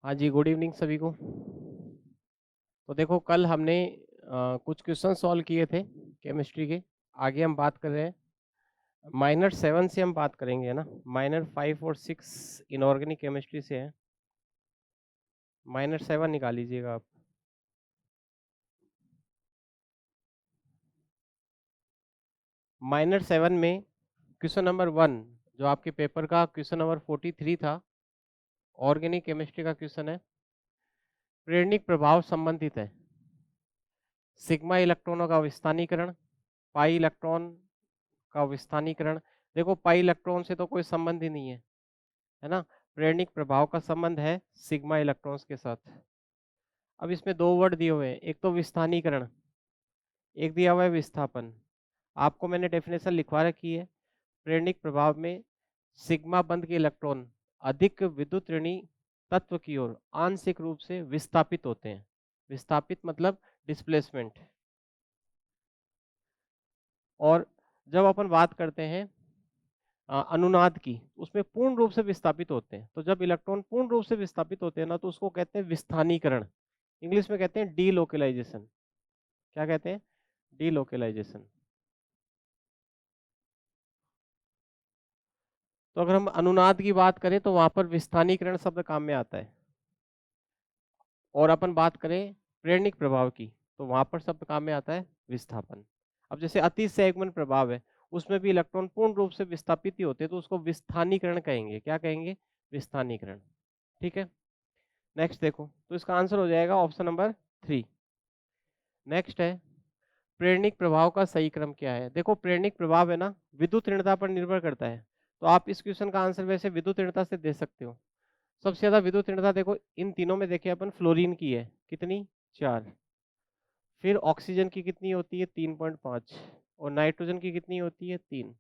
हाँ जी, good evening सभी को। तो देखो कल हमने कुछ क्वेश्चन सॉल्व किए थे केमिस्ट्री के। आगे हम बात कर रहे हैं माइनर 7 से हम बात करेंगे, है ना। माइनर 5 और 6 इनऑर्गेनिक केमिस्ट्री से है। माइनर 7 निकाल लीजिएगा आप। माइनर 7 में क्वेश्चन नंबर 1 जो आपके पेपर का क्वेश्चन नंबर 43 था, ऑर्गेनिक केमिस्ट्री का क्वेश्चन है। प्रेरणिक प्रभाव संबंधित है सिग्मा इलेक्ट्रॉनों का विस्थानीकरण, पाई इलेक्ट्रॉन का विस्थानीकरण। देखो पाई इलेक्ट्रॉन से तो कोई संबंध ही नहीं है ना। प्रेरणिक प्रभाव का संबंध है सिग्मा इलेक्ट्रॉन्स के साथ। अब इसमें दो वर्ड दिए हुए हैं, एक तो विस्थानीकरण, एक दिया हुआ है विस्थापन। आपको मैंने डेफिनेशन लिखवा रखी है। प्रेरणिक प्रभाव में सिग्मा बंध के इलेक्ट्रॉन अधिक विद्युत ऋणी तत्व की ओर आंशिक रूप से विस्थापित होते हैं। विस्थापित मतलब डिस्प्लेसमेंट। और जब अपन बात करते हैं अनुनाद की, उसमें पूर्ण रूप से विस्थापित होते हैं। तो जब इलेक्ट्रॉन पूर्ण रूप से विस्थापित होते हैं ना, तो उसको कहते हैं विस्थानीकरण। इंग्लिश में कहते हैं डीलोकलाइजेशन। क्या कहते हैं? डीलोकलाइजेशन। तो अगर हम अनुनाद की बात करें तो वहां पर विस्थानीकरण शब्द काम में आता है। और अपन बात करें प्रेरणिक प्रभाव की, तो वहां पर शब्द काम में आता है विस्थापन। अब जैसे अति संयुग्मन प्रभाव है, उसमें भी इलेक्ट्रॉन पूर्ण रूप से विस्थापित ही होते हैं, तो उसको विस्थानीकरण कहेंगे। क्या कहेंगे? विस्थानीकरण। ठीक है। नेक्स्ट देखो, तो इसका आंसर हो जाएगा ऑप्शन नंबर 3। नेक्स्ट है प्रेरणिक प्रभाव का सही क्रम क्या है। देखो प्रेरणिक प्रभाव है ना, विद्युत ऋणता पर निर्भर करता है। तो आप इस क्वेश्चन का आंसर वैसे विद्युत ऋणता से दे सकते हो। सबसे ज्यादा विद्युत ऋणता देखो इन तीनों में देखे अपन, फ्लोरीन की है। कितनी? 4। फिर ऑक्सीजन की कितनी होती है? 3.5। और नाइट्रोजन की कितनी होती है? 3।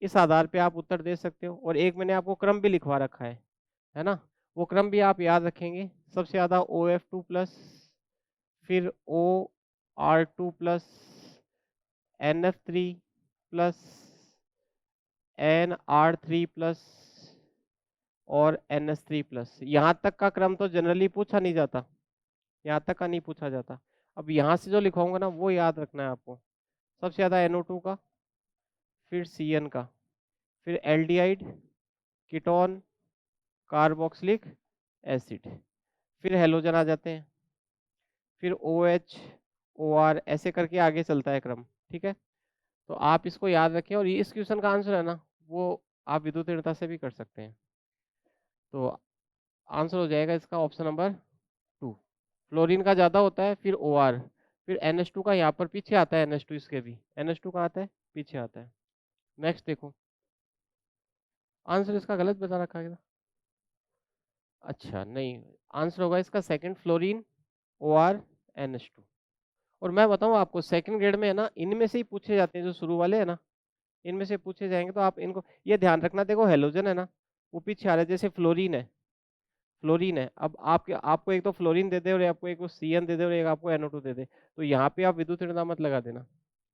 इस आधार पे आप उत्तर दे सकते हो। और एक मैंने आपको क्रम भी लिखवा रखा है ना। वो क्रम भी आप याद रखेंगे। सबसे ज्यादा OF2+, फिर OR2+, NF3+, NR3+, और NH3+। यहाँ तक का क्रम तो जनरली पूछा नहीं जाता, यहाँ तक का नहीं पूछा जाता। अब यहाँ से जो लिखवाऊंगा ना, वो याद रखना है आपको। सबसे ज्यादा NO2 का, फिर CN का, फिर एल्डिहाइड, कीटोन, कार्बोक्सिलिक एसिड, फिर हेलोजन आ जाते हैं, फिर OH, OR, ऐसे करके आगे चलता है क्रम। ठीक है। तो आप इसको याद रखें। और ये इस क्वेश्चन का आंसर है ना, वो आप विद्युत ऋणता से भी कर सकते हैं। तो आंसर हो जाएगा इसका ऑप्शन नंबर 2। फ्लोरीन का ज्यादा होता है, फिर OR, फिर NH2 का यहाँ पर पीछे आता है। NH2 इसके भी, NH2 का आता है पीछे आता है। नेक्स्ट देखो, आंसर इसका गलत बता रखा है। अच्छा नहीं, आंसर होगा इसका सेकंड, फ्लोरीन, OR, NH2। और मैं बताऊं आपको, सेकंड ग्रेड में है ना, इनमें से ही पूछे जाते हैं। जो शुरू वाले है ना, इनमें से पूछे जाएंगे। तो आप इनको ये ध्यान रखना। देखो हेलोजन है ना, वो पीछे आ रहा है। जैसे फ्लोरीन है, फ्लोरीन है। अब आपके आपको एक तो फ्लोरीन दे दे, और आपको एक CN दे दे, और एक आपको NO2 दे दे, तो यहाँ पे आप विद्युत ऋणता मत लगा देना।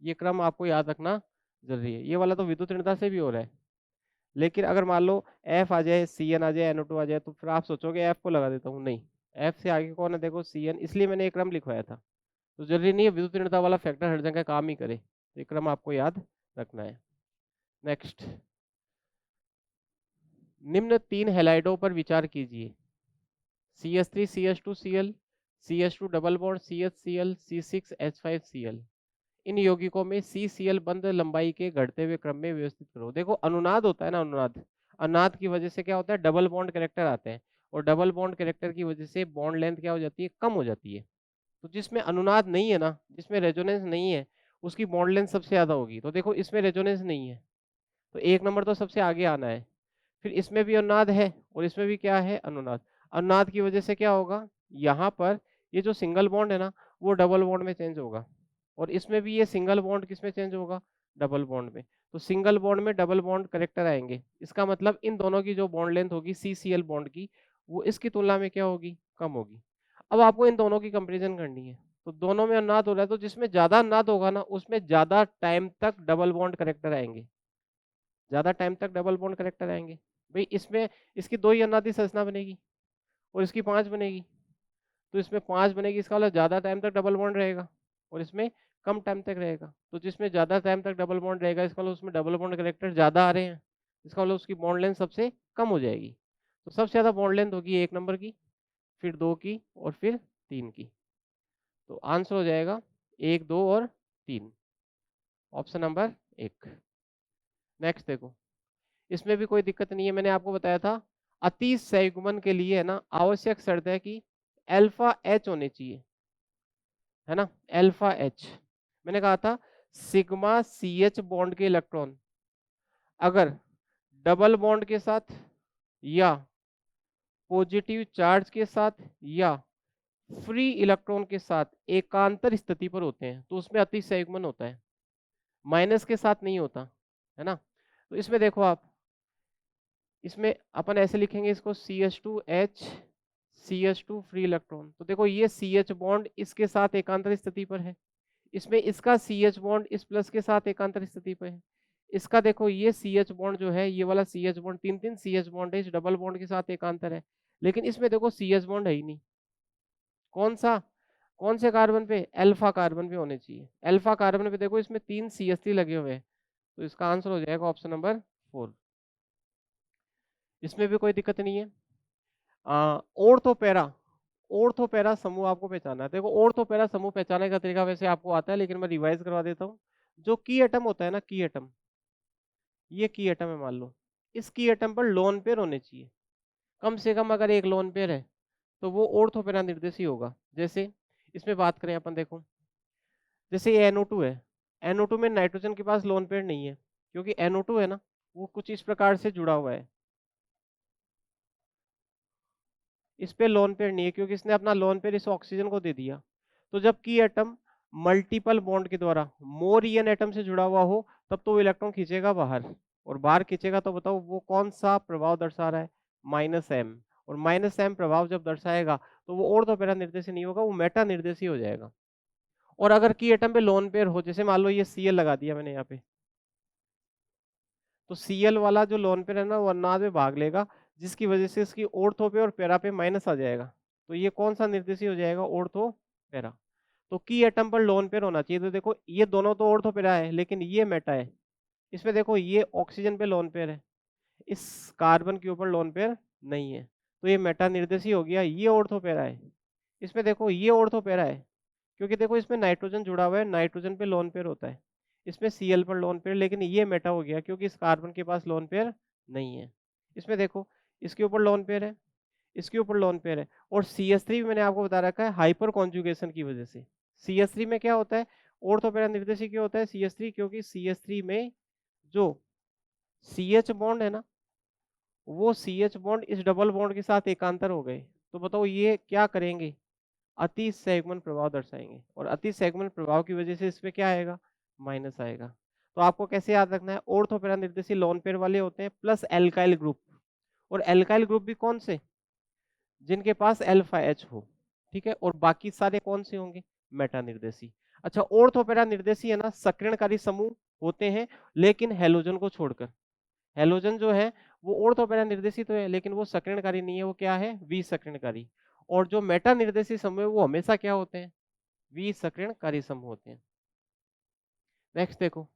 ये क्रम आपको याद रखना जरूरी है। ये वाला तो विद्युत ऋणता से भी हो रहा है। लेकिन अगर मान लो F आ जाए, CN आ जाए, NO2 आ जाए, तो फिर आप सोचोगे F को लगा देता हूँ। नहीं, F से आगे कौन है? देखो CN। इसलिए मैंने एक क्रम लिखवाया था। तो जरूरी नहीं है विद्युत ऋणता वाला फैक्टर हर जगह काम ही करे। तो ये क्रम आपको याद रखना है। नेक्स्ट, निम्न 3 हैलाइडों पर विचार कीजिए। CH3 CH2 Cl, CH2 double bond CHCl, C6H5Cl। इन यौगिकों में CCl बंध लंबाई के घटते हुए क्रम में व्यवस्थित करो। देखो अनुनाद होता है ना, अनुनाद, अनुनाद की वजह से क्या होता है? डबल बॉन्ड कैरेक्टर आते हैं। और डबल बॉन्ड कैरेक्टर की वजह से बॉन्ड लेंथ क्या हो जाती है? कम हो जाती है। तो जिसमें अनुनाद नहीं है ना, जिसमें रेजोनेंस नहीं है, उसकी बॉन्ड लेंथ सबसे ज्यादा होगी। तो देखो इसमें रेजोनेंस नहीं है, तो एक नंबर तो सबसे आगे आना है। फिर इसमें भी अनुनाद है, और इसमें भी क्या है? अनुनाद। अनुनाद की वजह से क्या होगा? यहाँ पर ये जो सिंगल बॉन्ड है ना, वो डबल बॉन्ड में चेंज होगा। और इसमें भी ये सिंगल बॉन्ड किस में चेंज होगा? डबल बॉन्ड में। तो सिंगल बॉन्ड में डबल बॉन्ड करेक्टर आएंगे। इसका मतलब इन दोनों की जो बॉन्ड लेंथ होगी CCl बॉन्ड की, वो इसकी तुलना में क्या होगी? कम होगी। अब आपको इन दोनों की कंपेरिजन करनी है। तो दोनों में अनुनाद हो रहा है, तो जिसमें ज्यादा अनुनाद होगा ना, उसमें ज्यादा टाइम तक डबल बॉन्ड करेक्टर आएंगे। ज्यादा टाइम तक डबल बॉन्ड करेक्टर आएंगे। भाई इसमें इसकी दो ही अनुनादी संरचना बनेगी। और इसकी 5 बनेगी, तो इसमें 5 बनेगी, इसका मतलब ज़्यादा टाइम तक डबल बॉन्ड रहेगा और इसमें कम टाइम तक रहेगा। तो जिसमें ज़्यादा टाइम तक डबल बॉन्ड रहेगा, इसका मतलब उसमें डबल बॉन्ड कैरेक्टर ज़्यादा आ रहे हैं, इसका मतलब उसकी बॉन्ड लेंथ सबसे कम हो जाएगी। तो सबसे ज़्यादा बॉन्ड लेंथ होगी 1 नंबर की, फिर 2 की और फिर 3 की। तो आंसर हो जाएगा 1, 2 और 3, ऑप्शन नंबर 1। नेक्स्ट देखो, इसमें भी कोई दिक्कत नहीं है, मैंने आपको बताया था अति संयुग्मन के लिए है ना आवश्यक शर्त है कि अल्फा एच होने चाहिए, है ना, अल्फा एच। मैंने कहा था सिग्मा सी एच बॉन्ड के इलेक्ट्रॉन अगर डबल बॉन्ड के साथ या पॉजिटिव चार्ज के साथ या फ्री इलेक्ट्रॉन के साथ एकांतर स्थिति पर होते हैं तो उसमें अति संयुग्मन होता है, माइनस के साथ नहीं होता, है ना। तो इसमें देखो आप, इसमें अपन ऐसे लिखेंगे इसको CH2H CH2 फ्री इलेक्ट्रॉन। तो देखो ये CH बॉन्ड इसके साथ एकांतर स्थिति पर है, इसमें इसका CH बॉन्ड इस प्लस के साथ एकांतर स्थिति पर है, इसका देखो ये CH बॉन्ड जो है, ये वाला CH बॉन्ड, 3 CH बॉन्ड है, इस डबल बॉन्ड के साथ एकांतर है, लेकिन इसमें देखो CH बॉन्ड है ही नहीं। कौन सा, कौन से कार्बन पे, अल्फा कार्बन पे होने चाहिए। अल्फा कार्बन पे देखो इसमें 3 CH3 लगे हुए हैं, तो इसका आंसर हो जाएगा ऑप्शन नंबर 4। इसमें भी कोई दिक्कत नहीं है। ऑर्थोपेरा, ऑर्थोपेरा समूह आपको पहचाना है। देखो ऑर्थोपेरा समूह पहचाने का तरीका वैसे आपको आता है, लेकिन मैं रिवाइज करवा देता हूँ। जो की एटम होता है ना, की एटम, ये की एटम है मान लो, इस की एटम पर लोन पेयर होने चाहिए, कम से कम अगर एक लोन पेयर है तो वो ऑर्थोपेरा निर्देशी होगा। जैसे इसमें बात करें अपन, देखो जैसे ये NO2 है, NO2 में नाइट्रोजन के पास लोन पेयर नहीं है, क्योंकि NO2 है ना वो कुछ इस प्रकार से जुड़ा हुआ है, इस पे लोन पेयर नहीं है क्योंकि इसने अपना लोन पेयर इस ऑक्सीजन को दे दिया। तो जब की एटम मल्टीपल बॉन्ड के द्वारा मोर ईएन एटम से जुड़ा हुआ हो तब तो वो इलेक्ट्रॉन खींचेगा बाहर, और बाहर खींचेगा तो बताओ वो कौन सा प्रभाव दर्शा रहा है, -m। और -m प्रभाव जब दर्शाएगा तो वो ऑर्थोपेरा निर्देशी नहीं होगा, वो मेटा निर्देशी हो जाएगा। और अगर की एटम पे लोन पेयर हो, जैसे मान लो ये Cl लगा दिया मैंने यहाँ पे, तो Cl वाला जो लोन पेयर है ना वो अन्नाद में भाग लेगा, जिसकी वजह से इसकी ऑर्थो पे और पैरा पे माइनस आ जाएगा, तो ये कौन सा निर्देशी हो जाएगा, ऑर्थो पैरा। तो की एटम पर लोन पेयर होना चाहिए। तो देखो ये दोनों तो ऑर्थो पैरा है लेकिन ये मेटा है, इसमें देखो ये ऑक्सीजन पे लोन पेयर है, इस कार्बन के ऊपर लोन पेयर नहीं है, तो ये मेटा निर्देशी हो गया, ये ऑर्थो पैरा है। इसमें देखो ये ऑर्थो पैरा है क्योंकि देखो इसमें नाइट्रोजन जुड़ा हुआ है, नाइट्रोजन पे लोन पेयर होता है, इसमें Cl पर लोन पेयर, लेकिन ये मेटा हो गया क्योंकि इस कार्बन के पास लोन पेयर नहीं है। इसमें देखो इसके ऊपर लोन पेयर है, इसके ऊपर लोन पेयर है, और CH3 भी मैंने आपको बता रखा है हाइपर कॉन्जुगेशन की वजह से। CH3 में क्या होता है, ऑर्थो पैरा निर्देशी क्यों होता है CH3, क्योंकि CH3 में जो CH बॉन्ड है ना, वो CH बॉन्ड इस डबल बॉन्ड के साथ एकांतर हो गए, तो बताओ ये क्या करेंगे, अति संयुग्मन प्रभाव दर्शाएंगे, और अति संयुग्मन प्रभाव की वजह से इसमें क्या आएगा, माइनस आएगा। तो आपको कैसे याद रखना है, ऑर्थोपेरा निर्देशी लोन पेयर वाले होते हैं प्लस एल्काइल ग्रुप, और एल्काइल ग्रुप भी कौन से, जिनके पास अल्फा एच हो, ठीक है, और बाकी सारे कौन से होंगे, मेटा निर्देशी। अच्छा ऑर्थोपेरा निर्देशी है ना सक्रियणकारी समूह होते हैं, लेकिन हेलोजन को छोड़कर, हेलोजन जो है वो ऑर्थोपेरा निर्देशी तो है लेकिन वो सक्रियणकारी नहीं है, वो क्या है, विसक्रियणकारी। और जो मेटा निर्देशी समूह है वो हमेशा क्या होते हैं, विसक्रियणकारी समूह होते हैं। नेक्स्ट देखो,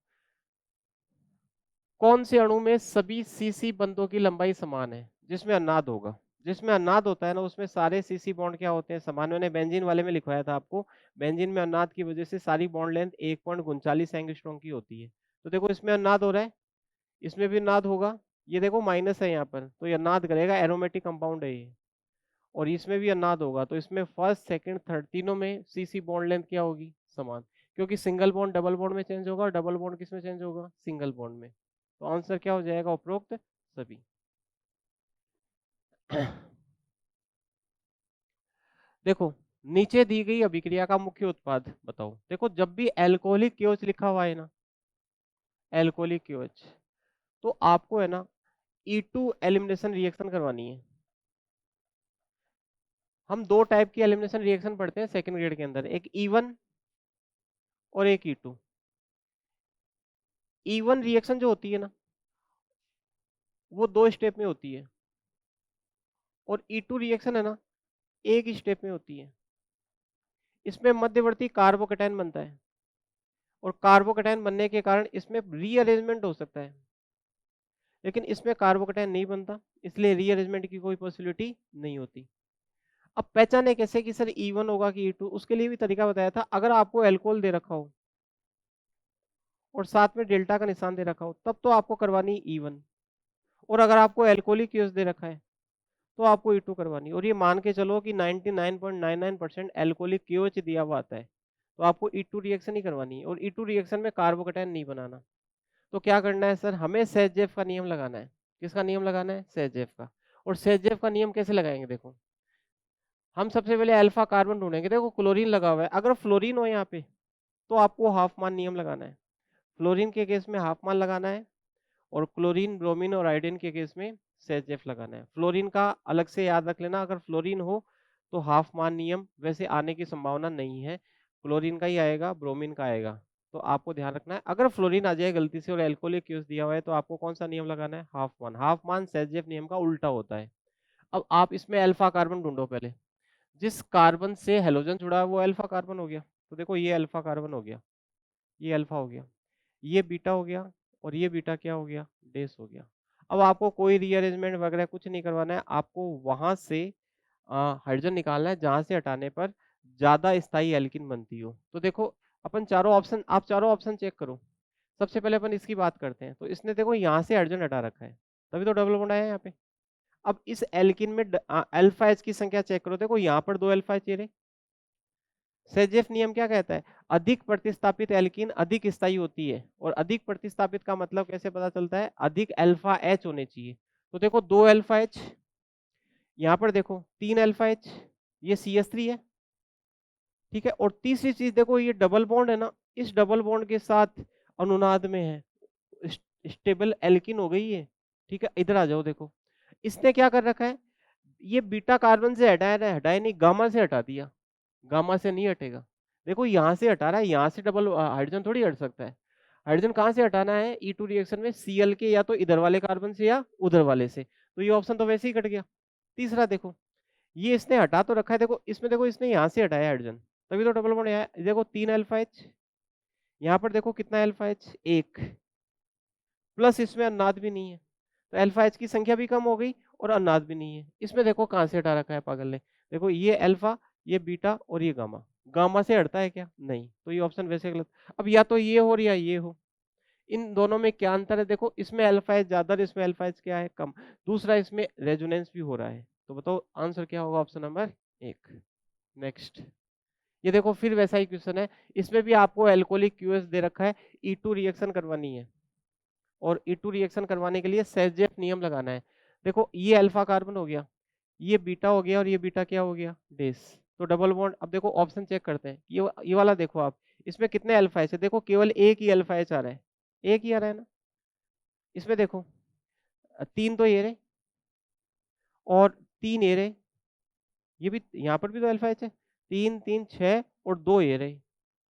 कौन से अणु में सभी सीसी बंधों की लंबाई समान है, जिसमें अन्नाद होगा, जिसमें अन्नाद होता है ना उसमें सारे सीसी बॉन्ड क्या होते हैं, समान। मैंने बेंजीन वाले में लिखवाया था आपको, बेंजीन में अन्नाद की वजह से सारी बॉन्ड लेंथ 1.39 एंगस्ट्रॉम की होती है। तो देखो इसमें अन्नाद हो रहा है, इसमें भी अन्नाद होगा, ये देखो माइनस है यहाँ पर तो ये अन्नाद करेगा, एरोमेटिक कंपाउंड है ये। और इसमें भी अन्नाद होगा तो इसमें फर्स्ट सेकंड थर्ड तीनों में सीसी बॉन्ड लेंथ क्या होगी, समान, क्योंकि सिंगल बॉन्ड डबल बॉन्ड में चेंज होगा, डबल बॉन्ड किस में चेंज होगा, सिंगल बॉन्ड में। तो आंसर क्या हो जाएगा, उपरोक्त सभी। देखो नीचे दी गई अभिक्रिया का मुख्य उत्पाद बताओ। देखो जब भी एल्कोहलिक क्योच लिखा हुआ है ना, एल्कोहलिक क्योच, तो आपको है ना E2 एलिमिनेशन रिएक्शन करवानी है। हम दो टाइप की एलिमिनेशन रिएक्शन पढ़ते हैं सेकंड ग्रेड के अंदर, एक E1 और एक E2। E1 रिएक्शन जो होती है ना वो 2 स्टेप में होती है, और E2 रिएक्शन है ना एक ही स्टेप में होती है। इसमें मध्यवर्ती कार्बोकेटायन बनता है और कार्बोकेटायन बनने के कारण इसमें रीअरेंजमेंट हो सकता है, लेकिन इसमें कार्बोकेटायन नहीं बनता, इसलिए रीअरेंजमेंट की कोई पॉसिबिलिटी नहीं होती। अब पहचाने कैसे कि सर E1 होगा कि E2, उसके लिए भी तरीका बताया था। अगर आपको एल्कोहल दे रखा हो और साथ में डेल्टा का निशान दे रखा हो तब तो आपको करवानी E1, और अगर आपको एल्कोहलिक केस दे रखा है तो आपको E2 करवानी। और ये मान के चलो कि 99.99% एल्कोहलिक KOH दिया हुआ आता है, तो आपको E2 रिएक्शन ही करवानी है, और E2 रिएक्शन में कार्बोकेटायन नहीं बनाना। तो क्या करना है सर, हमें सेजेफ का नियम लगाना है। किसका नियम लगाना है? सेजेफ का। और सेजेफ का नियम कैसे लगाएंगे? देखो, हम सबसे पहले अल्फा कार्बन ढूंढेंगे। देखो क्लोरीन लगा हुआ है, अगर फ्लोरीन हो यहाँ पे तो आपको हाफ मान नियम लगाना है। फ्लोरीन के केस में हाफ मान लगाना है, और क्लोरीन, ब्रोमीन और आयोडीन के केस में सेजेफ लगाना है। फ्लोरीन का अलग से याद रख लेना, अगर फ्लोरीन हो तो हाफ मान नियम वैसे आने की संभावना नहीं है, क्लोरीन का ही आएगा, ब्रोमीन का आएगा। तो आपको ध्यान रखना है, अगर फ्लोरीन आ जाए गलती से और एल्कोहलिक यूज दिया हुआ है तो आपको कौन सा नियम लगाना है? हाफ मान। हाफ मान सेजेफ नियम का उल्टा होता है। अब आप इसमें अल्फा कार्बन ढूंढो पहले। जिस कार्बन से हेलोजन जुड़ा है वो अल्फा कार्बन हो गया, तो देखो ये अल्फा कार्बन हो गया, ये अल्फा हो गया, ये बीटा हो गया, और ये बीटा क्या हो गया? डेस हो गया। अब आपको कोई रीअरेंजमेंट वगैरह कुछ नहीं करवाना है, आपको वहां से हाइड्रोजन निकालना है जहां से हटाने पर ज्यादा स्थायी एल्किन बनती हो। तो देखो अपन चारों ऑप्शन, आप चारों ऑप्शन चेक करो। सबसे पहले अपन इसकी बात करते हैं, तो इसने देखो यहाँ से हाइड्रोजन हटा रखा है, तभी तो डबल बॉन्ड आया यहाँ पे। अब इस एल्किन में अल्फा एच की संख्या चेक करो, देखो यहाँ पर 2 अल्फा एच। सेजेफ नियम क्या कहता है? अधिक प्रतिस्थापित एल्कीन अधिक स्थायी होती है, और अधिक प्रतिस्थापित का मतलब कैसे पता चलता है? अधिक अल्फा एच होने चाहिए। तो देखो 2 अल्फा एच, यहाँ पर देखो 3 अल्फा एच, ये CH3 है, ठीक है। और तीसरी चीज देखो, ये डबल बॉन्ड है ना, इस डबल बॉन्ड के साथ अनुनाद में है, स्टेबल एल्किन हो गई है, ठीक है। इधर आ जाओ, देखो इसने क्या कर रखा है, ये बीटा कार्बन से हटाया नहीं, गामा से हटा दिया। गामा से नहीं हटेगा, देखो यहाँ से हटा रहा है, यहाँ से डबल हाइड्रोजन थोड़ी हट सकता है। हाइड्रोजन कहाँ से हटाना है E2 रिएक्शन में? Cl के या तो इधर वाले कार्बन से या उधर वाले से, तो ये ऑप्शन तो वैसे ही कट गया। तीसरा देखो, ये इसने हटा तो रखा है, देखो इसमें, देखो इसने यहाँ से हटाया हाइड्रोजन, तभी तो डबल बॉन्ड आया। देखो 3 अल्फा एच, यहाँ पर देखो कितना अल्फा एच? 1, प्लस इसमें अन्नाद भी नहीं है, तो अल्फा एच की संख्या भी कम हो गई और अन्नाद भी नहीं है। इसमें देखो कहाँ से हटा रखा है पागल ने, देखो ये अल्फा, ये बीटा और ये गामा। गामा से हटता है क्या? नहीं, तो ये ऑप्शन वैसे गलत। अब या तो ये हो या ये हो, इन दोनों में क्या अंतर है? देखो इसमें अल्फा एच ज्यादा और इसमें अल्फा एच क्या है? कम। दूसरा, इसमें रेजोनेंस भी हो रहा है। तो बताओ आंसर क्या होगा? Option number 1। नेक्स्ट, ये देखो फिर वैसा ही क्वेश्चन है, इसमें भी आपको एल्कोहलिक क्यूएस दे रखा है, E2 रिएक्शन करवानी है, और E2 रिएक्शन करवाने के लिए सेजेफ नियम लगाना है। देखो ये अल्फा कार्बन हो गया, ये बीटा हो गया, और ये बीटा क्या हो गया? डेस। तो डबल बॉन्ड, अब देखो ऑप्शन चेक करते हैं, ये वाला देखो आप, इसमें कितने अल्फा एच है? देखो केवल एक ही अल्फा एच आ रहा है, एक ही आ रहा है ना। इसमें देखो 3 तो ये रहे, और 3 ये रहे, ये भी यहाँ पर भी तो अल्फा एच है, 3 3 6 और 2 ये रहे,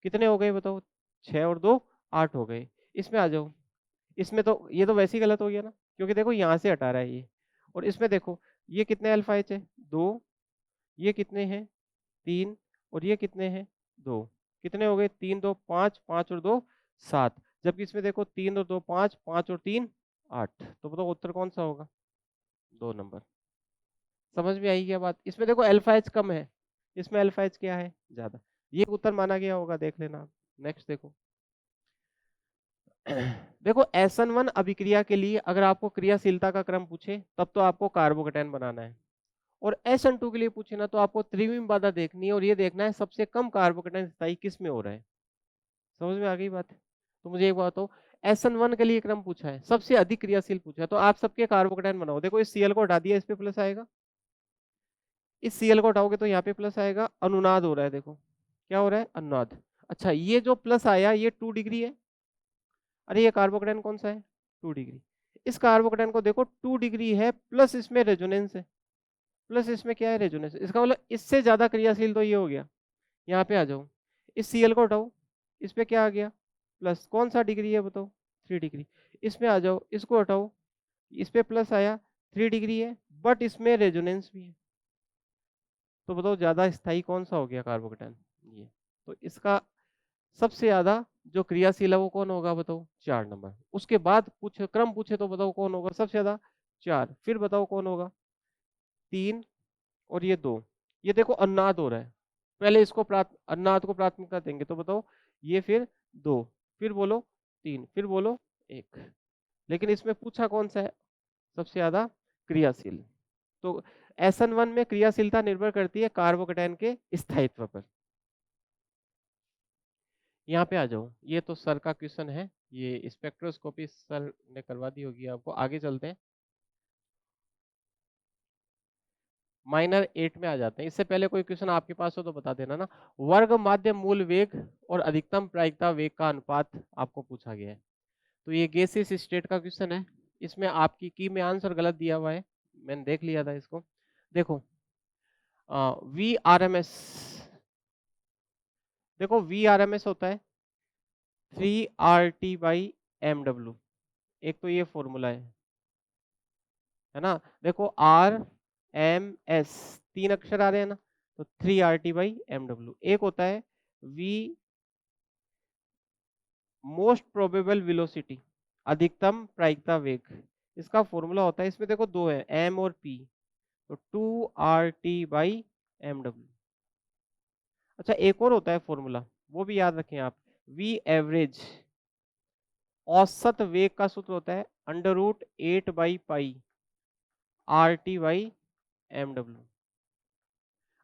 कितने हो गए बताओ? 6 और 2 8 हो गए। इसमें आ जाओ, इसमें तो ये तो वैसे ही गलत हो गया ना, क्योंकि देखो यहाँ से हटा रहा है ये। और इसमें देखो ये कितने अल्फा एच है? 2, ये कितने हैं? 3, और ये कितने हैं? 2। कितने हो गए? 3 2 5, 5 और 2 7। जबकि इसमें देखो 3 और 2 5, 5 और 3 8। तो बताओ उत्तर कौन सा होगा? 2 नंबर। समझ में आई क्या बात? इसमें देखो अल्फा एच कम है, इसमें अल्फा एच क्या है? ज्यादा। ये उत्तर माना गया होगा, देख लेना आप। नेक्स्ट देखो देखो SN1 अभिक्रिया के लिए अगर आपको क्रियाशीलता का क्रम पूछे तब तो आपको कार्बोकेटायन बनाना है, और SN2 के लिए पूछे ना तो आपको त्रिविम बाधा देखनी है, और ये देखना है सबसे कम कार्बोकेटायन स्थायी किस में हो रहा है। समझ में आ गई बात? तो मुझे एक बात हो, SN1 के लिए क्रम पूछा है, सबसे अधिक क्रियाशील पूछा है, तो आप सबके कार्बोकेटायन बनाओ। देखो इस Cl को हटा दिया, इस पे प्लस आएगा, इस Cl को हटाओगे तो यहाँ पे प्लस आएगा। अनुनाद हो रहा है, देखो क्या हो रहा है? अनुनाद। अच्छा, ये जो प्लस आया ये 2 डिग्री है, अरे ये कार्बोकेटायन कौन सा है? 2 डिग्री। इस कार्बोकेटायन को देखो 2 डिग्री है, प्लस इसमें रेजोनेंस है, प्लस इसमें क्या है? रेजोनेंस। इसका मतलब इससे ज्यादा क्रियाशील तो ये हो गया। यहाँ पे आ जाओ, इस Cl को हटाओ, इस पे क्या आ गया? प्लस। कौन सा डिग्री है बताओ? 3 डिग्री। इसमें आ जाओ, इसको हटाओ, इस पे प्लस आया, 3 डिग्री है, बट इसमें रेजोनेंस भी है। तो बताओ ज्यादा स्थायी कौन सा हो गया कार्बोकेटाइन, ये। तो इसका सबसे ज्यादा जो क्रियाशील है वो कौन होगा बताओ, 4 नंबर। उसके बाद कुछ क्रम पूछे तो बताओ कौन होगा सबसे ज्यादा, 4। फिर बताओ कौन होगा, 3, और ये 2। ये देखो अन्नाद हो रहा है, पहले इसको अन्नाद को प्राथमिकता देंगे, तो बताओ ये फिर 2, फिर बोलो 3, फिर बोलो 1। लेकिन इसमें पूछा कौन सा है सबसे ज्यादा क्रियाशील। तो SN1 में क्रियाशीलता निर्भर करती है कार्बोकेटाइन के स्थायित्व पर। यहाँ पे आ जाओ, ये तो सर का क्वेश्चन है, ये स्पेक्ट्रोस्कोपी सर ने करवा दी होगी आपको। आगे चलते हैं, माइनर 8 में आ जाते हैं। इससे पहले कोई क्वेश्चन आपके पास हो तो बता देना ना। वर्ग माध्य मूल वेग और अधिकतम प्रायिकता वेग का अनुपात आपको पूछा गया है। तो ये गैसियस स्टेट का क्वेश्चन है। इसमें आपकी की में आंसर गलत दिया हुआ है, मैंने देख लिया था इसको। देखो वी आर एम एस, देखो वी आर एम एस होता है 3RT/MW। एक तो ये फॉर्मूला है ना। देखो RMS 3 अक्षर आ रहे हैं ना, तो 3RT/MW। एक होता है V मोस्ट प्रोबेबल वेलोसिटी, अधिकतम प्रायिकता वेग। इसका फॉर्मूला होता है, इसमें देखो दो है M और P, तो 2RT/MW। अच्छा एक और होता है फॉर्मूला, वो भी याद रखें आप, V एवरेज, औसत वेग का सूत्र होता है √8/π/RT/MW।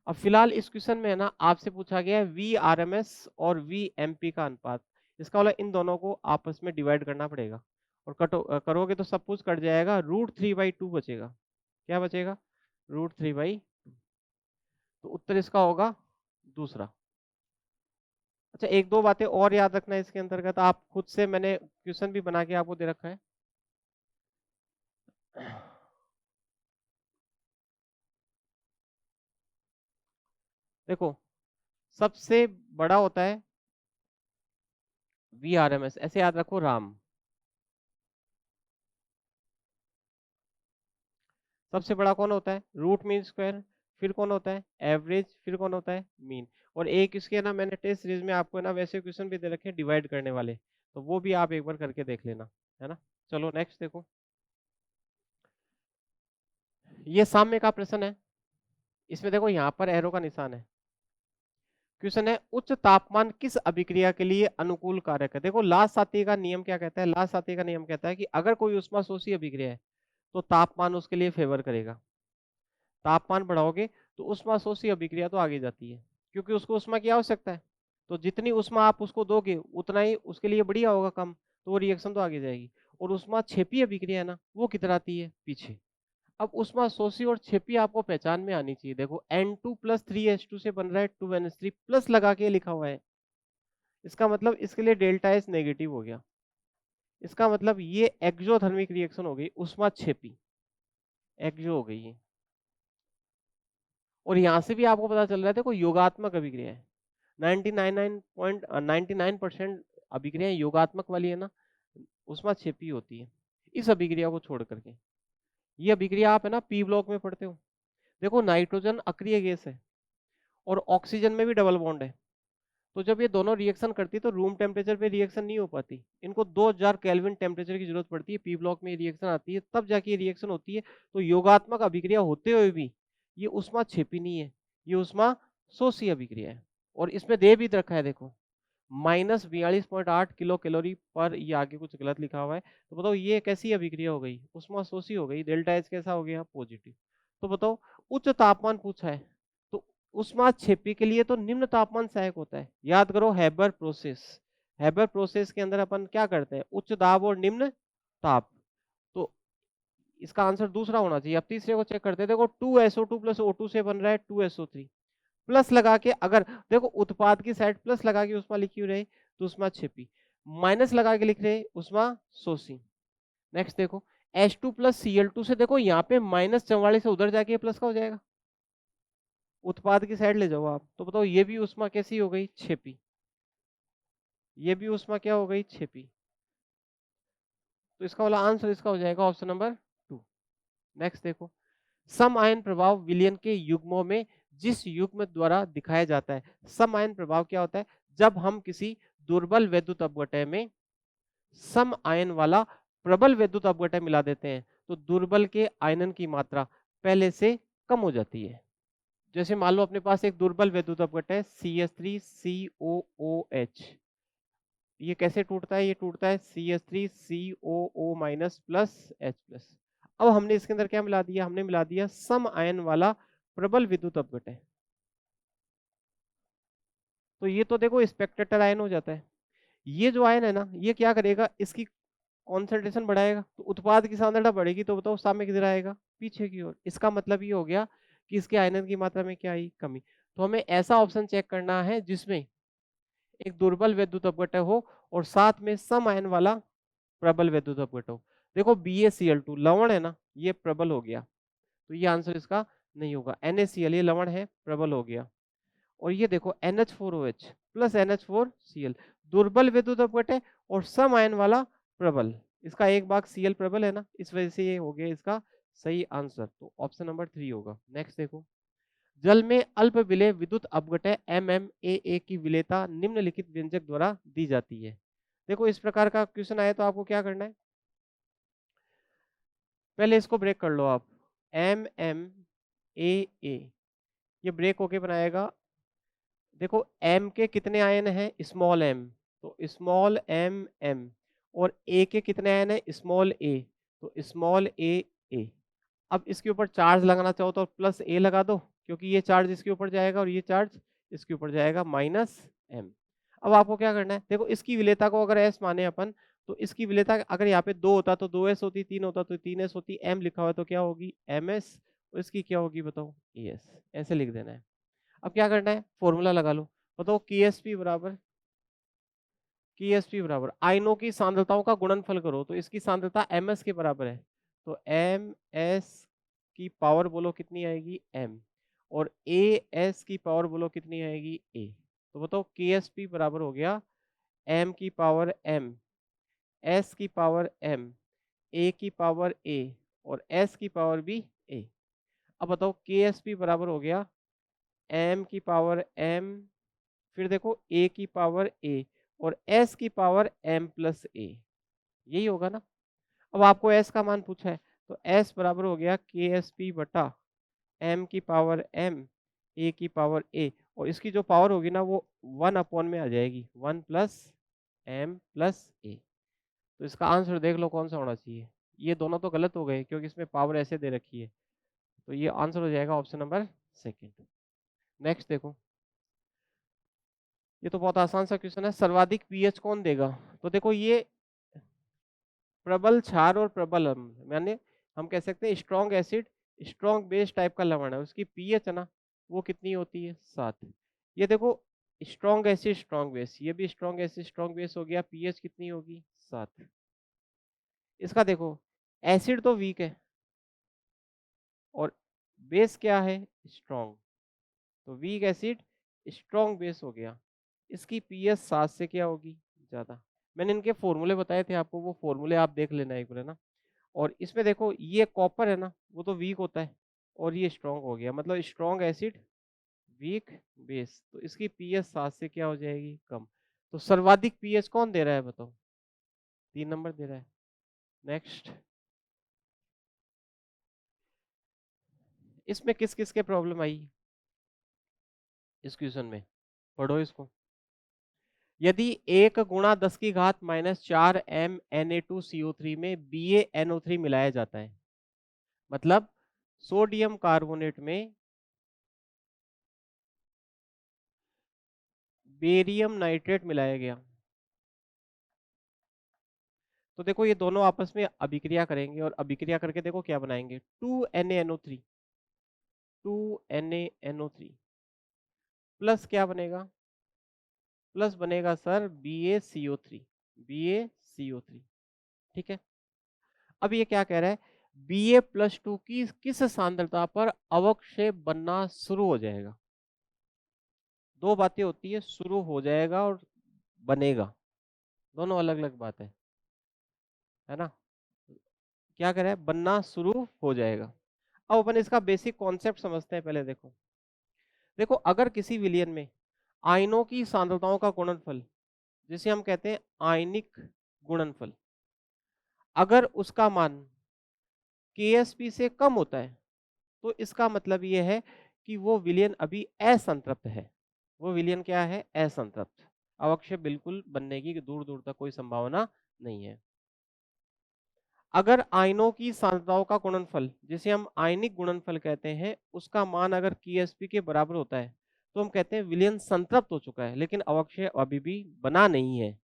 अब फिलहाल इस क्वेश्चन में है ना, आपसे पूछा गया है VRMS और VMP का अनुपात। इसका मतलब इन दोनों को आपस में डिवाइड करना पड़ेगा, और करोगे तो सब कुछ कट जाएगा, √3/2 बचेगा। क्या बचेगा, √3/2। तो उत्तर इसका होगा दूसरा। अच्छा एक दो बातें और याद रखना है इसके अंतर्गत, आप खुद से, मैंने क्वेश्चन भी बना के आपको दे रखा है। देखो सबसे बड़ा होता है VRMS, ऐसे याद रखो राम। सबसे बड़ा कौन होता है, रूट मीन स्क्वायर। फिर कौन होता है, एवरेज। फिर कौन होता है, मीन। और एक इसके ना, मैंने टेस्ट सीरीज में आपको ना वैसे क्वेश्चन भी दे रखे हैं डिवाइड करने वाले, तो वो भी आप एक बार करके देख लेना, है ना। चलो नेक्स्ट देखो, ये साम्य का प्रश्न है। इसमें देखो यहाँ पर एरो का निशान है। क्वेश्चन है उच्च तापमान किस अभिक्रिया के लिए अनुकूल कारक है। देखो लास्ट का नियम क्या कहता है, लास्ट का नियम कहता है कि अगर कोई उष्मा शोषी अभिक्रिया है तो तापमान उसके लिए फेवर करेगा। तापमान बढ़ाओगे तो उष्मा शोषी अभिक्रिया तो आगे जाती है, क्योंकि उसको उष्मा की आवश्यकता है। तो जितनी उष्मा आप उसको दोगे उतना ही उसके लिए बढ़िया होगा कम, तो वो रिएक्शन तो आगे जाएगी। और उष्मा क्षेपी अभिक्रिया है ना, वो किधर आती है, पीछे। अब उष्मा शोषी और क्षेपी आपको पहचान में आनी चाहिए। देखो N2+3H2 से बन रहा है 2NH3 प्लस लगा के लिखा हुआ है, इसका मतलब इसके लिए डेल्टा एस नेगेटिव हो गया। इसका मतलब ये एक्सोथर्मिक रिएक्शन हो गई, उष्मा क्षेपी एक्सो हो गई है। और यहाँ से भी आपको पता चल रहा है, देखो योगात्मक अभिक्रिया है, 99% अभिक्रिया योगात्मक वाली है ना, उष्मा क्षेपी होती है। इस अभिक्रिया को छोड़ करके ये अभिक्रिया आप है ना पी ब्लॉक में पढ़ते हो। देखो नाइट्रोजन अक्रिय गैस है और ऑक्सीजन में भी डबल बॉन्ड है, तो जब ये दोनों रिएक्शन करती है तो रूम टेम्परेचर पे रिएक्शन नहीं हो पाती, इनको 2000 केल्विन टेम्परेचर की जरूरत पड़ती है। पी ब्लॉक में रिएक्शन आती है तब जाके ये रिएक्शन होती है। तो योगात्मक अभिक्रिया होते हुए भी ये उष्मा क्षेपी नहीं है, ये उष्मा शोषी अभिक्रिया है। और इसमें दे भी रखा है, देखो -42.8 किलो कैलोरी पर, ये आगे कुछ गलत लिखा हुआ है। तो बताओ ये कैसी अभिक्रिया हो गई, उष्मा शोषी हो गई, डेल्टा एच कैसा हो गया, पॉजिटिव। तो बताओ उच्च तापमान पूछा है, तो उष्मा क्षेपी के लिए तो निम्न तापमान सहायक होता है। याद करो हैबर प्रोसेस, हैबर प्रोसेस के अंदर अपन क्या करते हैं, उच्च दाब और निम्न ताप। तो इसका आंसर दूसरा होना चाहिए। अब तीसरे को चेक करते हैं, देखो 2SO2 + O2 से बन रहा है 2SO3 प्लस लगा के, अगर देखो उत्पाद की साइड प्लस लगा के उष्मा लिखी हुई रहे तो उष्मा छिपी, माइनस लगा के लिख रहे उष्मा शोषी। नेक्स्ट देखो H2 + Cl2 से, देखो यहाँ पे -44 से उधर जाके प्लस का हो जाएगा, उत्पाद की साइड ले जाओ आप, तो बताओ ये भी उष्मा कैसी हो गई, छिपी। ये भी उष्मा क्या हो गई, छिपी। तो इसका वाला आंसर इसका हो जाएगा ऑप्शन नंबर 2। नेक्स्ट देखो सम आयन प्रभाव विलयन के युग्मों में जिस युग्म द्वारा दिखाया जाता है। सम आयन प्रभाव क्या होता है? जब हम किसी दुर्बल वैद्युत अपघटय में सम आयन वाला प्रबल वैद्युत अपघटय मिला देते हैं तो दुर्बल के आयनन की मात्रा पहले से कम हो जाती है। जैसे मान लो अपने पास एक दुर्बल वैद्युत अपघटय CH3COOH, ये कैसे टूटता है? ये टूटता है CH3COO minus plus H plus. अब हमने इसके अंदर क्या मिला दिया? हमने मिला दिया सम आयन वाला प्रबल विद्युत अपघटय। तो ये तो देखो स्पेक्टेटर आयन हो जाता है। ये जो आयन है ना, ये क्या करेगा? इसकी कॉन्सेंट्रेशन बढ़ाएगा तो उत्पाद की सांद्रता बढ़ेगी, तो बताओ साम्य किधर आएगा? पीछे की ओर। इसका मतलब ये हो गया कि इसके आयनन की मात्रा में क्या आई? कमी। तो हमें ऐसा ऑप्शन चेक करना है जिसमें एक दुर्बल वैद्युत अपघटय हो और साथ में सम आयन वाला प्रबल वैद्युत अपघटय हो। देखो BaCl2 लवण है ना, ये प्रबल हो गया, तो ये आंसर इसका नहीं होगा। NaCl ये लवण है, प्रबल हो गया। और ये देखो NH4OH प्लस NH4Cl दुर्बल विद्युत अपघटय और सम आयन वाला प्रबल, इसका एक भाग Cl प्रबल है ना, इस वजह से ये हो गया इसका सही आंसर। तो ऑप्शन नंबर 3 होगा। नेक्स्ट देखो, जल में अल्प विलेय विद्युत अपघटय MMAA की विलेयता निम्नलिखित व्यंजक द्वारा दी जाती है। देखो इस प्रकार का क्वेश्चन आए तो आपको क्या करना है? पहले इसको ब्रेक कर लो आप। MMAA ये ब्रेक होके बनाएगा। देखो m के कितने आयन हैं? स्मॉल m, तो स्मॉल m m, और a के कितने आयन हैं? स्मॉल a, तो स्मॉल a a। अब इसके ऊपर चार्ज लगाना चाहो तो प्लस a लगा दो, क्योंकि ये चार्ज इसके ऊपर जाएगा और ये चार्ज इसके ऊपर जाएगा, माइनस m। अब आपको क्या करना है? देखो इसकी विलेयता को अगर s माने अपन, तो इसकी विलेयता अगर यहाँ पे 2 होता तो 2s होती, 3 होता तो 3s होती, m लिखा हुआ तो क्या होगी? ms, और इसकी क्या होगी बताओ? as। ऐसे लिख देना है। अब क्या करना है? फॉर्मूला लगा लो। बताओ KSP बराबर आयनों की सांद्रताओं का गुणनफल करो, तो इसकी सांद्रता ms के बराबर है, तो ms की पावर बोलो कितनी आएगी? m, और as की पावर बोलो कितनी आएगी? a। तो बताओ KSP बराबर हो गया m की पावर m, s की पावर m, a की पावर a, और s की पावर भी a। अब बताओ KSP बराबर हो गया m की पावर m, फिर देखो a की पावर a, और s की पावर m प्लस a, यही होगा ना। अब आपको s का मान पूछा है, तो s बराबर हो गया KSP बटा m की पावर m, a की पावर a, और इसकी जो पावर होगी ना वो 1 अपॉन में आ जाएगी, 1 प्लस m प्लस a। तो इसका आंसर देख लो कौन सा होना चाहिए। ये दोनों तो गलत हो गए क्योंकि इसमें पावर ऐसे दे रखी है, तो ये आंसर हो जाएगा ऑप्शन नंबर सेकंड। नेक्स्ट देखो, ये तो बहुत आसान सा क्वेश्चन है। सर्वाधिक पीएच कौन देगा? तो देखो ये प्रबल क्षार और प्रबल अम्ल, यानी हम कह सकते हैं strong acid strong base type का लवण है, उसकी पीएच है ना वो कितनी होती है? 7। ये देखो स्ट्रॉन्ग एसिड स्ट्रॉन्ग बेस, ये भी स्ट्रॉन्ग एसिड स्ट्रॉन्ग बेस हो गया, पीएच कितनी होगी? 7। इसका देखो एसिड तो वीक है और बेस क्या है? स्ट्रॉन्ग, तो वीक एसिड स्ट्रॉन्ग बेस हो गया, इसकी पीएच 7 से क्या होगी? ज्यादा। मैंने इनके फॉर्मूले बताए थे आपको, वो फॉर्मूले आप देख लेना एक बार, है ना। और इसमें देखो ये कॉपर है ना वो तो वीक होता है, और ये स्ट्रॉन्ग हो गया, मतलब स्ट्रॉन्ग एसिड वीक बेस, तो इसकी पीएच 7 से क्या हो जाएगी? कम। तो सर्वाधिक पीएच कौन दे रहा है बताओ? 3 नंबर दे रहा है। नेक्स्ट, इसमें किस किस के प्रॉब्लम आई इस क्वेश्चन में? पढ़ो इसको। यदि 1 गुणा 10 की घात -4 MNA2CO3 में BaNO3 मिलाया जाता है, मतलब सोडियम कार्बोनेट में बेरियम नाइट्रेट मिलाया गया, तो देखो ये दोनों आपस में अभिक्रिया करेंगे और अभिक्रिया करके देखो क्या बनाएंगे? 2NaNO3, 2NaNO3 प्लस क्या बनेगा? प्लस बनेगा सर BaCO3, BaCO3। ठीक है। अब ये क्या कह रहा है? Ba+2 की किस सांद्रता पर अवक्षेप बनना शुरू हो जाएगा? दो बातें होती है, शुरू हो जाएगा और बनेगा, दोनों अलग अलग बात है ना। क्या कह रहा है? बनना शुरू हो जाएगा। अब अपन इसका बेसिक कॉन्सेप्ट समझते हैं पहले। देखो देखो अगर किसी विलयन में आयनों की सांद्रताओं का गुणनफल, जिसे हम कहते हैं आयनिक गुणनफल, अगर उसका मान Ksp से कम होता है तो इसका मतलब ये है कि वो विलयन अभी असंतृप्त है। वो विलयन क्या है? असंतृप्त। अवक्षय बिल्कुल बनने की दूर दूर तक कोई संभावना नहीं है। अगर आयनों की सांद्रताओं का गुणनफल, जिसे हम आयनिक गुणनफल कहते हैं, उसका मान अगर Ksp के बराबर होता है तो हम कहते हैं विलयन संतृप्त हो चुका है, लेकिन अवक्षय अभी भी बना नहीं है,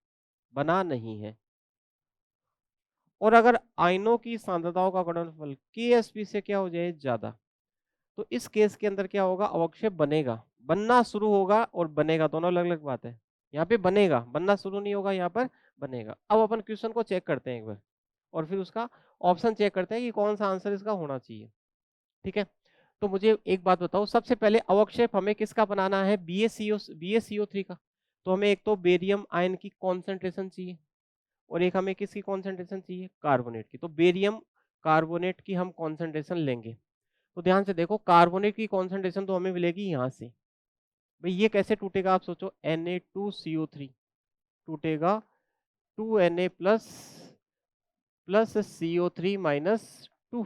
बना नहीं है। और अगर आयनों की सांद्रताओं का गुणनफल Ksp से क्या हो जाए? ज्यादा, तो इस केस के अंदर क्या होगा? अवक्षय बनेगा, बनना शुरू होगा और बनेगा, दोनों अलग अलग बात है। यहाँ पे बनेगा, बनना शुरू नहीं होगा, यहाँ पर बनेगा। अब अपन क्वेश्चन को चेक करते हैं एक बार और फिर उसका ऑप्शन चेक करते हैं कि कौन सा आंसर इसका होना चाहिए। ठीक है, तो मुझे एक बात बताओ, सबसे पहले अवक्षय हमें किसका बनाना है? BaCO3 का। तो हमें एक तो बेरियम आयन की कॉन्सेंट्रेशन चाहिए और एक हमें किसकी कॉन्सेंट्रेशन चाहिए? कार्बोनेट की। तो बेरियम कार्बोनेट की हम कॉन्सेंट्रेशन लेंगे। तो ध्यान से देखो, कार्बोनेट की कॉन्सेंट्रेशन तो हमें मिलेगी यहाँ से। भाई ये कैसे टूटेगा? आप सोचो, Na2CO3 टूटेगा 2Na प्लस CO3 माइनस 2।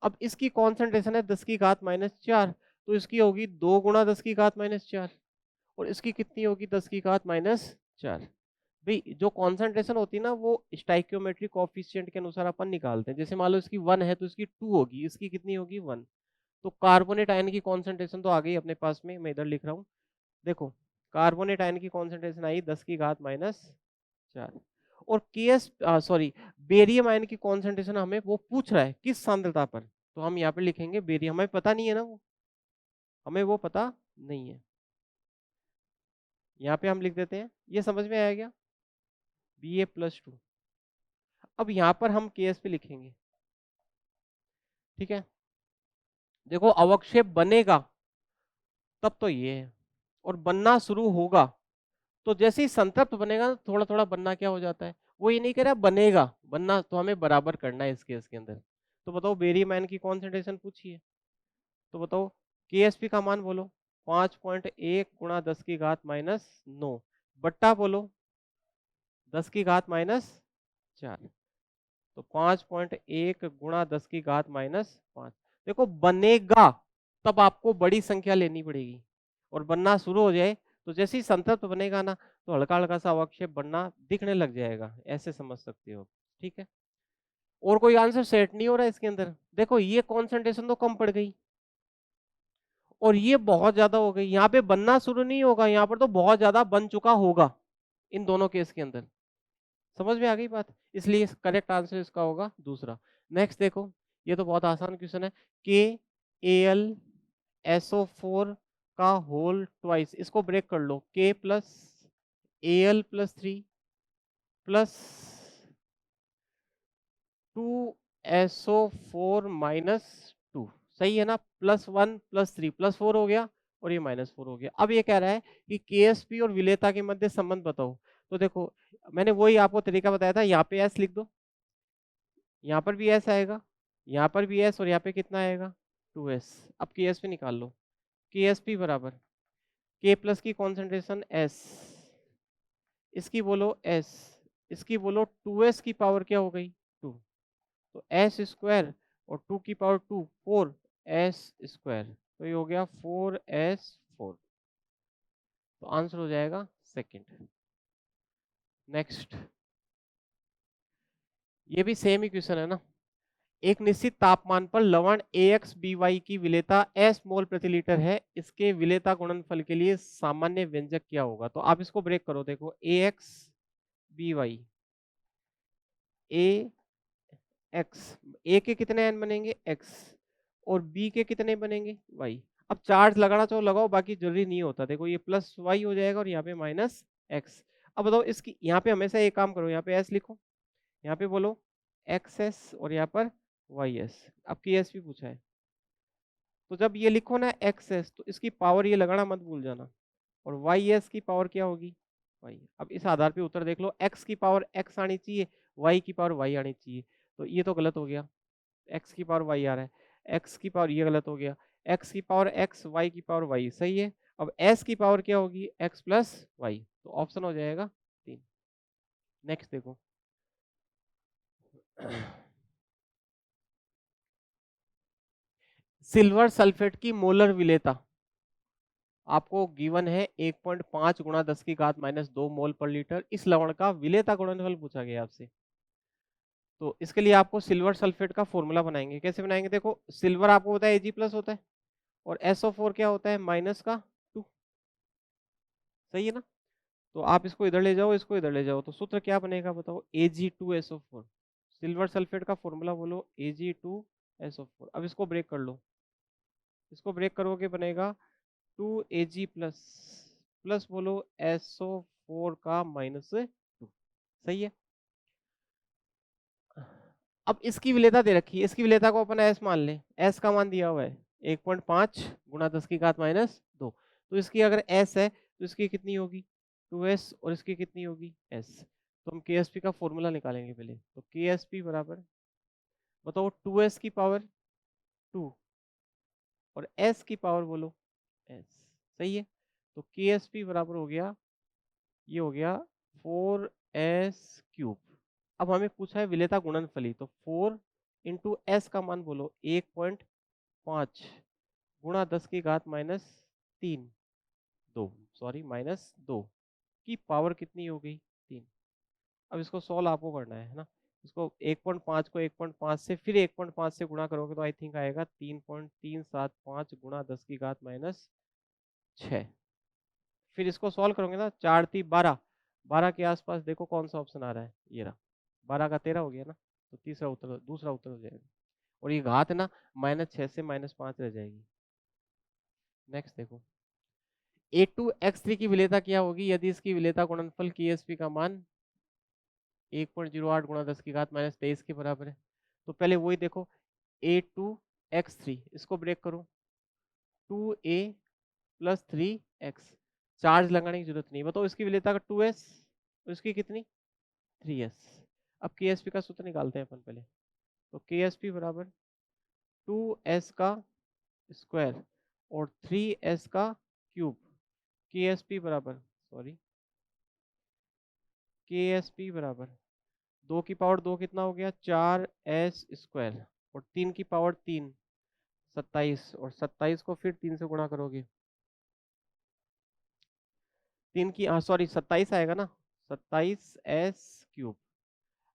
अब इसकी कॉन्सेंट्रेशन है 10 की घात -4, तो इसकी होगी 2 गुणा 10 की घात -4 और इसकी कितनी होगी? 10 की घात -4। भाई जो कॉन्सेंट्रेशन होती है ना, वो स्टाइकियोमेट्रिक कोएफिशिएंट के अनुसार अपन निकालते हैं। जैसे मान लो इसकी 1 है तो इसकी 2 होगी, इसकी कितनी होगी? 1। तो कार्बोनेट आयन की कॉन्सेंट्रेशन तो आ गई अपने पास में, मैं इधर लिख रहा हूँ। देखो कार्बोनेट आयन की कॉन्सेंट्रेशन आई 10 की घात -4 और बेरियम आयन की कॉन्सेंट्रेशन हमें वो पूछ रहा है किस सांद्रता पर, तो हम यहाँ पे लिखेंगे बेरियम। हमें पता नहीं है ना, वो हमें वो पता नहीं है, यहाँ पे हम लिख देते हैं। ये समझ में आया क्या? Ba+2। अब यहाँ पर हम Ksp लिखेंगे। ठीक है, देखो अवक्षेप बनेगा तब तो ये है, और बनना शुरू होगा तो जैसे ही संतृप्त बनेगा ना, थोड़ा थोड़ा बनना क्या हो जाता है? वो ये नहीं कह रहा बनेगा, बनना तो हमें बराबर करना है इस केस के अंदर। तो बताओ बेरियम आयन की कॉन्सेंट्रेशन पूछिए, तो बताओ Ksp का मान बोलो। 5.1 गुणा 10 की घात -9 बट्टा बोलो 10 की घात -4। तो 5.1 गुणा 10 की घात -5। देखो बनेगा तब आपको बड़ी संख्या लेनी पड़ेगी, और बनना शुरू हो जाए तो जैसे ही संतृप्त बनेगा ना, तो हल्का हल्का सा अवक्षेप बनना दिखने लग जाएगा, ऐसे समझ सकते हो। ठीक है, और कोई आंसर सेट नहीं हो रहा है इसके अंदर। देखो ये कॉन्सेंट्रेशन तो कम पड़ गई और ये बहुत ज्यादा हो गई, यहाँ पे बनना शुरू नहीं होगा, यहाँ पर तो बहुत ज्यादा बन चुका होगा इन दोनों केस के अंदर। समझ में आ गई बात? इसलिए करेक्ट आंसर इसका होगा दूसरा। नेक्स्ट देखो, ये तो बहुत आसान क्वेश्चन है। KAlSO4 का होल ट्वाइस, इसको ब्रेक कर लो। K plus Al+3 plus 2SO4-2, सही है ना? +1 +3 +4 हो गया और ये -4 हो गया। अब ये कह रहा है कि Ksp और विलेयता के मध्य संबंध बताओ। तो देखो मैंने वही आपको तरीका बताया था, यहाँ पे S लिख दो, यहाँ पर भी S आएगा, यहाँ पर भी S, और यहाँ पे कितना आएगा? 2S। अब Ksp निकाल लो। Ksp बराबर K प्लस की कॉन्सेंट्रेशन S, इसकी बोलो S, इसकी बोलो 2S की पावर क्या हो गई? 2। तो S² और 2 की पावर 2 4S², तो ये हो गया 4S4। तो आंसर हो जाएगा सेकंड। नेक्स्ट, ये भी सेम ही क्वेश्चन है ना। एक निश्चित तापमान पर लवण AX/BY की विलेयता S मोल प्रति लीटर है, इसके विलेयता गुणनफल के लिए सामान्य व्यंजक क्या होगा? तो आप इसको ब्रेक करो, देखो AX/BY, A के कितने n बनेंगे? X, और B के कितने बनेंगे? Y। अब चार्ज लगाना चाहो लगाओ, बाकी जरूरी नहीं होता। देखो ये +y हो जाएगा और यहाँ पे -x। अब बताओ इसकी, यहाँ पे हमेशा एक काम करो, यहाँ पे S लिखो, यहाँ पे बोलो XS और यहाँ पर YS। अब Ksp पूछा है, तो जब ये लिखो ना XS, तो इसकी पावर ये लगाना मत भूल जाना, और YS की पावर क्या होगी? Y। अब इस आधार पे उत्तर देख लो, X की पावर X आनी चाहिए, Y की पावर Y आनी चाहिए। तो ये तो गलत हो गया, X की पावर Y आ रहा है, X की पावर ये गलत हो गया, X की पावर X, Y की पावर Y, सही है। अब s की पावर क्या होगी, x प्लस वाई, तो ऑप्शन हो जाएगा 3। नेक्स्ट देखो सिल्वर सल्फेट की मोलर विलेयता आपको गिवन है 1.5 गुणा 10 की घात -2 मोल पर लीटर। इस लवण का विलेयता गुणनफल पूछा गया आपसे। तो इसके लिए आपको सिल्वर सल्फेट का फॉर्मूला बनाएंगे। कैसे बनाएंगे, देखो सिल्वर आपको पता है Ag प्लस होता है और SO4 क्या होता है, माइनस का 2। सही है ना। तो आप इसको इधर ले जाओ, इसको इधर ले जाओ, तो सूत्र क्या बनेगा बताओ, Ag2SO4। सिल्वर सल्फेट का फॉर्मूला बोलो Ag2SO4। अब इसको ब्रेक कर लो, इसको ब्रेक करोगे बनेगा 2Ag प्लस प्लस बोलो SO4 का -2। सही है। अब इसकी विलेयता दे रखी है, इसकी विलेयता को अपन एस मान लें। एस का मान दिया हुआ है 1.5 गुणा 10 की घात -2। तो इसकी अगर एस है तो इसकी कितनी होगी 2s, और इसकी कितनी होगी s। तो हम KSP का फॉर्मूला निकालेंगे पहले। तो KSP बराबर बताओ 2s की पावर 2 और s की पावर बोलो s। सही है। तो KSP बराबर हो गया, ये हो गया 4s³। अब हमें पूछा है विलेयता गुणनफली, तो 4 इंटू एस का मान बोलो 1.5 गुणा 10 की घात -3 2 सॉरी -2 की पावर कितनी हो गई 3। अब इसको सॉल्व आपको करना है ना। इसको 1.5 को 1.5 से फिर 1.5 से गुणा करोगे तो आई थिंक आएगा 3.375 गुणा 10 की घात -6। फिर इसको सॉल्व करोगे ना, 4 3 12, 12 के आसपास देखो कौन सा ऑप्शन आ रहा है, ये रहा 12 का 13 हो गया ना। तो तीसरा उत्तर, दूसरा उत्तर हो जाएगा। और ये घात है ना -6 से -5 रह जाएगी। नेक्स्ट देखो A2X3 की विलेयता क्या होगी यदि इसकी विलेयता गुणनफल KSP का मान 1.08 गुणा 10 की घात -23 के बराबर है। तो पहले वही देखो A2X3, इसको ब्रेक करो 2A प्लस 3x। चार्ज लगाने की जरूरत नहीं। बताओ इसकी विलेयता का 2s और इसकी कितनी 3s। अब KSP का सूत्र निकालते हैं अपन पहले। तो KSP बराबर 2s का स्क्वायर और 3s का क्यूब। KSP बराबर बराबर 2 की पावर 2 कितना हो गया 4s² और 3 की पावर 3 27, और 27 को फिर 3 से गुणा करोगे 3 की, हाँ सॉरी 27 आएगा ना, 27s³।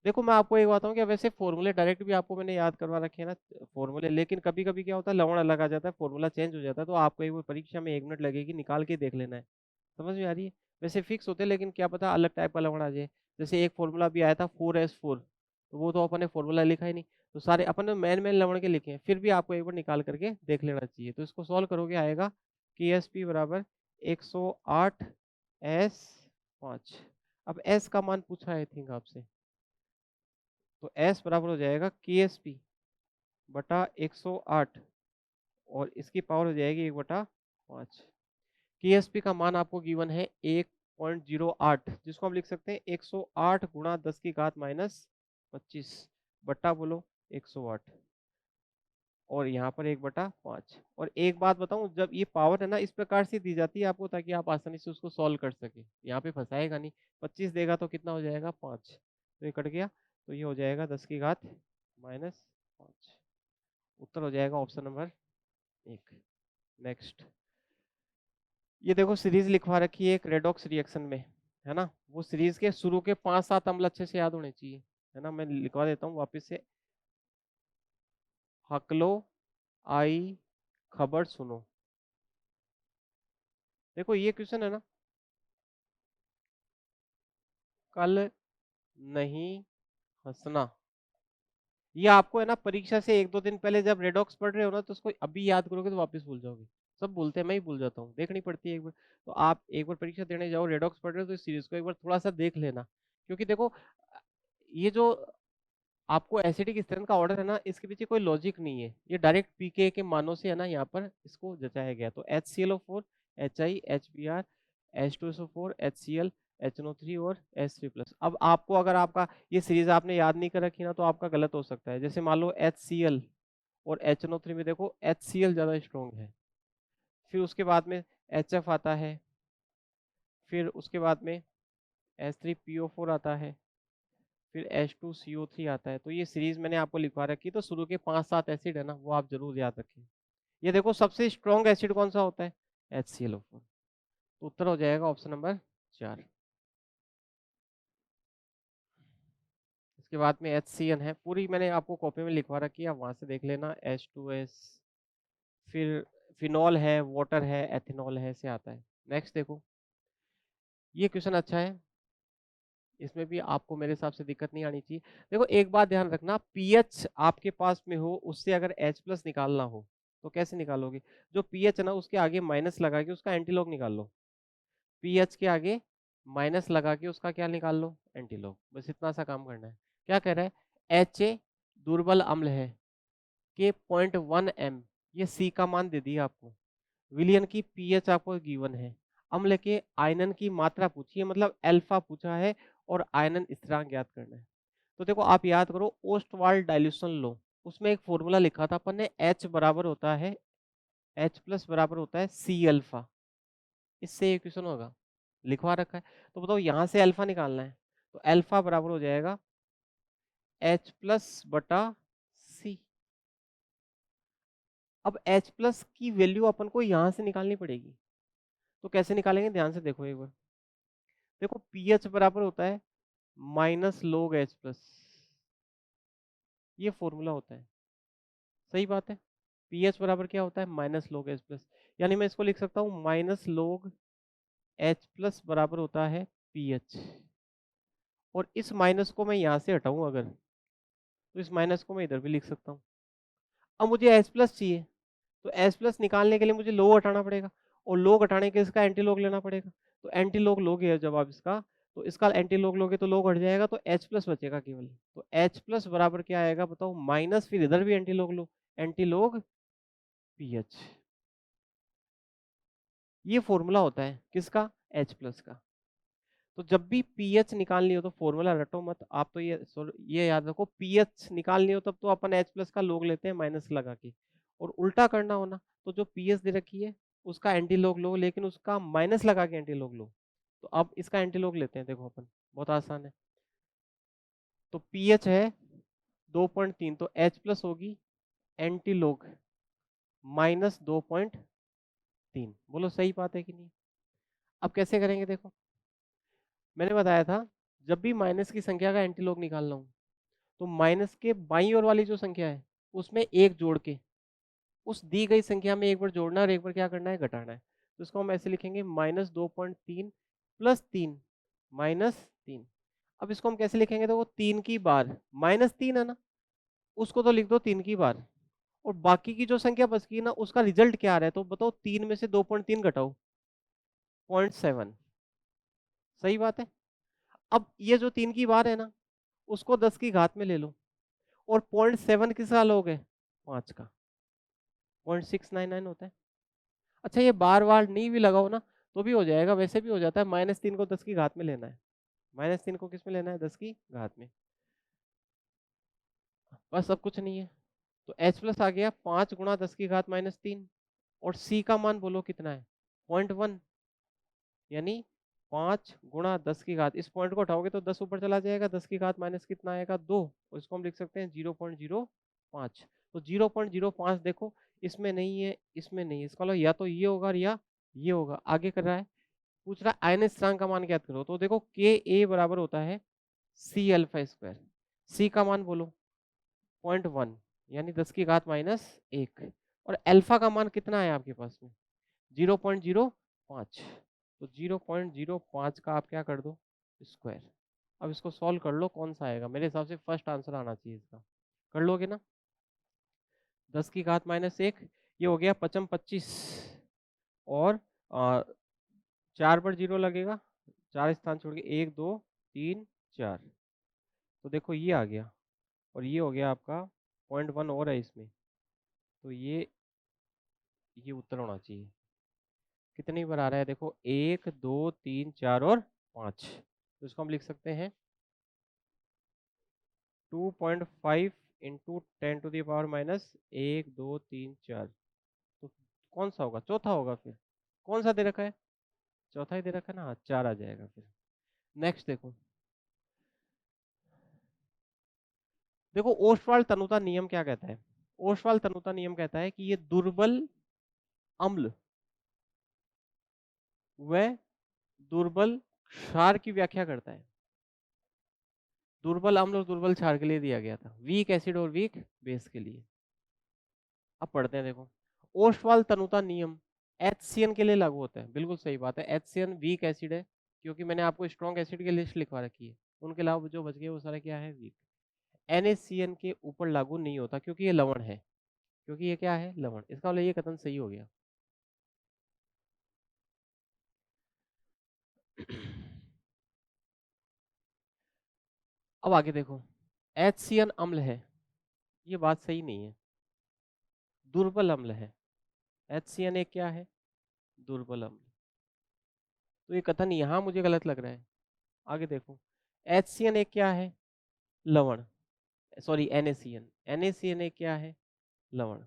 देखो मैं आपको एक बात बताऊं, कि वैसे फॉर्मूले डायरेक्ट भी आपको मैंने याद करवा रखे हैं ना फॉर्मूले, लेकिन कभी कभी क्या होता है लवण अलग आ जाता है, फॉर्मूला चेंज हो जाता है। तो आपको एक बार परीक्षा में 1 मिनट लगेगी, निकाल के देख लेना है। समझ में आ रही है। वैसे फिक्स होते हैं, लेकिन क्या पता अलग टाइप का लवण आ जाए। जैसे एक फॉर्मूला भी आया था 4s4, तो वो तो अपन ने फॉर्मूला लिखा ही नहीं। तो सारे अपन ने मेन मेन लवण के लिखे हैं, फिर भी आपको एक बार निकाल करके देख लेना चाहिए। तो इसको सॉल्व करोगे आएगा KSP बराबर 108s5। अब s का मान पूछा है आई थिंक आपसे, तो s बराबर हो जाएगा KSP बटा 108 और इसकी पावर हो जाएगी 1/5। KSP का मान आपको गिवन है 1.08, जिसको हम लिख सकते हैं 108 गुणा 10 की घात -25 बट्टा बोलो 108, और यहाँ पर 1/5। और एक बात बताऊं, जब ये पावर है ना इस प्रकार से दी जाती है आपको, ताकि आप आसानी से उसको सॉल्व कर सके। यहाँ पे फंसाएगा नहीं। 25 देगा तो कितना हो जाएगा 5, तो ये कट गया। तो ये हो जाएगा 10 की घात -5। उत्तर हो जाएगा ऑप्शन नंबर 1। नेक्स्ट, ये देखो सीरीज लिखवा रखी है एक रेडॉक्स रिएक्शन में, है ना। वो सीरीज के शुरू के 5-7 अम्ल अच्छे से याद होने चाहिए, है ना। मैं लिखवा देता हूँ वापस से। हकलो आई खबर सुनो। देखो ये क्वेश्चन है ना, कल नहीं हंसना। ये आपको है ना परीक्षा से 1-2 दिन पहले जब रेडॉक्स पढ़ रहे हो ना, तो उसको अभी याद करोगे तो वापस भूल जाओगे। सब भूलते हैं, मैं ही भूल जाता हूँ, देखनी पड़ती है एक बार। तो आप एक बार परीक्षा देने जाओ, रेडॉक्स पढ़ रहे हो तो इस सीरीज को एक बार थोड़ा सा देख लेना। क्योंकि देखो ये जो आपको एसिडिक स्थिरांक का ऑर्डर है ना, इसके पीछे कोई लॉजिक नहीं है। ये डायरेक्ट पीके के मानों से है ना यहाँ पर इसको जचाया गया। तो HClO4 HI HBr H2SO4 HCl HNO3 और H3+। अब आपको अगर आपका ये सीरीज आपने याद नहीं कर रखी ना, तो आपका गलत हो सकता है। जैसे मान लो HCl और HNO3 में देखो HCl ज्यादा स्ट्रॉन्ग है, फिर उसके बाद में HF आता है, फिर उसके बाद में H3PO4 आता है, फिर H2CO3 आता है। तो ये सीरीज मैंने आपको लिखवा रखी, तो शुरू के 5-7 एसिड है ना, वो आप जरूर याद रखें। ये देखो सबसे स्ट्रॉन्ग एसिड कौन सा होता है? HClO4। तो उत्तर हो जाएगा ऑप्शन नंबर 4। इसके बाद में HCN है, पूरी मैंने आपको कॉपी में लिखवा रखी है, आप वहां से देख लेना। H2S, फिर फिनॉल है, वाटर है, एथेनॉल है, से आता है। नेक्स्ट देखो, ये क्वेश्चन अच्छा है, इसमें भी आपको मेरे हिसाब से दिक्कत नहीं आनी चाहिए। देखो एक बात ध्यान रखना, पीएच आपके पास में हो, उससे अगर H+ निकालना हो तो कैसे निकालोगे? जो पीएच है ना, उसके आगे माइनस लगा के उसका एंटीलॉग निकाल लो। पीएच के आगे माइनस लगा के उसका क्या निकाल लो? एंटीलॉग। बस इतना सा काम करना है। क्या कह रहा है? HA दुर्बल अम्ल है के 0.1 m, ये सी का मान दे दिया आपको। विलियन की पीएच आपको गिवन है। अम्ल के आयनन की मात्रा पूछी है, मतलब अल्फा पूछा है, और आयनन स्थिरांक ज्ञात करना है। तो देखो आप याद करो, ओस्टवाल्ड डाइल्यूशन लो, उसमें एक फॉर्मूला लिखा था अपन ने, H बराबर होता है, H+ बराबर होता है C अल्फा। इससे ये क्वेश्चन होगा, लिखवा रखा है। तो बताओ यहाँ से अल्फा निकालना है, तो अल्फा बराबर हो जाएगा H+ बटा C। अब H+ की वैल्यू अपन को यहाँ से निकालनी पड़ेगी। तो कैसे निकालेंगे, ध्यान से देखो एक बार। देखो पीएच बराबर होता है -log H+, ये फॉर्मूला होता है। सही बात है। पीएच बराबर क्या होता है? -log H+। यानी मैं इसको लिख सकता हूँ -log H+ बराबर होता है पीएच। और इस माइनस को मैं यहाँ से हटाऊं अगर, तो इस माइनस को मैं इधर भी लिख सकता हूँ। अब मुझे H+ चाहिए, तो H+ निकालने के लिए मुझे log हटाना पड़ेगा, और log हटाने के इसका एंटी log लेना पड़ेगा। तो एंटी log लोगे जब आप इसका, तो इसका एंटी log लोगे तो log हट जाएगा, तो H+ बचेगा केवल। तो H+ बराबर क्या आएगा बताओ? माइनस, फिर इधर भी एंटी log लो, एंटी log पीएच। ये फॉर्मूला होता है किसका? H+ का। तो जब भी पीएच निकालनी हो तो फॉर्मूला रटो मत आप, तो ये याद रखो, पीएच निकालनी हो तब तो अपन H+ का log लेते हैं माइनस लगा के, और उल्टा करना हो ना, तो जो पीएच दे रखी है उसका एंटी log लो, लेकिन उसका माइनस लगा के एंटी log लो। तो अब इसका एंटी log लेते हैं, देखो अपन, बहुत आसान है। तो पीएच है 2.3, तो H+ होगी एंटी log -2.3। बोलो सही बात है कि नहीं? अब कैसे करेंगे देखो, मैंने बताया था, जब भी माइनस की संख्या का एंटी log निकालना हो, तो माइनस के बाईं ओर वाली जो संख्या है उसमें एक जोड़ के उस दी गई संख्या में एक बार जोड़ना और एक बार क्या करना है? घटाना है। तो इसको हम ऐसे लिखेंगे -2.3 + 3 -3। अब इसको हम कैसे लिखेंगे? तो वो 3 की बार, -3 है ना, उसको तो लिख दो 3 की बार, और बाकी की जो संख्या बच गई ना, उसका रिजल्ट क्या आ रहा है? तो बताओ 3 में से 2.3 घटाओ, 0.7। सही बात है। अब ये जो 3 की बार है ना, उसको 10 की घात में ले लो, और 0.7 किसका लोग है? 5 का, 0.699 होता है। अच्छा ये बार बार नहीं भी लगाओ ना तो भी हो जाएगा, वैसे भी हो जाता है। -3 को 10 की घात में लेना है, -3 को किस में लेना है? 10 की घात में। बस अब कुछ नहीं है। तो H+ आ गया 5 गुणा 10 की घात -3, और C का मान बोलो कितना है? 0.1, यानी 5 गुणा 10 की घात, इस पॉइंट को उठाओगे तो 10 ऊपर चला जाएगा, 10 की घात माइनस कितना आएगा? 2, और इसको हम लिख सकते हैं 0.05। तो 0.05 देखो, इसमें नहीं है, इसमें नहीं है, इसका मतलब या तो ये होगा या ये होगा। आगे कर रहा है, पूछ रहा है आयन स्थिरांक का मान ज्ञात करो। तो देखो Ka बराबर होता है C∝²। C का मान बोलो 0.1, यानी 10 की घात -1, और अल्फा का मान कितना है आपके पास में? 0.05। तो 0.05 का आप क्या कर दो? स्क्वायर। अब इसको सॉल्व कर लो, कौन सा आएगा? मेरे हिसाब से फर्स्ट आंसर आना चाहिए इसका। कर लोगे ना? 10 की घात -1, ये हो गया 55 25, और 4 पर 0 लगेगा, 4 स्थान छोड़ के 1 2 3 4। तो देखो ये आ गया, और ये हो गया आपका 0.1 और है इसमें, तो ये उत्तर होना चाहिए। कितनी बार आ रहा है देखो, 1 2 3 4 और 5। तो इसको हम लिख सकते हैं 2.5 इंटू 10⁻⁻1 2 3 4। तो कौन सा होगा? चौथा होगा फिर। कौन सा दे रखा है? चौथा ही दे रखा है ना, 4 आ जाएगा फिर। नेक्स्ट देखो, देखो ओस्वाल्ड तनुता नियम क्या कहता है? ओस्वाल्ड तनुता नियम कहता है कि ये दुर्बल अम्ल व दुर्बल क्षार की व्याख्या करता है। दुर्बल अम्ल और दुर्बल क्षार के लिए दिया गया था, वीक एसिड और वीक बेस के लिए। अब पढ़ते हैं, देखो ओस्वाल्ड तनुता नियम HCN के लिए लागू होता है। बिल्कुल सही बात है, HCN वीक एसिड है, क्योंकि मैंने आपको स्ट्रॉन्ग एसिड की लिस्ट लिखवा रखी है, उनके अलावा जो बच गए वो सारा क्या है? वीक। NaCN के ऊपर लागू नहीं होता क्योंकि ये लवण है, क्योंकि ये क्या है? लवण। इसका मतलब ये कथन सही हो गया। अब आगे देखो, HCN अम्ल है, ये बात सही नहीं है, दुर्बल अम्ल है। HCN एक क्या है? दुर्बल अम्ल। तो ये कथन यहाँ मुझे गलत लग रहा है। आगे देखो, HCN एक क्या है? लवण। Sorry, NaCN। NaCN एक क्या है? लवण।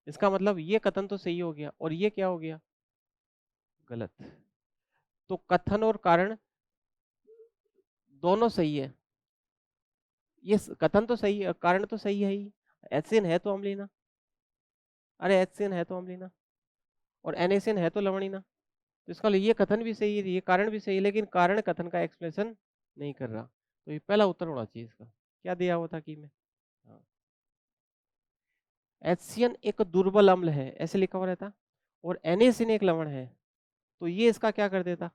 इसका मतलब ये कथन तो सही हो गया, और ये क्या हो गया? गलत। तो कथन और कारण दोनों सही है। ये कथन तो सही है, कारण तो सही है ही। HCN है तो अम्लीना, अरे HCN है तो अम्लीना, और NaCN है तो लवणीना। तो इसका मतलब ये कथन भी सही है, ये कारण भी सही है, लेकिन कारण कथन का एक्सप्लेनेशन नहीं कर रहा। तो ये पहला उत्तर होना चाहिए इसका। क्या दिया हुआ था कि में? हाँ। HCN एक दुर्बल अम्ल है, ऐसे लिखा हुआ रहता, और NaCN एक लवण है, तो ये इसका क्या कर देता?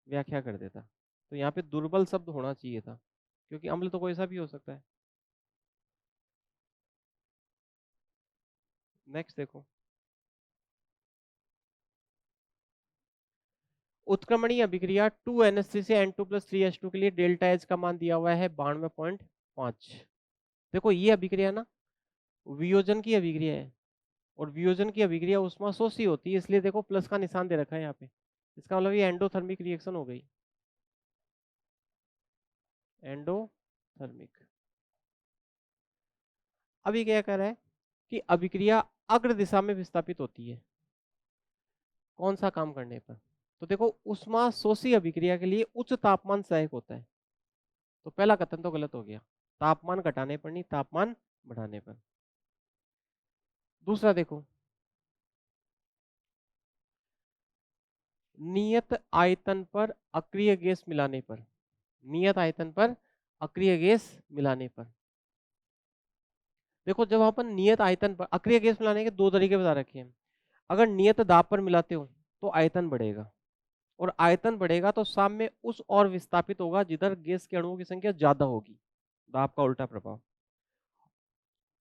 व्याख्या कर देता। तो यहाँ पे दुर्बल शब्द होना चाहिए था, क्योंकि अम्ल तो कोई सा भी हो सकता है। नेक्स्ट देखो, उत्क्रमणीय अभिक्रिया 2NH3 से N2+3H2 के लिए डेल्टा H का मान दिया हुआ है 92.5। देखो ये अभिक्रिया ना वियोजन की अभिक्रिया है, और वियोजन की अभिक्रिया उष्मा शोषी होती है, इसलिए देखो प्लस का निशान दे रखा है यहाँ पे। इसका मतलब ये एंडोथर्मिक रिएक्शन हो गई, एंडोथर्मिक। अभी क्या कह रहा है कि अभिक्रिया अग्र दिशा में विस्थापित होती है, कौन सा काम करने पर? तो देखो उष्मा शोषी अभिक्रिया के लिए उच्च तापमान सहायक होता है, तो पहला कथन तो गलत हो गया, तापमान घटाने पर नहीं, तापमान बढ़ाने पर। दूसरा देखो, नियत आयतन पर अक्रिय गैस मिलाने पर, नियत आयतन पर अक्रिय गैस मिलाने पर। देखो जब अपन नियत आयतन पर अक्रिय गैस मिलाने के दो तरीके बता रखे हैं। अगर नियत दाब पर मिलाते हो तो आयतन बढ़ेगा, और आयतन बढ़ेगा तो साम्य उस और विस्थापित होगा जिधर गैस के अणुओं की संख्या ज्यादा होगी, दाब का उल्टा प्रभाव।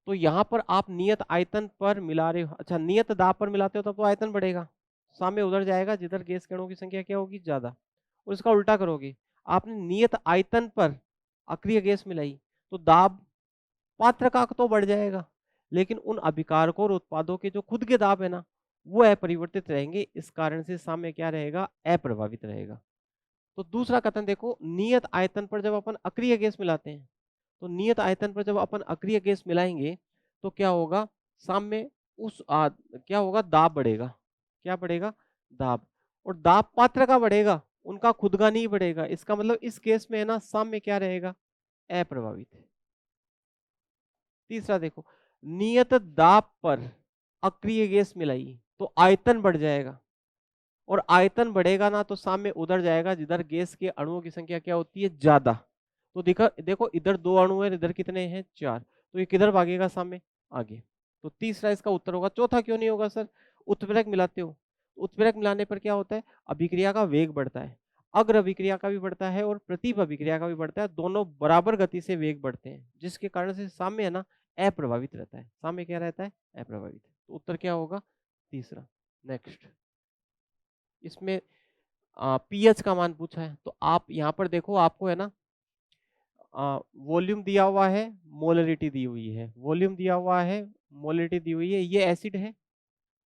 तो यहाँ पर आप नियत आयतन पर मिला रहे हो, अच्छा नियत दाब पर मिलाते हो तब तो आयतन बढ़ेगा, साम्य उधर जाएगा जिधर गैस के अणुओं की संख्या क्या होगी? ज्यादा। और इसका उल्टा करोगे, आपने नियत आयतन पर अक्रिय गैस मिलाई तो दाब पात्र का तो बढ़ जाएगा, लेकिन उन अभिकारकों और उत्पादों के जो खुद के दाब है ना, वो अपरिवर्तित रहेंगे, इस कारण से साम्य क्या रहेगा? अप्रभावित रहेगा। तो दूसरा कथन देखो, नियत आयतन पर जब अपन अक्रिय गैस मिलाते हैं, तो नियत आयतन पर जब अपन अक्रिय गैस मिलाएंगे तो क्या होगा? साम्य क्या होगा? दाब बढ़ेगा। क्या बढ़ेगा? दाब। और दाब पात्र का बढ़ेगा, उनका खुद का नहीं बढ़ेगा, इसका मतलब इस केस में है ना साम्य क्या रहेगा? अप्रभावित। तीसरा देखो, नियत दाब पर अक्रिय गैस मिलाई तो आयतन बढ़ जाएगा, और आयतन बढ़ेगा ना तो साम्य उधर जाएगा जिधर गैस के अणुओं की संख्या क्या होती है? ज्यादा। तो देखो इधर दो अणु है, इधर कितने हैं? 4। तो ये किधर भागेगा? साम्य आगे। तो तीसरा इसका उत्तर होगा। चौथा क्यों नहीं होगा सर? उत्प्रेरक मिलाते हो, उत्प्रेरक मिलाने पर क्या होता है? अभिक्रिया का वेग बढ़ता है, अग्र अभिक्रिया का भी बढ़ता है और प्रतीप अभिक्रिया का भी बढ़ता है, दोनों बराबर गति से वेग बढ़ते हैं, जिसके कारण से साम्य है ना अप्रभावित रहता है। साम्य क्या रहता है? अप्रभावित। तो उत्तर क्या होगा? तीसरा। नेक्स्ट, इसमें पीएच का मान पूछा है, तो आप यहाँ पर देखो, आपको है ना वॉल्यूम दिया हुआ है, मोलरिटी दी हुई है, वॉल्यूम दिया हुआ है, मोलरिटी दी हुई है, ये एसिड है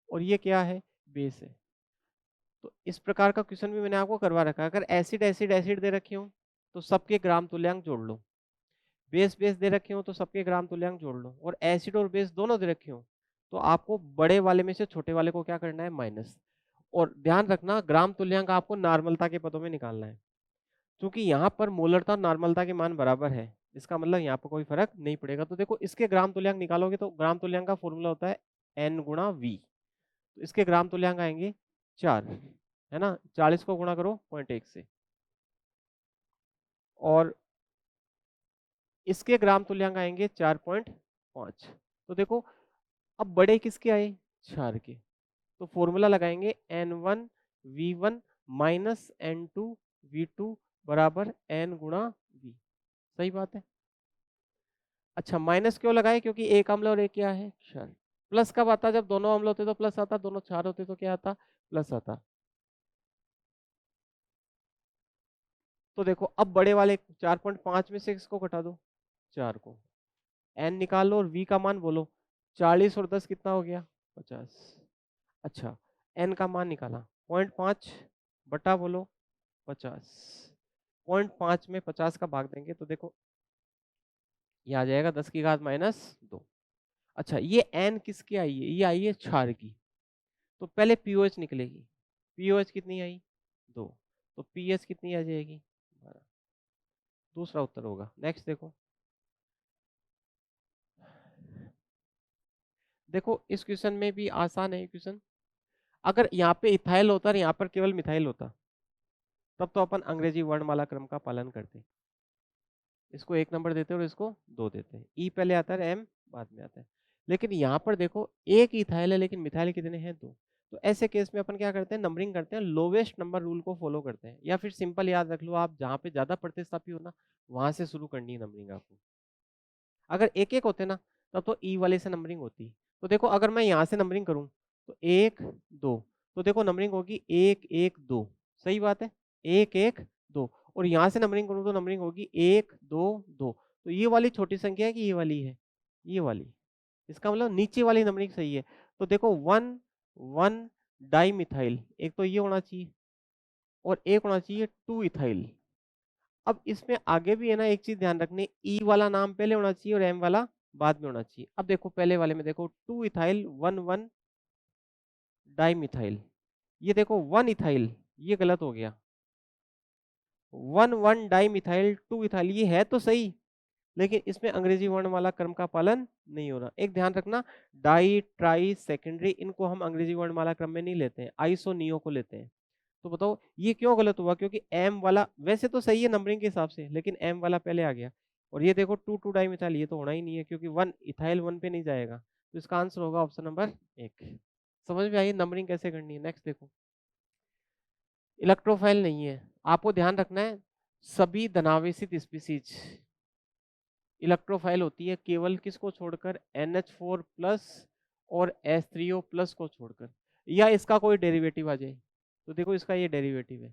और ये क्या है? बेस है। तो इस प्रकार का क्वेश्चन भी मैंने आपको करवा रखा है। अगर एसिड एसिड एसिड दे रखे हो तो सबके ग्राम तुल्यांक जोड़ लो, बेस बेस दे रखे हो तो सबके ग्राम तुल्यांक जोड़ लो, और एसिड और बेस दोनों दे रखे हो तो आपको बड़े वाले में से छोटे वाले को क्या करना है, माइनस। और ध्यान रखना ग्राम तुल्यांक आपको नॉर्मलता के पदों में निकालना है, क्योंकि यहाँ पर मोलरता और नॉर्मलता के मान बराबर है, इसका मतलब यहाँ पर कोई फर्क नहीं पड़ेगा। तो देखो इसके ग्राम तुल्यांक निकालोगे तो ग्राम तुल्यांक का फॉर्मूला होता है n गुणा v। तो इसके ग्राम तुल्यांक आएंगे 4, है ना, 40 को गुणा करो 0.1 से, और इसके ग्राम तुल्यांक आएंगे 4.5। तो देखो अब बड़े किसके आए, 4 के, तो फॉर्मूला लगाएंगे n1 v1 minus n2 v2 बराबर n गुणा v। सही बात है। अच्छा माइनस क्यों लगाए, क्योंकि एक अम्ल और एक क्या है, क्षार। प्लस कब आता, जब दोनों अम्ल होते तो प्लस आता, दोनों क्षार होते तो क्या आता, प्लस आता। तो देखो अब बड़े वाले 4.5 में से इसको घटा दो, 4 को, n निकाल लो और v का मान बोलो। 40 और 10 कितना हो गया, 50। अच्छा n का मान निकाला, 0.5 बटा बोलो 50, 0.5 में 50 का भाग देंगे तो देखो ये आ जाएगा 10 की घात -2। अच्छा ये n किसकी आई है, ये आई है क्षार की, तो पहले पीओएच निकलेगी। पीओएच कितनी आई, 2, तो पीएच कितनी आ जाएगी, 12। दूसरा उत्तर होगा। नेक्स्ट देखो, देखो इस क्वेश्चन में भी आसान है क्वेश्चन। अगर यहाँ पे इथाइल होता और यहाँ पर केवल मिथाइल होता, तब तो अपन अंग्रेजी वर्णमाला क्रम का पालन करते, इसको 1 नंबर देते और इसको 2 देते, ई पहले आता है एम बाद में आता है। लेकिन यहाँ पर देखो एक इथाइल है लेकिन मिथाइल कितने हैं, 2। तो ऐसे केस में अपन क्या करते हैं, नंबरिंग करते हैं, लोवेस्ट नंबर रूल को फॉलो करते हैं, या फिर सिंपल याद रख लो आप, जहाँ पे ज्यादा प्रतिस्थापी हो ना वहां से शुरू करनी है नंबरिंग आपको। अगर एक एक होते ना तब तो ई वाले से नंबरिंग होती। तो देखो अगर मैं यहाँ से नंबरिंग करूँ तो 1 2, तो देखो नंबरिंग होगी 1 1 2। सही बात है, 1 1 2। और यहाँ से नंबरिंग करूँ तो नंबरिंग होगी 1 2 2। तो ये वाली छोटी संख्या है कि ये वाली है, ये वाली, इसका मतलब नीचे वाली नंबरिंग सही है। तो देखो 1 1 डाई मिथाइल, एक तो ये होना चाहिए और एक होना चाहिए 2 इथाइल। अब इसमें आगे भी है ना एक चीज ध्यान रखनी, ई वाला नाम पहले होना चाहिए और एम वाला बाद में होना चाहिए। अब देखो पहले वाले में देखो 2 इथाइल 1 1 डाई मिथाइल, ये देखो 1 इथाइल, ये गलत हो गया, 1 1 डाई मिथाइल 2 इथाइल, ये है तो सही लेकिन इसमें अंग्रेजी वर्णमाला क्रम का पालन नहीं हो रहा। एक ध्यान रखना, डाई ट्राई सेकेंडरी इनको हम अंग्रेजी वर्णमाला क्रम में नहीं लेते हैं, आइसो नियो को लेते हैं। तो बताओ ये क्यों गलत हुआ, क्योंकि एम वाला वैसे तो सही है नंबरिंग के हिसाब से लेकिन एम वाला पहले आ गया। और ये देखो 2 2 डाई मिथाइल, ये तो होना ही नहीं है क्योंकि 1 इथाइल 1 पे नहीं जाएगा। तो इसका आंसर होगा ऑप्शन नंबर 1। समझ में आई नंबरिंग कैसे करनी है। नेक्स्ट देखो, इलेक्ट्रोफाइल नहीं है, आपको ध्यान रखना है सभी धनावेशित स्पीसीज इलेक्ट्रोफाइल होती है, केवल किसको छोड़कर, NH4 प्लस और H3O प्लस को छोड़कर, या इसका कोई डेरिवेटिव आ जाए। तो देखो इसका ये डेरिवेटिव है,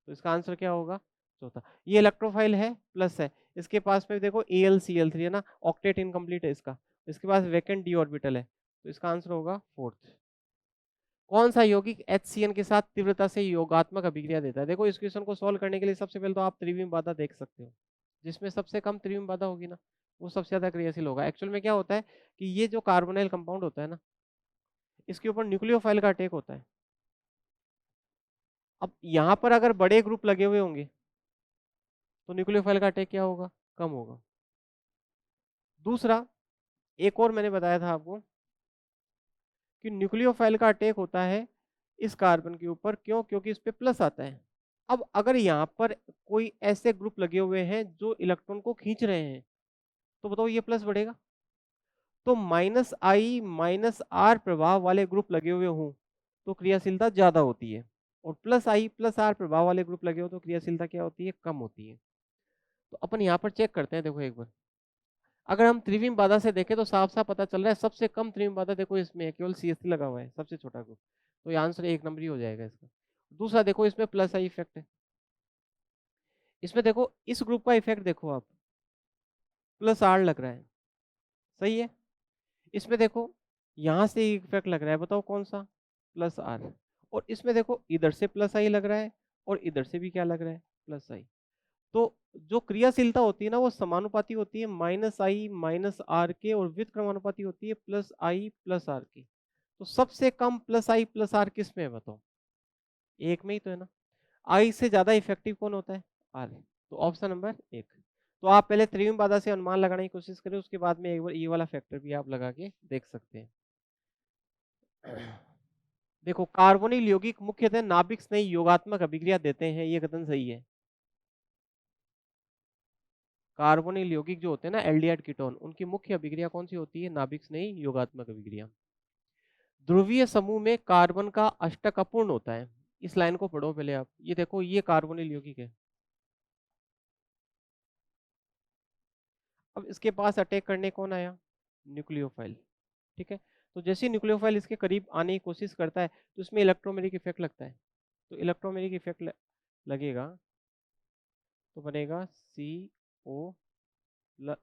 तो इसका आंसर क्या होगा, चौथा। ये इलेक्ट्रोफाइल है प्लस है, इसके पास में देखो AlCl3 है ना, ऑक्टेट इनकम्प्लीट है इसका, इसके पास वैकेंट डी ऑर्बिटल है, तो इसका आंसर होगा फोर्थ। कौन सा यौगिक HCN के साथ तीव्रता से योगात्मक अभिक्रिया देता है। देखो इस क्वेश्चन को सॉल्व करने के लिए सबसे पहले तो आप त्रिविम बाधा देख सकते हो, जिसमें सबसे कम त्रिविम बाधा होगी ना वो सबसे ज्यादा क्रियाशील होगा। एक्चुअल में क्या होता है कि ये जो कार्बोनाइल कंपाउंड होता है ना, इसके ऊपर न्यूक्लियोफाइल का अटैक होता है। अब यहाँ पर अगर बड़े ग्रुप लगे हुए होंगे तो न्यूक्लियोफाइल का अटैक क्या होगा, कम होगा। दूसरा, एक और मैंने बताया था आपको कि न्यूक्लियोफाइल का अटैक होता है इस कार्बन के ऊपर, क्यों, क्योंकि इस पे प्लस आता है। अब अगर यहाँ पर कोई ऐसे ग्रुप लगे हुए हैं जो इलेक्ट्रॉन को खींच रहे हैं, तो बताओ ये प्लस बढ़ेगा। तो -I - R प्रभाव वाले ग्रुप लगे हुए हों तो क्रियाशीलता ज्यादा होती है, और +I+R प्रभाव वाले ग्रुप लगे हो तो क्रियाशीलता क्या होती है, कम होती है। तो अपन यहाँ पर चेक करते हैं, देखो एक बार अगर हम त्रिविम बाधा से देखें तो साफ साफ पता चल रहा है सबसे कम त्रिविम बाधा देखो इसमें है, केवल CH3 लगा हुआ है, सबसे छोटा ग्रुप। तो ये आंसर 1 नंबर ही हो जाएगा इसका। दूसरा देखो इसमें +I इफेक्ट है, इसमें देखो इस ग्रुप का इफेक्ट देखो आप, +R लग रहा है, सही है। इसमें देखो यहाँ से इफेक्ट लग रहा है, बताओ कौन सा, +R। और इसमें देखो इधर से +I लग रहा है और इधर से भी क्या लग रहा है, +I। तो जो क्रियाशीलता होती है ना वो समानुपाती होती है -i माइनस आर के, और विद क्रमानुपाती होती है +i + आर के। तो सबसे कम +i + आर किस में है बताओ? एक में ही तो है ना। आई से ज्यादा इफेक्टिव कौन होता है? आर। तो ऑप्शन नंबर एक। तो आप पहले त्रिविम बाधा से अनुमान लगाने की कोशिश करें, उसके बाद में एक बार ये वाला फैक्टर भी आप लगा के देख सकते हैं। देखो कार्बोनिल यौगिक मुख्यतः नाभिक स्नेही योगात्मक अभिक्रिया देते हैं, ये कथन सही है। कार्बोनिल यौगिक जो होते हैं ना एल्डिहाइड कीटोन, उनकी मुख्य अभिक्रिया कौन सी होती है? नाभिक स्नेही योगात्मक अभिक्रिया। ध्रुवीय समूह में कार्बन का अष्टक अपूर्ण होता है। इस लाइन को पढ़ो पहले आप। ये देखो ये कार्बोनिल यौगिक है। अब इसके पास अटैक करने कौन आया? न्यूक्लियोफाइल। ठीक है। तो जैसे न्यूक्लियोफाइल इसके करीब आने की कोशिश करता है तो इसमें इलेक्ट्रोमेरिक इफेक्ट लगता है। तो इलेक्ट्रोमेरिक इफेक्ट लगेगा तो बनेगा CO,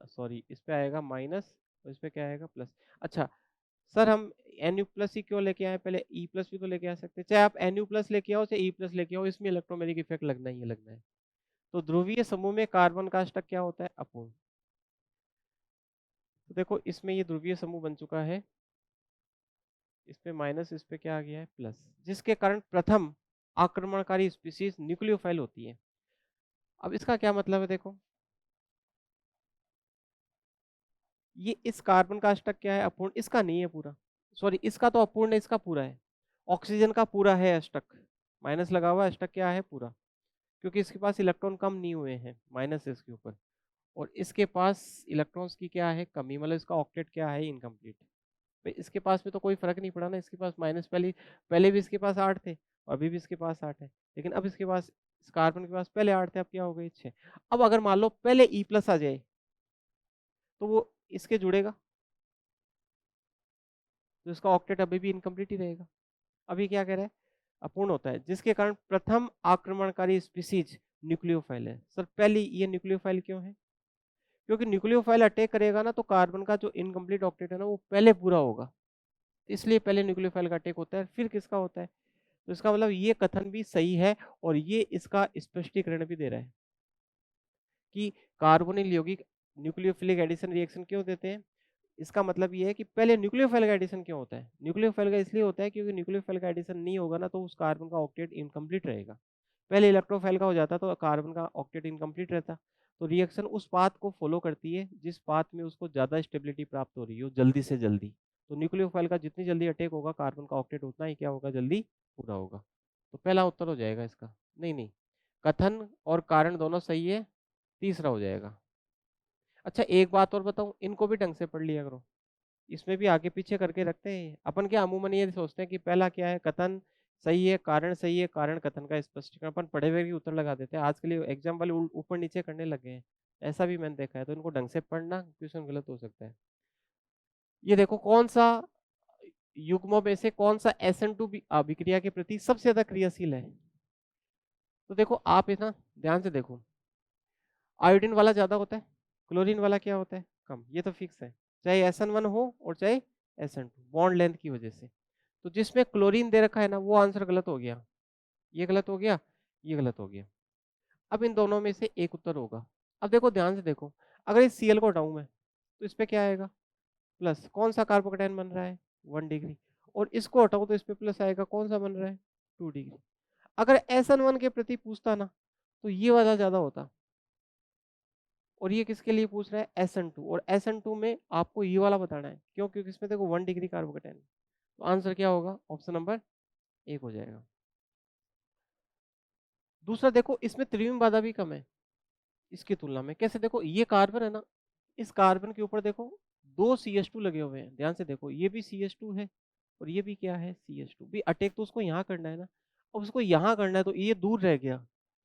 सॉरी इस पे आएगा माइनस और इस पे क्या आएगा प्लस। अच्छा सर हम Nu प्लस ही क्यों लेके आए? पहले E प्लस भी तो लेके आ सकते हैं। चाहे आप Nu प्लस लेके आओ चाहे E प्लस लेके आओ, इसमें इलेक्ट्रोमेरिक इफेक्ट लगना ही लगना है। तो ध्रुवीय समूह में कार्बन का अष्टक क्या होता है? अपूर्ण। तो देखो इसमें ये ध्रुवीय समूह बन चुका है, इस पे माइनस, इस पे क्या आ गया है प्लस, जिसके कारण प्रथम आक्रमणकारी स्पीशीज न्यूक्लियोफाइल होती है। अब इसका क्या मतलब है? देखो ये इस कार्बन का अष्टक क्या है? अपूर्ण। इसका नहीं है पूरा, सॉरी इसका तो अपूर्ण है, इसका पूरा है। ऑक्सीजन का पूरा है अष्टक, माइनस लगा हुआ है, अष्टक क्या है? पूरा। क्योंकि इसके पास इलेक्ट्रॉन कम नहीं हुए हैं, माइनस है इसके ऊपर, और इसके पास इलेक्ट्रॉन्स की क्या है? कमी, मतलब इसका ऑक्टेट क्या है? इनकम्प्लीट। भाई इसके पास में तो कोई फर्क नहीं पड़ा ना, इसके पास माइनस, पहले पहले भी इसके पास 8 थे और अभी भी इसके पास 8 है, लेकिन अब इसके पास, इस कार्बन के पास पहले 8 थे, अब क्या हो गए? 6। अब अगर मान लो पहले E प्लस आ जाए तो वो इसके जुड़ेगा, तो इसका ऑक्टेट अभी भी इनकम्प्लीट ही रहेगा। अभी क्या कह रहा है? अपूर्ण होता है, जिसके कारण प्रथम आक्रमणकारी स्पीसीज न्यूक्लियोफाइल है। सर पहली ये न्यूक्लियोफाइल क्यों है? क्योंकि न्यूक्लियोफाइल अटैक करेगा ना तो कार्बन का जो इनकम्प्लीट ऑक्टेट है ना वो पहले पूरा होगा, इसलिए पहले न्यूक्लियोफाइल का अटैक होता है, फिर किसका होता है? तो इसका मतलब ये कथन भी सही है, और ये इसका स्पष्टीकरण भी दे रहा है कि कार्बोनिल यौगिक न्यूक्लियोफिलिक एडिशन रिएक्शन क्यों देते हैं। इसका मतलब ये है कि पहले न्यूक्लियोफाइल का एडिशन क्यों होता है? न्यूक्लियोफाइल का इसलिए होता है क्योंकि न्यूक्लियोफाइल का एडिशन नहीं होगा ना तो उस कार्बन का ऑक्टेट इनकम्प्लीट रहेगा। पहले इलेक्ट्रोफाइल का हो जाता तो कार्बन का ऑक्टेट इनकम्प्लीट रहता। तो रिएक्शन उस पाथ को फॉलो करती है जिस पाथ में उसको ज्यादा स्टेबिलिटी प्राप्त हो रही हो जल्दी से जल्दी। तो न्यूक्लियोफाइल का जितनी जल्दी अटैक होगा कार्बन का ऑक्टेट उतना ही क्या होगा? जल्दी पूरा होगा। तो पहला उत्तर हो जाएगा इसका। नहीं नहीं, कथन और कारण दोनों सही है, तीसरा हो जाएगा। अच्छा एक बात और बताऊं, इनको भी ढंग से पढ़ लिया करो, इसमें भी आगे पीछे करके रखते हैं अपन। क्या अमूमन ये सोचते हैं कि पहला क्या है? कथन सही है, कारण सही है, कारण कथन का स्पष्टीकरण, अपन पढ़े हुए भी उत्तर लगा देते हैं। आज के लिए एग्जाम वाले ऊपर नीचे करने लगे हैं, ऐसा भी मैंने देखा है। तो इनको ढंग से पढ़ना, क्वेश्चन गलत हो सकता है। ये देखो कौन सा युग्मों में से कौन सा SN2 अभिक्रिया के प्रति सबसे ज्यादा क्रियाशील है? तो देखो आप इतना ध्यान से देखो, आयोडीन वाला ज्यादा होता है, क्लोरीन वाला क्या होता है? कम। ये तो फिक्स है, चाहे SN1 हो और चाहे SN2, बॉन्ड लेंथ की वजह से। तो जिसमें क्लोरीन दे रखा है ना वो आंसर गलत हो गया, ये गलत हो गया, ये गलत हो गया। अब इन दोनों में से एक उत्तर होगा। अब देखो ध्यान से देखो, अगर इस Cl को हटाऊं मैं तो इस पे क्या आएगा? प्लस। कौन सा कार्बोकेटाइन बन रहा है? 1 डिग्री। और इसको हटाऊं तो इस पे प्लस आएगा, कौन सा बन रहा है? 2 डिग्री। अगर SN1 के प्रति पूछता ना तो ये वाला ज्यादा होता, और ये किसके लिए पूछ रहा है? SN2, और SN2 में आपको ये वाला बताना है। क्यों? क्योंकि इसमें देखो 1 डिग्री कार्बोकेटाइन। तो आंसर क्या होगा? ऑप्शन नंबर एक हो जाएगा। दूसरा देखो, इसमें त्रिविम बाधा भी कम है इसकी तुलना में। कैसे? देखो ये कार्बन है ना, इस कार्बन के ऊपर देखो 2 CH2 लगे हुए हैं, ध्यान से देखो, ये भी CH2 है और ये भी क्या है? CH2 भी। अटैक तो उसको यहाँ करना है ना, अब उसको यहाँ करना है तो ये दूर रह गया,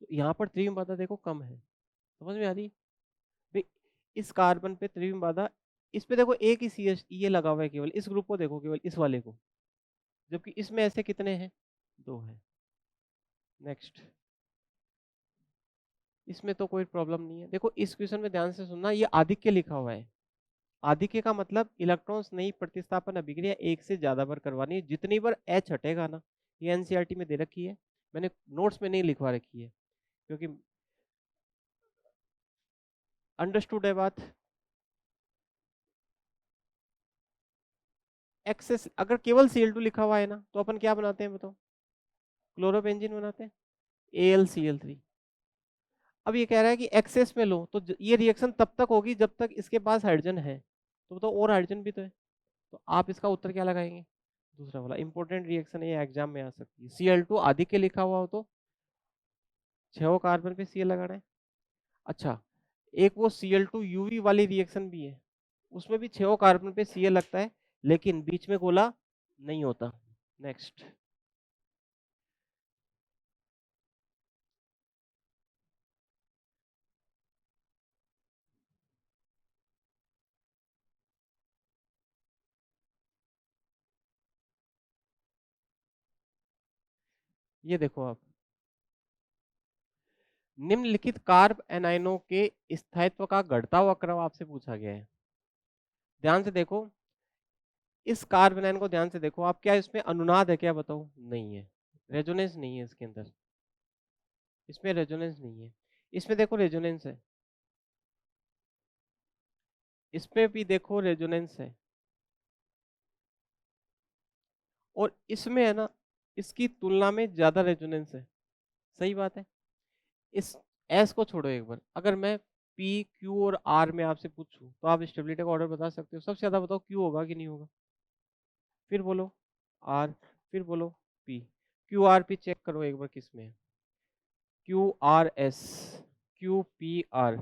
तो यहाँ पर त्रिविम बाधा देखो कम है। समझ में आ रही भाई? इस कार्बन पे त्रिविम बाधा, इस पे देखो एक ही CH ये लगा हुआ है, केवल इस ग्रुप को देखो, केवल इस वाले को, जबकि इसमें ऐसे कितने हैं? 2 हैं। नेक्स्ट, इसमें तो कोई प्रॉब्लम नहीं है। देखो इस क्वेश्चन में ध्यान से सुनना, ये आधिक्य लिखा हुआ है। आधिक्य का मतलब इलेक्ट्रॉन्स नहीं प्रतिस्थापन अभिक्रिया एक से ज्यादा बार करवानी है। जितनी बार H हटेगा ना, ये एनसीईआरटी में दे रखी है, मैंने नोट्स में नहीं लिखवा रखी है क्योंकि अंडरस्टूड है बात? एक्सेस अगर केवल Cl2 लिखा हुआ है ना तो अपन क्या बनाते हैं बताओ? क्लोरोबेंजीन बनाते हैं, AlCl3। अब ये कह रहा है कि एक्सेस में लो तो ये रिएक्शन तब तक होगी जब तक इसके पास हाइड्रोजन है, तो बताओ और हाइड्रोजन भी तो है, तो आप इसका उत्तर क्या लगाएंगे? दूसरा वाला। इंपॉर्टेंट रिएक्शन है, ये एग्जाम में आ सकती है। Cl2 आदि के लिखा हुआ हो तो 6 कार्बन पे Cl लगाना है। अच्छा, एक वो Cl2 UV वाली रिएक्शन भी है, उसमें भी 6 कार्बन पे Cl लगता है, लेकिन बीच में गोला नहीं होता। नेक्स्ट, ये देखो आप, निम्नलिखित कार्ब एनायनों के स्थायित्व का घटता हुआ क्रम आपसे पूछा गया है। ध्यान से देखो, इस कार्ब एनायन को ध्यान से देखो आप, क्या इसमें अनुनाद है क्या बताओ? नहीं है। रेजोनेंस नहीं है इसके अंदर, इसमें रेजोनेंस नहीं है। इसमें देखो रेजोनेंस है, इसमें भी देखो रेजोनेंस है, और इसमें है ना, इसकी तुलना में ज्यादा रेजोनेंस है। सही बात है। इस एस को छोड़ो एक बार, अगर मैं पी क्यू और आर में आपसे पूछूं तो आप स्टेबिलिटी का ऑर्डर बता सकते हो? सबसे ज्यादा बताओ क्यू होगा कि नहीं होगा? फिर बोलो आर, फिर बोलो P. Q R P check करो एक बार किस में है। Q R S, Q P R,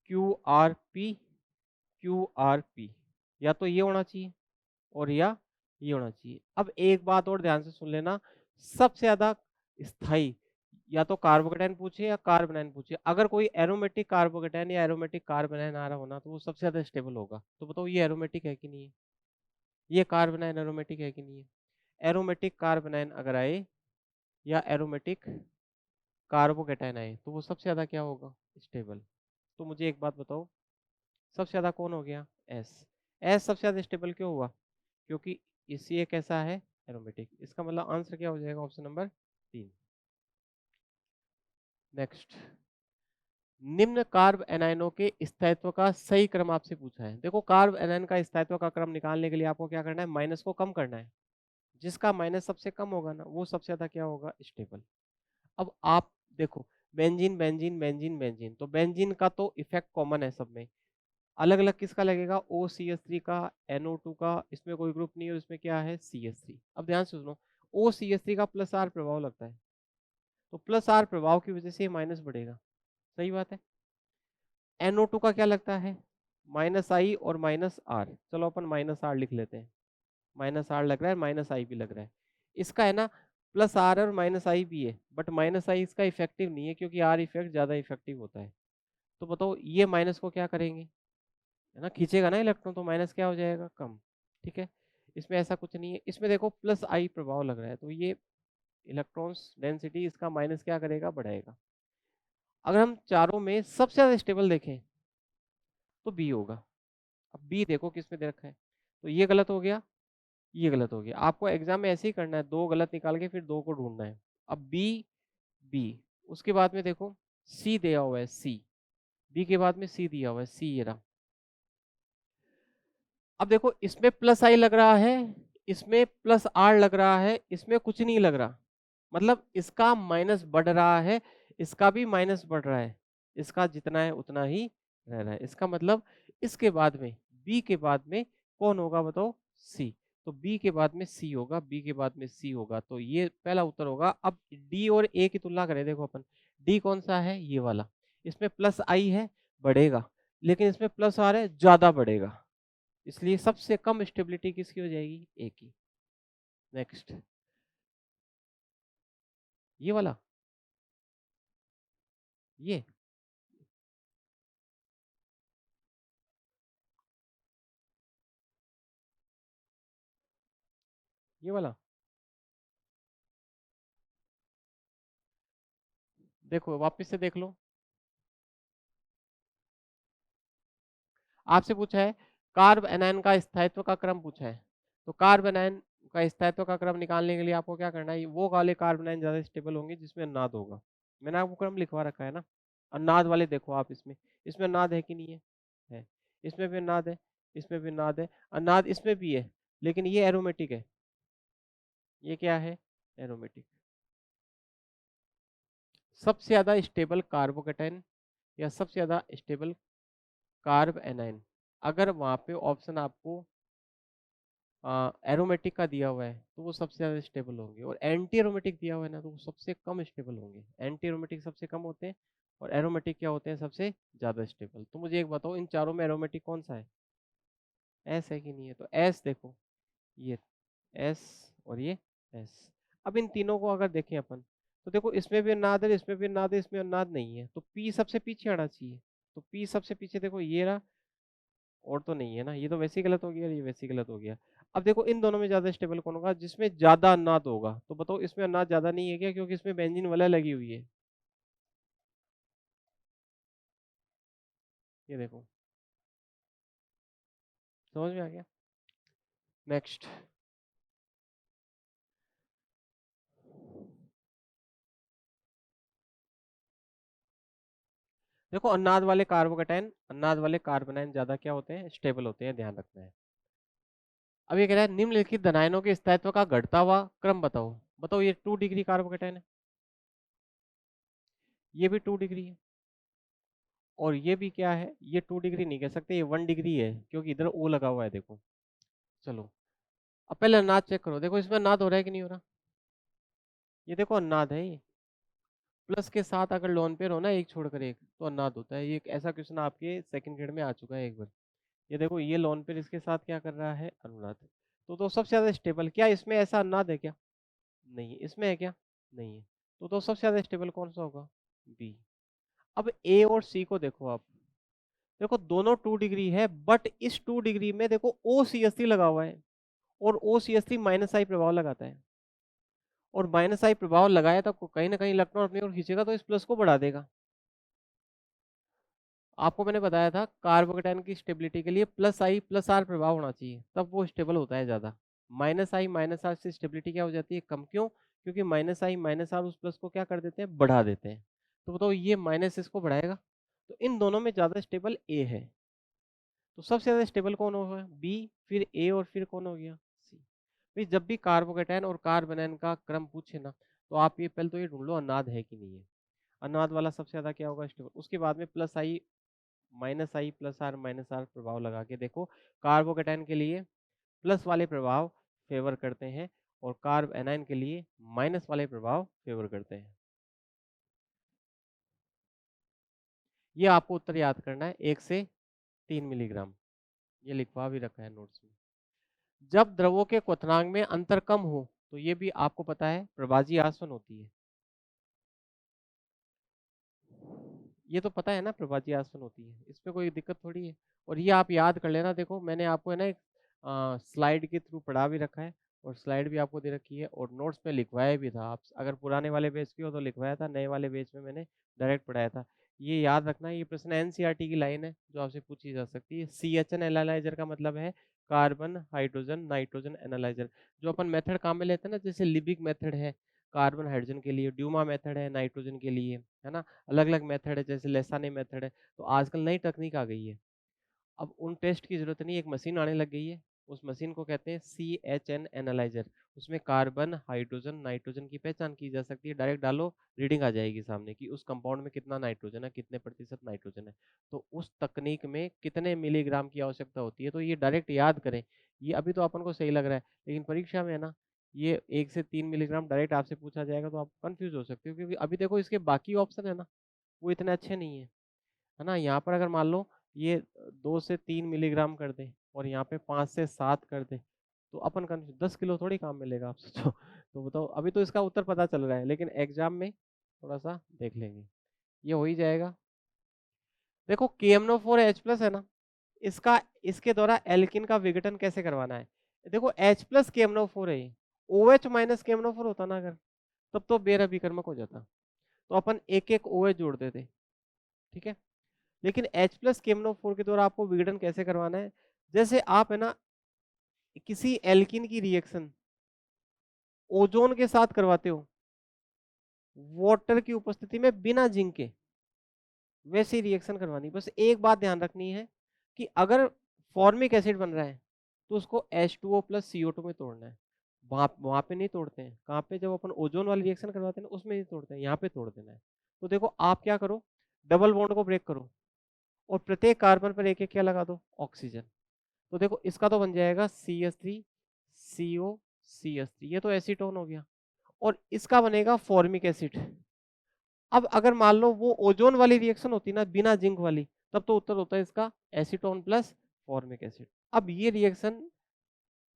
Q R P, Q R P, या तो ये होना चाहिए और या ये होना चाहिए। अब एक बात और ध्यान से सुन लेना, सबसे ज्यादा स्थायी या तो कार्बोकेटाइन पूछे या कार्बोनाइन पूछे, अगर कोई एरोमेटिक कार्बोकेटाइन या एरोमेटिक कार्बोनाइन आ रहा होना तो वो सबसे ज्यादा स्टेबल होगा। तो बताओ ये एरोमेटिक है कि नहीं है? ये कार्बोनाइन एरोमेटिक है कि नहीं है? एरोमेटिक कार्बोनाइन अगर आए या एरोमेटिक कार्बोकेटाइन आए तो वो सबसे ज्यादा क्या होगा? स्टेबल। तो मुझे एक बात बताओ, सबसे ज्यादा कौन हो गया? एस। एस सबसे ज्यादा स्टेबल क्यों हुआ? क्योंकि इसी एक ऐसा है एरोमेटिक। इसका मतलब आंसर क्या हो जाएगा? Option number 3। नेक्स्ट, निम्न कार्ब एनायनों के स्थायित्व का सही क्रम आपसे पूछा है। देखो, कार्ब एनायन का स्थायित्व का क्रम निकालने के लिए आपको क्या करना है? माइनस को कम करना है। जिसका माइनस सबसे कम होगा ना वो सबसे ज्यादा क्या होगा? स्टेबल। अब आप देखो, बेंजीन बेंजीन बेंजीन बेंजीन, तो बेंजीन का तो इफेक्ट कॉमन है सब में। अलग अलग किसका लगेगा? OCH3 का, NO2 का, इसमें कोई ग्रुप नहीं है और इसमें क्या है? CH3। अब ध्यान से सुनो, OCH3 का प्लस आर प्रभाव लगता है, तो प्लस आर प्रभाव की वजह से ये माइनस बढ़ेगा। सही बात है। NO2 का क्या लगता है? माइनस आई और माइनस आर, चलो अपन माइनस आर लिख लेते हैं। माइनस आर लग रहा है, माइनस आई भी लग रहा है। इसका है ना, प्लस आर और माइनस आई भी है, बट माइनस आई इसका इफेक्टिव नहीं है क्योंकि आर इफेक्ट ज्यादा इफेक्टिव होता है। तो बताओ ये माइनस को क्या करेंगे? है ना, खींचेगा ना इलेक्ट्रॉन, तो माइनस क्या हो जाएगा? कम। ठीक है। इसमें ऐसा कुछ नहीं है, इसमें देखो प्लस आई प्रभाव लग रहा है, तो ये इलेक्ट्रॉन्स डेंसिटी इसका माइनस क्या करेगा? बढ़ाएगा। अगर हम चारों में सबसे ज्यादा स्टेबल देखें तो बी होगा। अब बी देखो किस में दे रखा है, तो ये गलत हो गया, ये गलत हो गया। आपको एग्जाम में ऐसे ही करना है, दो गलत निकाल के फिर दो को ढूंढना है। अब बी, बी, उसके बाद में देखो सी दिया हुआ है, सी, बी के बाद में सी दिया हुआ है, सी ये रहा। अब देखो इसमें प्लस आई लग रहा है, इसमें प्लस आर लग रहा है, इसमें कुछ नहीं लग रहा, मतलब इसका माइनस बढ़ रहा है, इसका भी माइनस बढ़ रहा है, इसका जितना है उतना ही रह रहा है। इसका मतलब इसके बाद में, बी के बाद में कौन होगा बताओ? सी। तो बी के बाद में सी होगा, बी के बाद में सी होगा, तो ये पहला उत्तर होगा। अब डी और ए की तुलना करें, देखो अपन, डी कौन सा है? ये वाला। इसमें प्लस आई है, बढ़ेगा, लेकिन इसमें प्लस आर है, ज्यादा बढ़ेगा, इसलिए सबसे कम स्टेबिलिटी किसकी हो जाएगी? ए की। नेक्स्ट, ये वाला, ये ये वाला। देखो वापस से देख लो, आपसे पूछा है कार्ब एनायन का स्थायित्व का क्रम पूछा है, तो कार्ब एनायन का स्थायित्व का क्रम निकालने के लिए आपको क्या करना है? वो वाले कार्ब एनायन ज्यादा स्टेबल होंगे जिसमें नाद होगा। मैंने आपको क्रम लिखवा रखा है ना। अनाद वाले देखो आप, इसमें इसमें अनाद है कि नहीं है? है। इसमें भी अनाद है, इसमें भी अनाद है, अनाद इसमें भी है, लेकिन ये एरोमेटिक है। ये क्या है? एरोमेटिक। सबसे ज्यादा स्टेबल कार्बोकेटाइन या सबसे ज्यादा स्टेबल कार्ब एनाइन, अगर वहां पे ऑप्शन आपको एरोमेटिक का दिया हुआ है तो वो सबसे ज्यादा स्टेबल होंगे, और एंटी एरोमेटिक दिया हुआ है ना तो वो सबसे कम स्टेबल होंगे। एंटी एरोमेटिक सबसे कम होते हैं और एरोमेटिक क्या होते हैं? सबसे ज्यादा स्टेबल। तो मुझे एक बताओ, इन चारों में एरोमेटिक कौन सा है? एस है कि नहीं है? तो एस देखो, ये एस और ये एस। अब इन तीनों को अगर देखें अपन, तो देखो इसमें भी अनाद है, इसमें भी अनाद है, इसमें अनाद नहीं है, तो पी सबसे पीछे आना चाहिए। तो पी सबसे पीछे देखो ये रहा, और तो नहीं है ना, ये तो वैसे ही गलत हो गया, ये वैसे ही गलत हो गया। अब देखो इन दोनों में ज्यादा स्टेबल कौन होगा? जिसमें ज्यादा अनाद होगा। तो बताओ इसमें अनाद ज्यादा नहीं है क्या? क्योंकि इसमें बेंजीन वलय लगी हुई है। ये देखो, समझ में आ गया? नेक्स्ट, देखो अनाद वाले कार्बोकेटाइन, अनाद वाले कार्बोनाइन ज्यादा क्या होते हैं? स्टेबल होते हैं, ध्यान रखना है। अब ये कह रहा है निम्नलिखित धनायनों के स्थायित्व का घटता हुआ क्रम बताओ। बताओ, ये 2 डिग्री कार्बोकेटाइन है, ये भी 2 डिग्री है, और ये भी क्या है? ये 2 डिग्री नहीं कह सकते, ये 1 डिग्री है, क्योंकि इधर ओ लगा हुआ है देखो। चलो, अब पहले अनाद चेक करो, देखो इसमें अनाद हो रहा है कि नहीं हो रहा? ये देखो अनाद है ये, प्लस के साथ अगर लोन पेयर हो ना एक छोड़कर एक, तो अनाद होता है। ये एक ऐसा क्वेश्चन आपके सेकंड ग्रेड में आ चुका है एक बार। ये देखो, ये लोन पेयर इसके साथ क्या कर रहा है? अनुनाद। तो सबसे ज्यादा स्टेबल क्या इसमें ऐसा अनुनाद है क्या? नहीं। इसमें है क्या? नहीं है। तो सबसे ज्यादा स्टेबल कौन सा होगा? बी। अब ए और सी को देखो आप, देखो दोनों 2 डिग्री है, बट इस 2 डिग्री में देखो ओ सी एस थ्री लगा हुआ है, और ओ सी एस थ्री माइनस आई प्रभाव लगाता है, और माइनस आई प्रभाव लगाया तो कहीं ना कहीं इलेक्ट्रॉन अपनी ओर खींचेगा, तो इस प्लस को बढ़ा देगा। आपको मैंने बताया था कार्बोकेटाइन की स्टेबिलिटी के लिए प्लस आई प्लस आर प्रभाव होना चाहिए, तब वो स्टेबल होता है ज्यादा। माइनस आई माइनस आर से स्टेबिलिटी क्या हो जाती है? कम। क्यों? क्योंकि माइनस आई माइनस आर उस प्लस को क्या कर देते हैं? बढ़ा देते हैं। तो बताओ ये माइनस इसको बढ़ाएगा, तो इन दोनों में ज्यादा स्टेबल ए है। तो सबसे ज्यादा स्टेबल कौन होगा? बी, फिर ए, और फिर कौन हो गया? सी। भाई जब भी कार्बोकेटाइन और कार्बोनाइन का क्रम पूछे ना, तो आप ये पहले तो ये ढूंढ लो अनाद है कि नहीं है। अनाद वाला सबसे ज्यादा क्या होगा? स्टेबल। उसके बाद में plus I plus R minus R प्रभाव लगा के देखो, कार्बोकेटाइन के लिए प्लस वाले प्रभाव फेवर करते हैं, और कार्ब एनाइन के लिए माइनस वाले प्रभाव फेवर करते हैं। ये आपको उत्तर याद करना है, 1 से 3 मिलीग्राम। ये लिखवा भी रखा है नोट्स में। जब द्रवों के क्वथनांक में अंतर कम हो, तो ये भी आपको पता है प्रभाजी आसवन होती है। ये तो पता है ना, प्रभाजी आसवन होती है, इसमें कोई दिक्कत थोड़ी है। और ये आप याद कर लेना, देखो मैंने आपको है ना एक स्लाइड के थ्रू पढ़ा भी रखा है, और स्लाइड भी आपको दे रखी है, और नोट्स में लिखवाया भी था। आप अगर पुराने वाले बेच की हो तो लिखवाया था, नए वाले बेच में मैंने डायरेक्ट पढ़ाया था। ये याद रखना, ये प्रश्न एनसीईआरटी की लाइन है जो आपसे पूछी जा सकती है। CHN एनालाइजर का मतलब है कार्बन हाइड्रोजन नाइट्रोजन एनालाइजर। जो अपन मेथड काम में लेते हैं ना, जैसे लिबिक मेथड है कार्बन हाइड्रोजन के लिए, ड्यूमा मेथड है नाइट्रोजन के लिए, है ना, अलग अलग मेथड है, जैसे लेसाने मेथड है। तो आजकल नई तकनीक आ गई है, अब उन टेस्ट की जरूरत नहीं, एक मशीन आने लग गई है। उस मशीन को कहते हैं CHN एनालाइजर। उसमें कार्बन हाइड्रोजन नाइट्रोजन की पहचान की जा सकती है। डायरेक्ट डालो, रीडिंग आ जाएगी सामने कि उस कंपाउंड में कितना नाइट्रोजन है, कितने प्रतिशत नाइट्रोजन है। तो उस तकनीक में कितने मिलीग्राम की आवश्यकता होती है, तो ये डायरेक्ट याद करें। ये अभी तो अपन को सही लग रहा है, लेकिन परीक्षा में है ना, ये 1 से 3 मिलीग्राम डायरेक्ट आपसे पूछा जाएगा, तो आप कंफ्यूज हो सकते हो, क्योंकि अभी देखो इसके बाकी ऑप्शन है ना, वो इतने अच्छे नहीं है, है ना। यहाँ पर अगर मान लो ये 2 से 3 मिलीग्राम कर दे, और यहाँ पे 5 से 7 कर दे, तो अपन कंफ्यूज, 10 किलो थोड़ी काम मिलेगा आप सोचो। तो बताओ, अभी तो इसका उत्तर पता चल रहा है, लेकिन एग्जाम में थोड़ा सा देख लेंगे, ये हो ही जाएगा। देखो KMnO4H+ है ना, इसका इसके द्वारा एल्किन का विघटन कैसे करवाना है? देखो H+ KMnO4 है, OH- KMnO4 होता ना अगर, तब तो बेरअभिकर्मक हो जाता, तो अपन एक एक OH जोड़ देते, ठीक है। लेकिन H+ KMnO4 के द्वारा आपको विघटन कैसे करवाना है? जैसे आप है ना किसी एल्किन की रिएक्शन ओजोन के साथ करवाते हो, वाटर की उपस्थिति में बिना जिंक के, वैसी रिएक्शन करवानी। बस एक बात ध्यान रखनी है कि अगर फॉर्मिक एसिड बन रहा है तो उसको H2O प्लस CO2 में तोड़ना है। वहां पे नहीं तोड़ते हैं। कहाँ पे? जब अपन ओजोन वाली रिएक्शन करवाते हैं ना, उसमें नहीं तोड़ते हैं, यहाँ पे तोड़ देना है। तो देखो आप क्या करो, डबल बॉन्ड को ब्रेक करो और प्रत्येक कार्बन पर एक एक क्या लगा दो, ऑक्सीजन। तो देखो इसका तो बन जाएगा CH3 CO CH3, ये तो एसीटोन हो गया। और इसका बनेगा फॉर्मिक एसिड। अब अगर मान लो वो ओजोन वाली रिएक्शन होती ना बिना जिंक वाली, तब तो उत्तर होता है इसका एसीटोन प्लस फॉर्मिक एसिड। अब ये रिएक्शन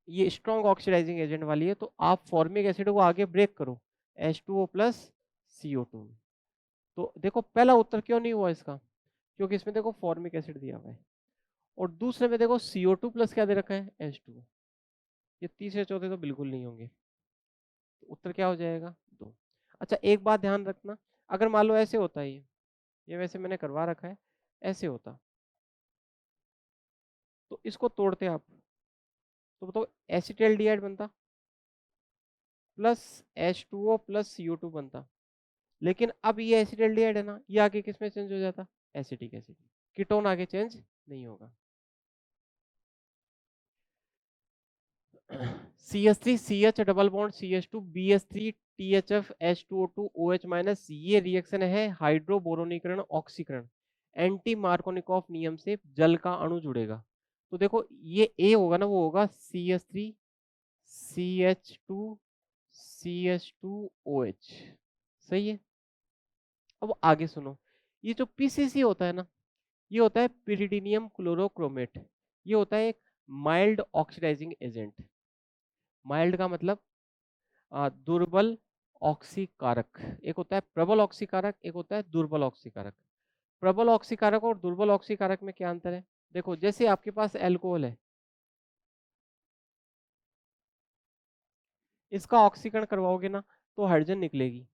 ये स्ट्रॉन्ग ऑक्सीडाइजिंग एजेंट वाली है, तो आप फॉर्मिक एसिड को आगे ब्रेक करो H2O प्लस CO2 में। तो देखो पहला उत्तर क्यों नहीं हुआ इसका, क्योंकि इसमें देखो फॉर्मिक एसिड दिया हुआ है और दूसरे में देखो CO2 प्लस क्या दे रखा है, H2O। ये तीसरे चौथे तो बिल्कुल नहीं होंगे। तो उत्तर क्या हो जाएगा, 2। अच्छा एक बात ध्यान रखना, अगर मान लो ऐसे होता है ये वैसे मैंने करवा रखा है, ऐसे होता तो इसको तोड़ते आप, तो बताओ एसिटाल्डिहाइड बनता प्लस H2O प्लस CO2 बनता। लेकिन अब ये एसिटाल्डिहाइड है ना, ये आगे किस में चेंज हो जाता, एसिटिक एसिड। कीटोन आगे चेंज नहीं होगा। CH3 CH double bond CH2 BH3 THF H2O2 OH minus, ये रिएक्शन है हाइड्रोबोरोनीकरण ऑक्सीकरण। एंटी मार्कोनिकॉफ नियम से जल का अणु जुड़ेगा। तो देखो ये A होगा ना, वो होगा CH3 CH2 CH2OH। सही है। अब आगे सुनो, ये जो PCC होता है ना, ये होता है पिरिडीनियम क्लोरोक्रोमेट। ये होता है एक माइल्ड ऑक्सीडाइजिंग एजेंट। माइल्ड का मतलब दुर्बल ऑक्सीकारक। एक होता है प्रबल ऑक्सीकारक, एक होता है दुर्बल ऑक्सीकारक। प्रबल ऑक्सीकारक और दुर्बल ऑक्सीकारक में क्या अंतर है, देखो जैसे आपके पास एल्कोहल है, इसका ऑक्सीकरण करवाओगे ना तो हाइड्रोजन निकलेगी।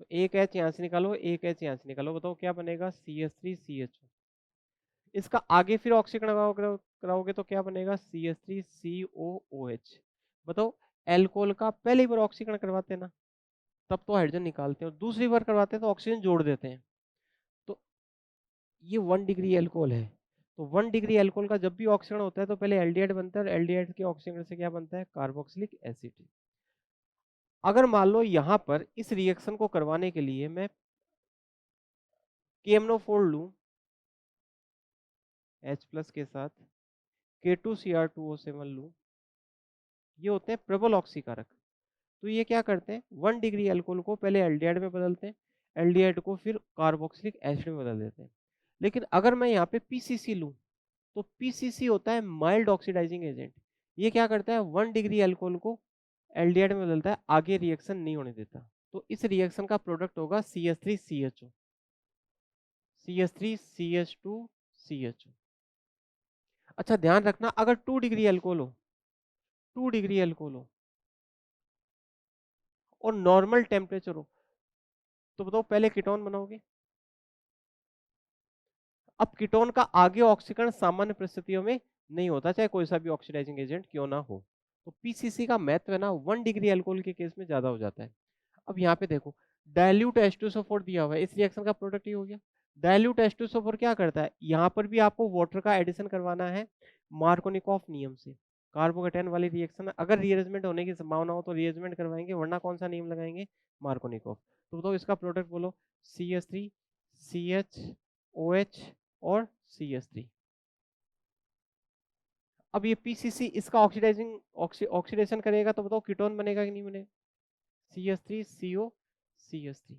तो एक एच यहाँ से निकालो, एक एच यहाँ से निकालो, बताओ क्या बनेगा, CH3CH। इसका आगे फिर ऑक्सीकरण कराओगे तो क्या बनेगा, CH3COOH। बताओ एल्कोहल का पहली बार ऑक्सीकरण करवाते हैं ना, तब तो हाइड्रोजन निकालते हैं, और दूसरी बार करवाते हैं तो ऑक्सीजन जोड़ देते हैं। तो ये 1 डिग्री एल्कोहल है। तो 1 डिग्री एल्कोहल का जब भी ऑक्सीकरण होता है तो पहले एल्डिहाइड बनता है, और एल्डिहाइड के ऑक्सीकरण से क्या बनता है, कार्बोक्सिलिक एसिड। अगर मान लो यहाँ पर इस रिएक्शन को करवाने के लिए मैं KMnO4 लूं H प्लस के साथ, K2Cr2O7 लूं, ये होते हैं प्रबल ऑक्सीकारक। तो ये क्या करते हैं, 1 डिग्री एल्कोहल को पहले एल्डिहाइड में बदलते हैं, एल्डिहाइड को फिर कार्बोक्सिलिक एसिड में बदल देते हैं। लेकिन अगर मैं यहाँ पे PCC लूं, तो PCC होता है माइल्ड ऑक्सीडाइजिंग एजेंट। ये क्या करता है, 1 डिग्री एल्कोहल को एल्डिहाइड में बदलता है, आगे रिएक्शन नहीं होने देता। तो इस रिएक्शन का प्रोडक्ट होगा CH3CHO, CH3CH2CHO। अच्छा ध्यान रखना, अगर 2 डिग्री एल्कोहल हो, 2 डिग्री एल्कोहल हो और नॉर्मल टेम्परेचर हो, तो बताओ पहले कीटोन बनाओगे। अब कीटोन का आगे ऑक्सीकरण सामान्य परिस्थितियों में नहीं होता, चाहे कोई सा भी ऑक्सीडाइजिंग एजेंट क्यों ना हो। तो पीसीसी का महत्व है ना 1 डिग्री अल्कोहल के केस में ज्यादा हो जाता है। अब यहाँ पे देखो डाइल्यूट H2SO4 दिया हुआ है, इस रिएक्शन का प्रोडक्ट ये हो गया। डाइल्यूट H2SO4 क्या करता है, यहाँ पर भी आपको वाटर का एडिशन करवाना है मार्कोनिकॉफ नियम से। कार्बोकेटायन वाली रिएक्शन में अगर रीअरेंजमेंट होने की संभावना हो तो रीअरेंजमेंट करवाएंगे, वरना कौन सा नियम लगाएंगे, मार्कोनिकॉफ। तो बताओ इसका प्रोडक्ट बोलो, CH3 CHOH और CH3। अब ये PCC इसका ऑक्सीडाइजिंग ऑक्सीडेशन करेगा तो बताओ कीटोन बनेगा कि नहीं बनेगा, CH3CO CH3।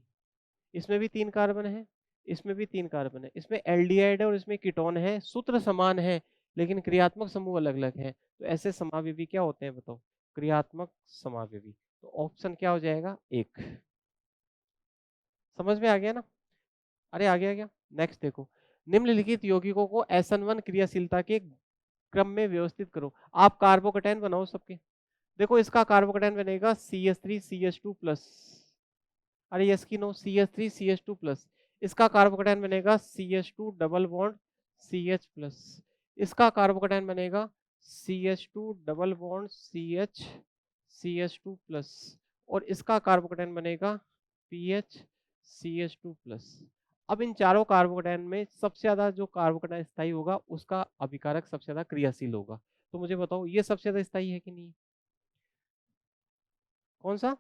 इसमें भी 3 कार्बन है, इसमें भी 3 कार्बन है, इसमें एल्डिहाइड है और इसमें कीटोन है, सूत्र समान है लेकिन क्रियात्मक समूह अलग अलग है। तो ऐसे समावेवी क्या होते हैं बताओ, क्रियात्मक समावेवी। तो ऑप्शन क्या हो जाएगा, 1। समझ में आ गया ना, अरे आ गया क्या। नेक्स्ट देखो, निम्नलिखित यौगिकों को SN1 क्रियाशीलता के क्रम में व्यवस्थित करो। आप कार्बोकेटायन बनाओ सबके। देखो इसका कार्बोकेटायन बनेगा CH3CH2 प्लस, अरे यस की नो, CH3CH2 प्लस। इसका कार्बोकेटायन बनेगा CH2 double bond CH plus. इसका कार्बोकेटायन बनेगा CH2 double bond CH plus. और इसका कार्बोकेटायन बनेगा PH CH2 प्लस। अब इन चारों कार्बोकेटायन में सबसे ज्यादा जो कार्बोकेटायन स्थायी होगा उसका अभिकारक सबसे ज्यादा क्रियाशील होगा। तो मुझे बताओ ये सबसे ज्यादा स्थायी है कि नहीं? कौन सा?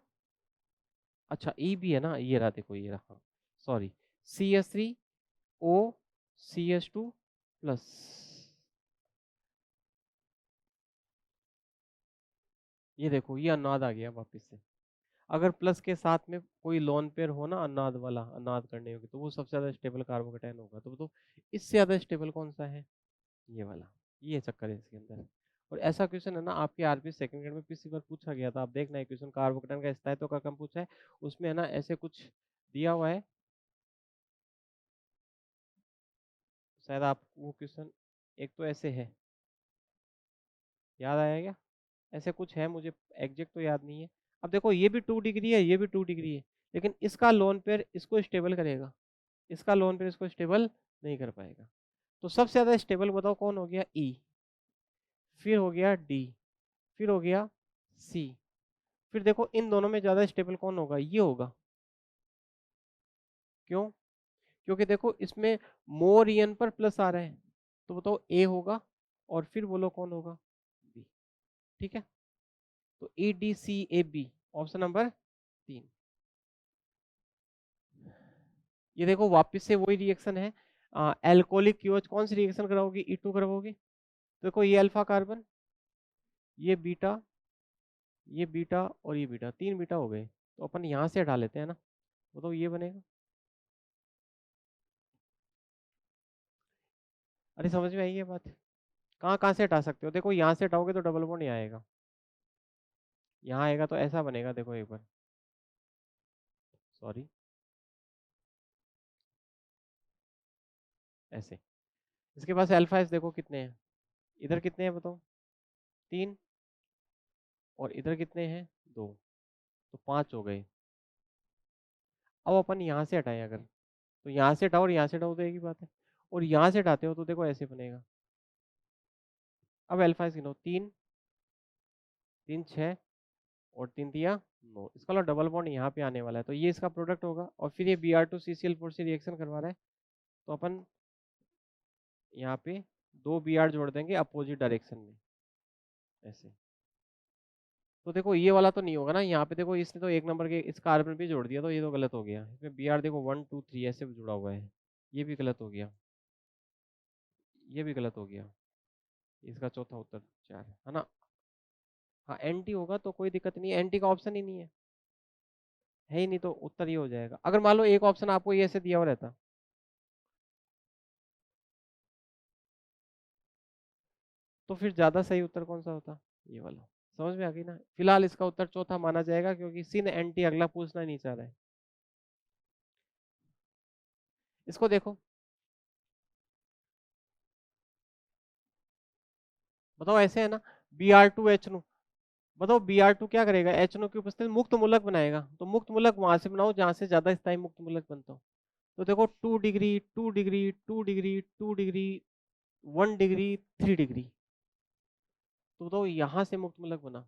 अच्छा ई भी है ना, ये रहा, देखो ये रहा, सॉरी, CH3OCH2+। ये देखो ये अनुनाद आ गया वापस से। अगर प्लस के साथ में कोई लोन पेयर हो ना अनुनाद वाला, अनुनाद करने होगी, तो वो सबसे ज्यादा स्टेबल कार्बोकेटायन होगा। तो इससे ज्यादा स्टेबल कौन सा है? ये वाला। ये चक्कर है इसके अंदर। और ऐसा क्वेश्चन है ना आपके आरपी सेकंड ग्रेड में पिछली बार पूछा गया था, आप देखना है क्वेश्चन, कार्बोकेटायन का स्थायित्व का कम पूछा है, उसमें है ना ऐसे कुछ दिया हुआ है, शायद आप वो क्वेश्चन, एक तो ऐसे है, याद आया क्या? ऐसे कुछ है, मुझे एग्जैक्ट तो याद नहीं है। अब देखो ये भी 2 डिग्री है, ये भी 2 डिग्री है, लेकिन इसका लोन पेयर इसको स्टेबल करेगा, इसका लोन पेयर इसको स्टेबल नहीं कर पाएगा। तो सबसे ज्यादा स्टेबल बताओ कौन हो गया? ई, फिर हो गया डी, फिर हो गया सी, फिर देखो इन दोनों में ज्यादा स्टेबल कौन होगा? ये होगा। क्यों? क्योंकि देखो इसमें मोर ईएन पर प्लस आ रहा है, तो बताओ ए होगा, और फिर बोलो कौन होगा? बी। ठीक है, तो ADCAB, ऑप्शन नंबर 3। ये देखो वापस से वही रिएक्शन है, एल्कोहलिक क्यूएच, कौन सी रिएक्शन कराओगे? E2 करवाओगे। देखो ये अल्फा कार्बन, ये बीटा, ये बीटा और ये बीटा, 3 बीटा हो गए, तो अपन यहाँ से हटा लेते हैं ना, तो ये बनेगा। अरे समझ में आई ये बात? कहाँ कहाँ से हटा सकते हो? देखो यहाँ से हटाओगे तो डबल बॉन्ड यहाँ आएगा, यहाँ आएगा तो ऐसा बनेगा, देखो एक बार, सॉरी, ऐसे। इसके पास अल्फा एस देखो कितने हैं, इधर कितने हैं बताओ? 3, और इधर कितने हैं? 2, तो 5 हो गए। अब अपन यहाँ से हटाएं अगर, तो यहाँ से हटाओ और यहाँ से हटाओ तो एक ही बात है, और यहाँ से हटाते हो तो देखो ऐसे बनेगा। अब अल्फा एस गिनो, 3, 3 6, और 3 दिया 9, इसका मतलब डबल बॉन्ड यहाँ पे आने वाला है, तो ये इसका प्रोडक्ट होगा, और फिर ये Br2CCl4 से रिएक्शन करवा रहा है, तो अपन यहाँ पे 2 Br जोड़ देंगे अपोजिट डायरेक्शन में, ऐसे। तो देखो ये वाला तो नहीं होगा ना, यहाँ पे देखो इसने तो एक नंबर के इस कार्बन पे जोड़ दिया, तो ये तो गलत हो गया, इसमें Br देखो 1 2 3 ऐसे जुड़ा हुआ है, ये भी गलत हो गया, ये भी गलत हो गया, इसका चौथा उत्तर 4 है ना? हाँ एंटी होगा तो कोई दिक्कत नहीं है, एंटी का ऑप्शन ही नहीं है ही नहीं, तो उत्तर ये हो जाएगा। अगर मान लो एक ऑप्शन आपको ये ऐसे दिया हुआ रहता, तो फिर ज्यादा सही उत्तर कौन सा होता? ये वाला। समझ में आ गई ना? फिलहाल इसका उत्तर चौथा माना जाएगा, क्योंकि सिन एंटी अगला पूछना नहीं चाह रहा है। इसको देखो, बताओ ऐसे है ना, Br2H2, बताओ Br2 क्या करेगा? H2 की उपस्थिति में मुक्त मूलक बनाएगा, तो मुक्त मूलक वहां से बनाओ जहां से ज्यादा स्थायी मुक्त मूलक बनता हो। तो देखो 2 degree, 2 degree, 2 degree, 2 degree, 1 degree, 3 degree, तो बताओ यहाँ से मुक्त मूलक बना,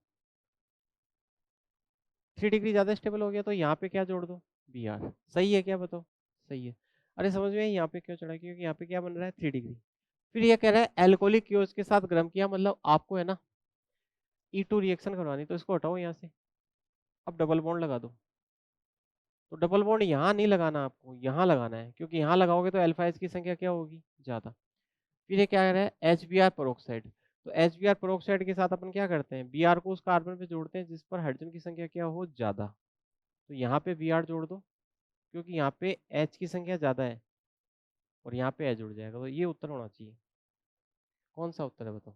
3 डिग्री ज्यादा स्टेबल हो गया, तो यहाँ पे क्या जोड़ दो? Br। सही है क्या बताओ? सही है। अरे समझ में आई यहाँ पे क्यों चढ़ा? क्योंकि यहाँ पे क्या बन रहा है? 3 डिग्री। फिर ये कह रहा है एल्कोहलिक क्यूओस के साथ गर्म किया, मतलब आपको है ना E2 रिएक्शन करवानी, तो इसको हटाओ यहाँ से, अब डबल बॉन्ड लगा दो। तो डबल बॉन्ड यहाँ नहीं लगाना, आपको यहाँ लगाना है, क्योंकि यहाँ लगाओगे तो अल्फा एच की संख्या क्या होगी? ज्यादा। फिर ये क्या कह रहा है? Hbr पेरोक्साइड, तो Hbr पेरोक्साइड के साथ अपन क्या करते हैं? Br को उस कार्बन पे जोड़ते हैं जिस पर हाइड्रोजन की संख्या क्या हो? ज्यादा। तो यहाँ पे Br जोड़ दो, क्योंकि यहाँ पे H की संख्या ज्यादा है, और यहाँ पे H जुड़ जाएगा, तो ये उत्तर होना चाहिए। कौन सा उत्तर है बताओ?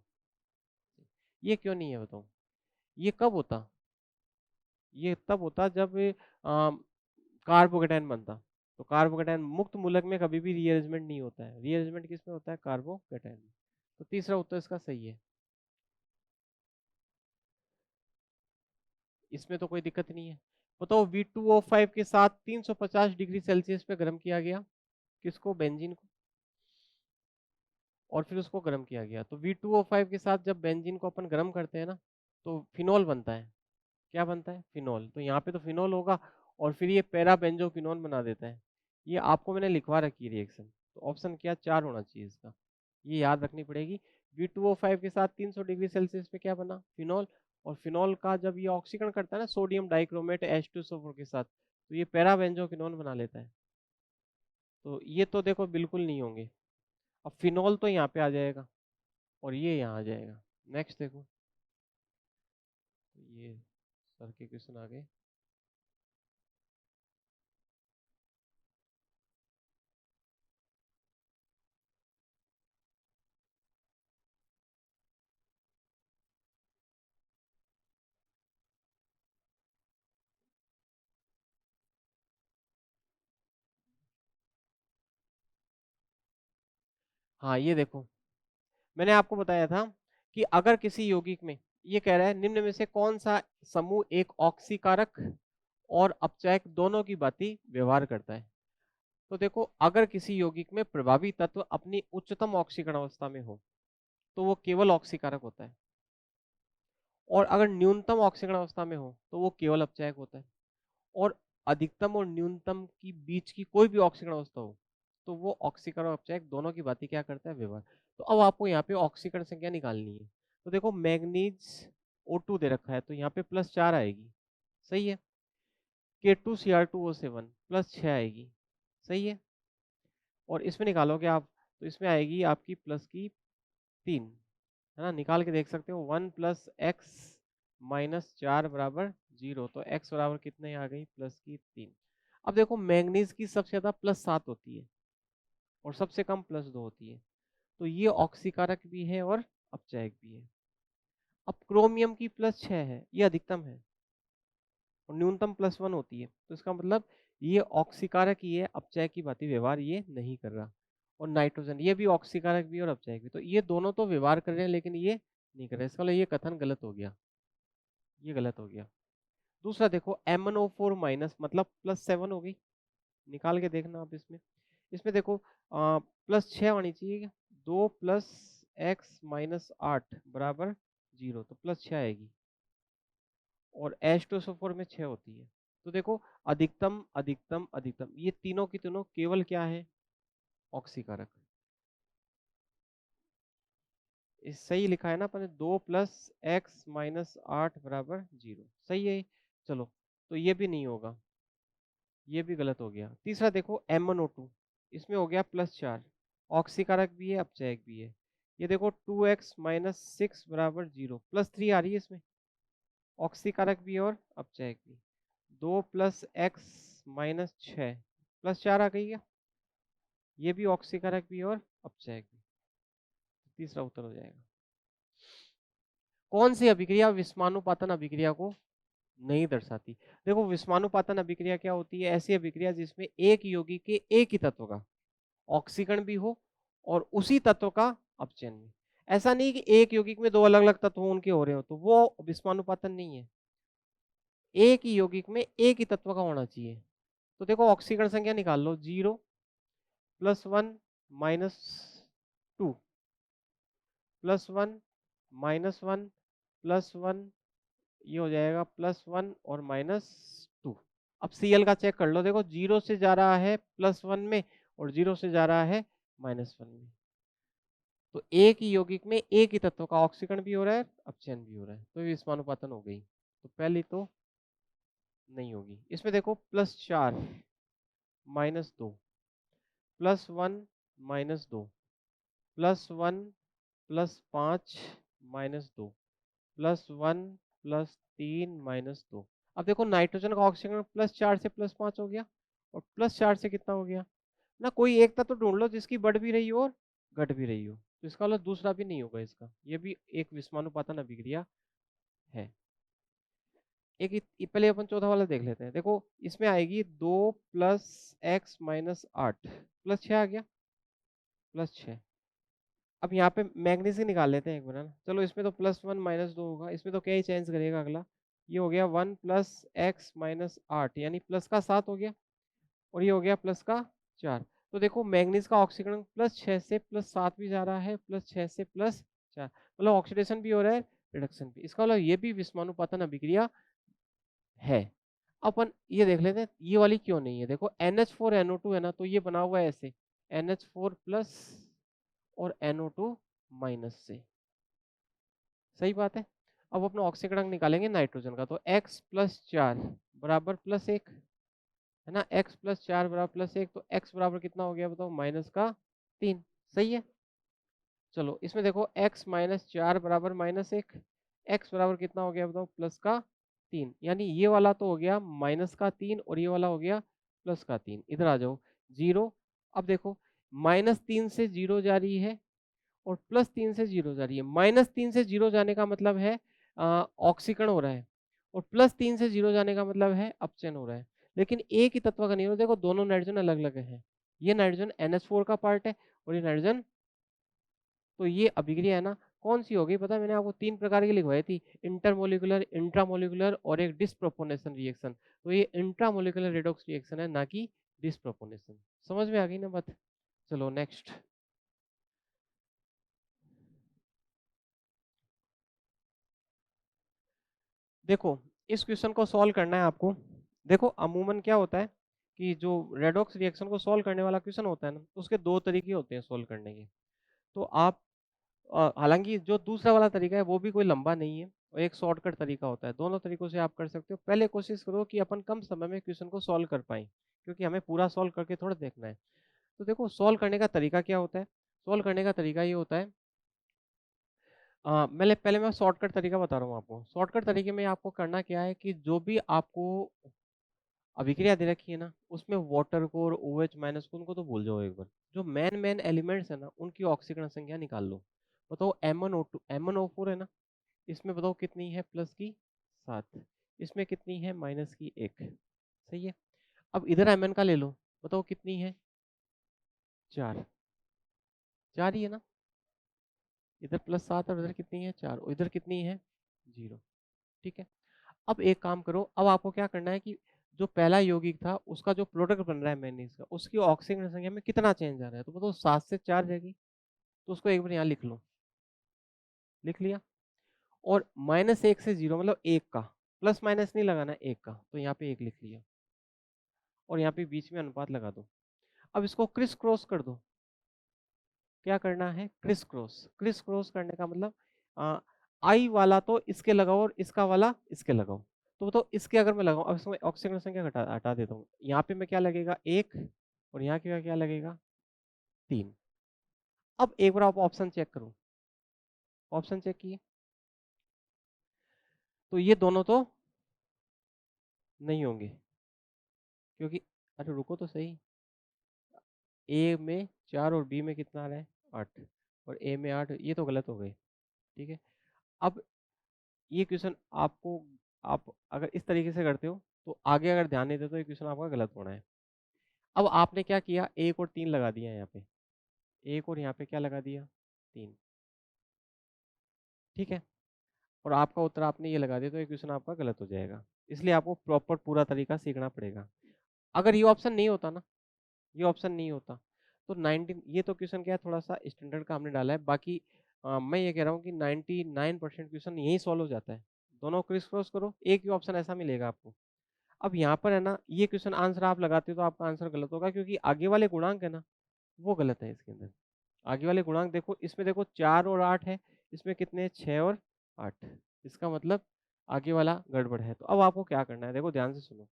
ये क्यों नहीं है बताओ? ये कब होता? ये तब होता जब कार्बोकेटायन बनता। तो कार्बोकेटायन मुक्त मूलक में कभी भी रीअरेंजमेंट नहीं होता है, रीअरेंजमेंट किस में होता है? कार्बोकेटायन में। तो तीसरा उत्तर इसका सही है, इसमें तो कोई दिक्कत नहीं है। बताओ V2O5 के साथ 350 डिग्री सेल्सियस पे गर्म किया गया, किसको? बेंजीन को, और फिर उसको गर्म किया गया। तो V2O5 के साथ जब बेंजीन को अपन गर्म करते हैं ना, तो फिनॉल बनता है। क्या बनता है? फिनॉल। तो यहाँ पे तो फिनॉल होगा, और फिर ये पैरा बेंजोक्विनोन बना देता है। ये आपको मैंने लिखवा रखी है रिएक्शन, तो ऑप्शन क्या 4 होना चाहिए इसका, ये याद रखनी पड़ेगी। V2O5 के साथ 300 डिग्री सेल्सियस पे क्या बना, फिनॉल। और फिनॉल का जब ये ऑक्सीकरण करता है ना सोडियम डाइक्रोमेट H2SO4 के साथ, तो ये पैराबेंजोक्विनोन बना लेता है। तो ये तो देखो बिल्कुल नहीं होंगे। अब फिनॉल तो यहाँ पे आ जाएगा और ये यहाँ आ जाएगा। नेक्स्ट देखो, ये सर के क्वेश्चन आ गए। हाँ ये देखो, मैंने आपको बताया था कि अगर किसी यौगिक में, ये कह रहा है निम्न में से कौन सा समूह एक ऑक्सीकारक और अपचायक दोनों की भांति व्यवहार करता है। तो देखो, अगर किसी यौगिक में प्रभावी तत्व अपनी उच्चतम ऑक्सीकरण अवस्था में हो तो वो केवल ऑक्सीकारक होता है, और अगर न्यूनतम ऑक्सीकरण अवस्था में हो तो वो केवल अपचायक होता है, और अधिकतम और न्यूनतम की बीच की कोई भी ऑक्सीकरण अवस्था हो तो वो ऑक्सीकरण और अपचायक दोनों की बातें क्या करता है, व्यवहार। तो अब आपको यहाँ पे ऑक्सीकरण संख्या निकालनी है। तो देखो, मैग्नीज O2 दे रखा है तो यहाँ पे +4 आएगी, सही है। K2Cr2O7 +6 आएगी, सही है। और इसमें निकालोगे आप तो इसमें आएगी आपकी प्लस की 3, है ना। निकाल के देख सकते हो, 1 + x - 4 = 0। तो x बराबर कितने आ गई, प्लस की 3। अब देखो, मैग्नीज की सबसे ज्यादा +7 होती है और सबसे कम +2 होती है, तो ये ऑक्सीकारक भी है और अपचायक भी है। अब क्रोमियम की +6 है, ये अधिकतम है और न्यूनतम +1 होती है, तो इसका मतलब ये ऑक्सीकारक ही है, अपचायक की भांति व्यवहार ये नहीं कर रहा। और नाइट्रोजन, ये भी ऑक्सीकारक भी और अपचायक भी, तो ये दोनों तो व्यवहार कर रहे हैं लेकिन ये नहीं कर रहे, इसका मतलब ये कथन गलत हो गया, ये गलत हो गया। दूसरा देखो, MnO4- मतलब +7 हो गई, निकाल के देखना आप इसमें। इसमें देखो +6 होनी चाहिए क्या, 2 + x - 8 = 0, तो +6 आएगी। और H2SO4 में 6 होती है। तो देखो, अधिकतम अधिकतम अधिकतम, ये तीनों की तीनों केवल क्या है, ऑक्सीकारक। इस सही लिखा है ना अपने, 2 + x - 8 = 0, सही है। चलो, तो ये भी नहीं होगा, ये भी गलत हो गया। तीसरा देखो, MnO2, इसमें हो गया +4, ऑक्सीकारक भी है अपचायक भी है। ये देखो, 2x - 6 = 0, +3 आ रही है इसमें, ऑक्सीकारक भी और अपचायक भी। 2 + x - 6 +4 आ गई क्या, ये भी ऑक्सीकारक भी और अपचायक भी। तीसरा उत्तर हो जाएगा। कौन सी अभिक्रिया विस्मानुपातन अभिक्रिया को नहीं दर्शाती। देखो, विस्मानुपातन अभिक्रिया क्या होती है, ऐसी अभिक्रिया जिसमें एक यौगिक के एक ही तत्व का ऑक्सीकरण भी हो और उसी तत्व का अपचयन भी। ऐसा नहीं कि एक यौगिक में दो अलग अलग तत्व उनके हो रहे हो, तो वो विस्मानुपातन नहीं है। एक ही यौगिक में एक ही तत्व का होना चाहिए। तो देखो, ऑक्सीकरण संख्या निकाल लो, 0 +1 -2 +1 -1 +1, ये हो जाएगा +1 और -2। अब Cl का चेक कर लो, देखो 0 से जा रहा है +1 में और 0 से जा रहा है -1 में। तो एक ही यौगिक में एक ही तत्व का ऑक्सीकरण भी हो रहा है, अपचयन भी हो रहा है, तो ये विस्मानुपातन हो गई। तो पहली तो नहीं होगी। इसमें देखो, +4 -2 +1 -2 +1 +5 -2 +1 +3 -2। अब देखो, नाइट्रोजन का ऑक्सीकरण +4 से +5 हो गया और +4 से कितना हो गया ना, कोई एक तत्व ढूंढ लो जिसकी बढ़ भी रही हो और घट भी रही हो, तो इसका मतलब दूसरा भी नहीं होगा इसका, ये भी एक विस्मानुपातन अभिक्रिया है। एक पहले अपन चौथा वाला देख लेते हैं। देखो, इसमें आएगी 2 + x - 8 +6 आ गया, +6। अब यहाँ पे मैग्नीज निकाल लेते हैं एक बार, है ना। चलो, इसमें तो +1 -2 होगा, इसमें तो क्या ही चेंज करेगा अगला। ये हो गया 1 + x - 8, यानी प्लस का 7 हो गया, और ये हो गया प्लस का 4। तो देखो, मैग्नीज का ऑक्सीकरण +6 से +7 भी जा रहा है, +6 से +4, मतलब ऑक्सीडेशन भी हो रहा है, रिडक्शन भी। इसका मतलब ये भी विस्मानुपातन अभिक्रिया है। अपन ये देख लेते हैं ये वाली क्यों नहीं है। देखो NH4NO2 है ना, तो ये बना हुआ है ऐसे NH4 प्लस और NO2 माइनस से, सही बात है। अब अपना ऑक्सीकरण निकालेंगे नाइट्रोजन का, तो x प्लस 4 बराबर प्लस 1 है ना, x प्लस 4 बराबर प्लस 1, तो x बराबर कितना हो गया बताओ, माइनस का 3, सही है। चलो इसमें देखो x माइनस 4 बराबर माइनस 1, x बराबर कितना हो गया बताओ, प्लस का 3, यानी ये वाला तो हो गया माइनस का 3 और ये वाला हो गया प्लस का 3। इधर आ जाओ, जीरो। अब देखो -3 से 0 जा रही है और +3 से 0 जा रही है। -3 से 0 जाने का मतलब है ऑक्सीकरण हो रहा है, और +3 से 0 जाने का मतलब है अपचयन हो रहा है। लेकिन एक ही तत्व का नहीं हो, देखो दोनों नाइट्रोजन अलग अलग हैं। ये नाइट्रोजन NH4 का पार्ट है और ये नाइट्रोजन, तो ये अभिक्रिया है ना, कौन सी होगी पता है, मैंने आपको 3 प्रकार की लिखवाई थी, इंटरमोलिकुलर, इंट्रामोलिकुलर और एक डिस्प्रोपोनेशन रिएक्शन। तो ये इंट्रामोलिकुलर रेडॉक्स रिएक्शन है, ना कि डिस्प्रोपोनेशन। समझ में आ गई ना बात। चलो नेक्स्ट। देखो इस क्वेश्चन को सॉल्व करना है आपको। देखो अमूमन क्या होता है कि जो रेडॉक्स रिएक्शन को सॉल्व करने वाला क्वेश्चन होता है ना, तो उसके दो तरीके होते हैं सॉल्व करने के। तो आप हालांकि जो दूसरा वाला तरीका है वो भी कोई लंबा नहीं है और एक शॉर्टकट तरीका होता है, दोनों तरीकों से आप कर सकते हो। पहले कोशिश करो कि अपन कम समय में क्वेश्चन को सॉल्व कर पाए, क्योंकि हमें पूरा सॉल्व करके थोड़ा देखना है। तो देखो सॉल्व करने का तरीका क्या होता है, सॉल्व करने का तरीका ये होता है, मैंने पहले मैं शॉर्टकट तरीका बता रहा हूँ आपको। शॉर्टकट तरीके में आपको करना क्या है कि जो भी आपको अभिक्रिया दे रखी है ना, उसमें वाटर को और OH माइनस को उनको तो भूल जाओ एक बार। जो मेन मेन एलिमेंट्स है ना, उनकी ऑक्सीकरण संख्या निकाल लो। बताओ M1O2 M1O4 है ना, इसमें बताओ कितनी है, प्लस की 7, इसमें कितनी है, माइनस की 1, सही है। अब इधर Mn का ले लो, बताओ कितनी है, 4, 4 ही है ना, इधर +7 और इधर कितनी है, 4, और इधर कितनी है, 0, ठीक है। अब एक काम करो, अब आपको क्या करना है कि जो पहला यौगिक था उसका जो प्रोडक्ट बन रहा है मैंगनीज का, उसकी ऑक्सीजन संख्या में कितना चेंज आ रहा है, तो बताओ 7 से 4 रहेगी। तो उसको एक बार यहाँ लिख लो, लिख लिया। और -1 से 0 मतलब 1 का, प्लस माइनस नहीं लगाना, 1 का, तो यहाँ पे 1 लिख लिया और यहाँ पे बीच में अनुपात लगा दो। अब इसको क्रिस क्रॉस कर दो। क्या करना है, क्रिस क्रॉस। क्रिस क्रॉस करने का मतलब आई वाला तो इसके लगाओ और इसका वाला इसके लगाओ। तो बताओ इसके अगर मैं लगाऊं, अब इसमें ऑक्सीजन संख्या हटा हटा देता हूँ, यहाँ पे मैं क्या लगेगा, 1, और यहाँ क्या क्या लगेगा, 3। अब एक बार आप ऑप्शन चेक करो, ऑप्शन चेक किए तो ये दोनों तो नहीं होंगे, क्योंकि अरे रुको तो सही, ए में 4 और बी में कितना आ रहा है, 8, और ए में 8, ये तो गलत हो गए, ठीक है। अब ये क्वेश्चन आपको, आप अगर इस तरीके से करते हो तो आगे अगर ध्यान नहीं देते तो ये क्वेश्चन आपका गलत होना है। अब आपने क्या किया, 1 और 3 लगा दिया यहाँ पे, 1 और यहाँ पे क्या लगा दिया, 3, ठीक है। और आपका उत्तर आपने ये लगा दिया, तो ये क्वेश्चन आपका गलत हो जाएगा। इसलिए आपको प्रॉपर पूरा तरीका सीखना पड़ेगा। अगर ये ऑप्शन नहीं होता ना, ये ऑप्शन नहीं होता तो 19, ये तो क्वेश्चन क्या है, थोड़ा सा स्टैंडर्ड का हमने डाला है, बाकी मैं ये कह रहा हूँ कि 99% क्वेश्चन यही सॉल्व हो जाता है। दोनों क्रिस क्रॉस करो, एक ही ऑप्शन ऐसा मिलेगा आपको। अब यहाँ पर है ना, ये क्वेश्चन आंसर आप लगाते हो तो आपका आंसर गलत होगा, क्योंकि आगे वाले गुणांक है ना, वो गलत है इसके अंदर। आगे वाले गुणांक देखो, इसमें देखो 4 और 8 है, इसमें कितने 6 और 8, इसका मतलब आगे वाला गड़बड़ है। तो अब आपको क्या करना है, देखो ध्यान से सुनो।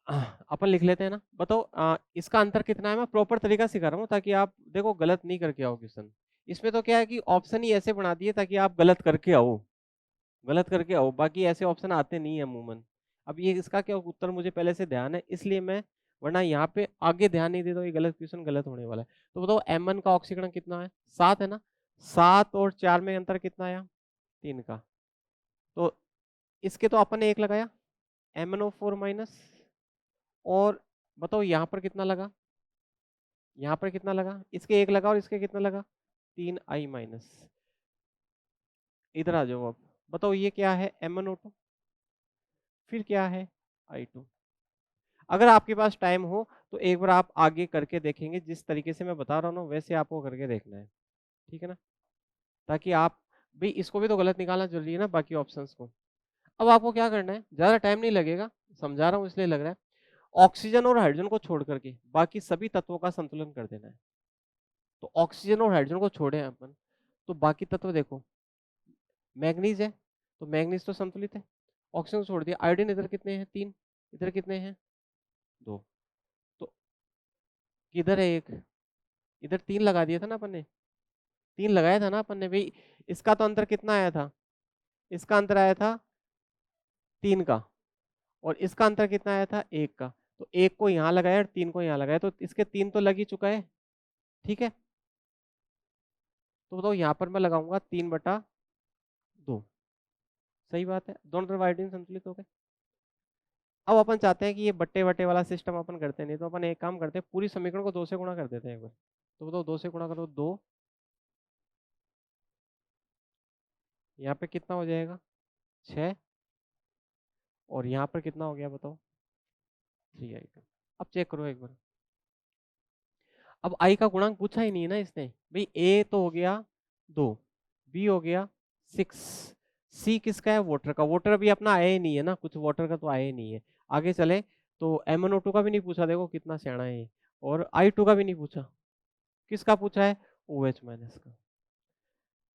अपन लिख लेते हैं ना, बताओ इसका अंतर कितना है। मैं प्रॉपर तरीका सिखा रहा हूँ ताकि आप देखो गलत नहीं करके आओ क्वेश्चन। इसमें तो क्या है कि ऑप्शन ही ऐसे बना दिए ताकि आप गलत करके आओ, गलत करके आओ, बाकी ऐसे ऑप्शन आते नहीं है अमूमन। अब ये इसका क्या उत्तर मुझे पहले से ध्यान है, इसलिए मैं, वरना यहाँ पे आगे ध्यान नहीं देता तो ये गलत क्वेश्चन गलत होने वाला है। तो बताओ M1 का ऑक्सीकरण कितना है, 7 है ना, 7 और 4 में अंतर कितना आया, 3 का। तो इसके तो अपन ने 1 लगाया, MnO4 माइनस, और बताओ यहाँ पर कितना लगा, यहाँ पर कितना लगा, इसके 1 लगा और इसके कितना लगा, 3I माइनस। इधर आ जाओ, अब बताओ ये क्या है, MnO2, फिर क्या है, I2। अगर आपके पास टाइम हो तो एक बार आप आगे करके देखेंगे, जिस तरीके से मैं बता रहा हूँ ना वैसे आपको करके देखना है, ठीक है ना, ताकि आप भी, इसको भी तो गलत निकालना जरूरी है ना बाकी ऑप्शंस को। अब आपको क्या करना है, ज्यादा टाइम नहीं लगेगा, समझा रहा हूँ इसलिए लग रहा है। ऑक्सीजन और हाइड्रोजन को छोड़ करके बाकी सभी तत्वों का संतुलन कर देना है। तो ऑक्सीजन और हाइड्रोजन को छोड़े हैं अपन, तो बाकी तत्व देखो, मैग्नीज है, तो मैग्नीज तो संतुलित है, ऑक्सीजन छोड़ दिया। आयोडीन इधर कितने हैं, 3, इधर कितने हैं, 2, तो किधर है 1, इधर 3 लगा दिया था ना अपन ने, 3 लगाया था ना अपन ने भाई। इसका तो अंतर कितना आया था, इसका अंतर आया था 3 का, और इसका अंतर कितना आया था, 1 का। तो 1 को यहाँ लगाया और 3 को यहाँ लगाया, तो इसके 3 तो लग ही चुका है, ठीक है। तो बताओ यहाँ पर मैं लगाऊंगा 3/2, सही बात है, दोनों तरफ आयोडीन संतुलित हो गए। अब अपन चाहते हैं कि ये बट्टे बट्टे वाला सिस्टम अपन करते नहीं, तो अपन एक काम करते हैं, पूरी समीकरण को 2 से गुणा कर देते हैं एक बार। तो बताओ 2 से गुणा करो, 2, यहाँ पे कितना हो जाएगा, 6, और यहाँ पर कितना हो गया बताओ, 3i2। अब चेक करो एक बार, अब आई का गुणांक पूछा ही नहीं है ना इसने भाई। ए तो हो गया 2, बी हो गया 6, सी किसका है, वाटर का। वाटर अभी अपना आया ही नहीं है ना, कुछ वाटर का तो आया ही नहीं है। आगे चले तो MnO2 का भी नहीं पूछा, देखो कितना सियाना है ये। और I2 का भी नहीं पूछा, किसका पूछा है, OH माइनस का,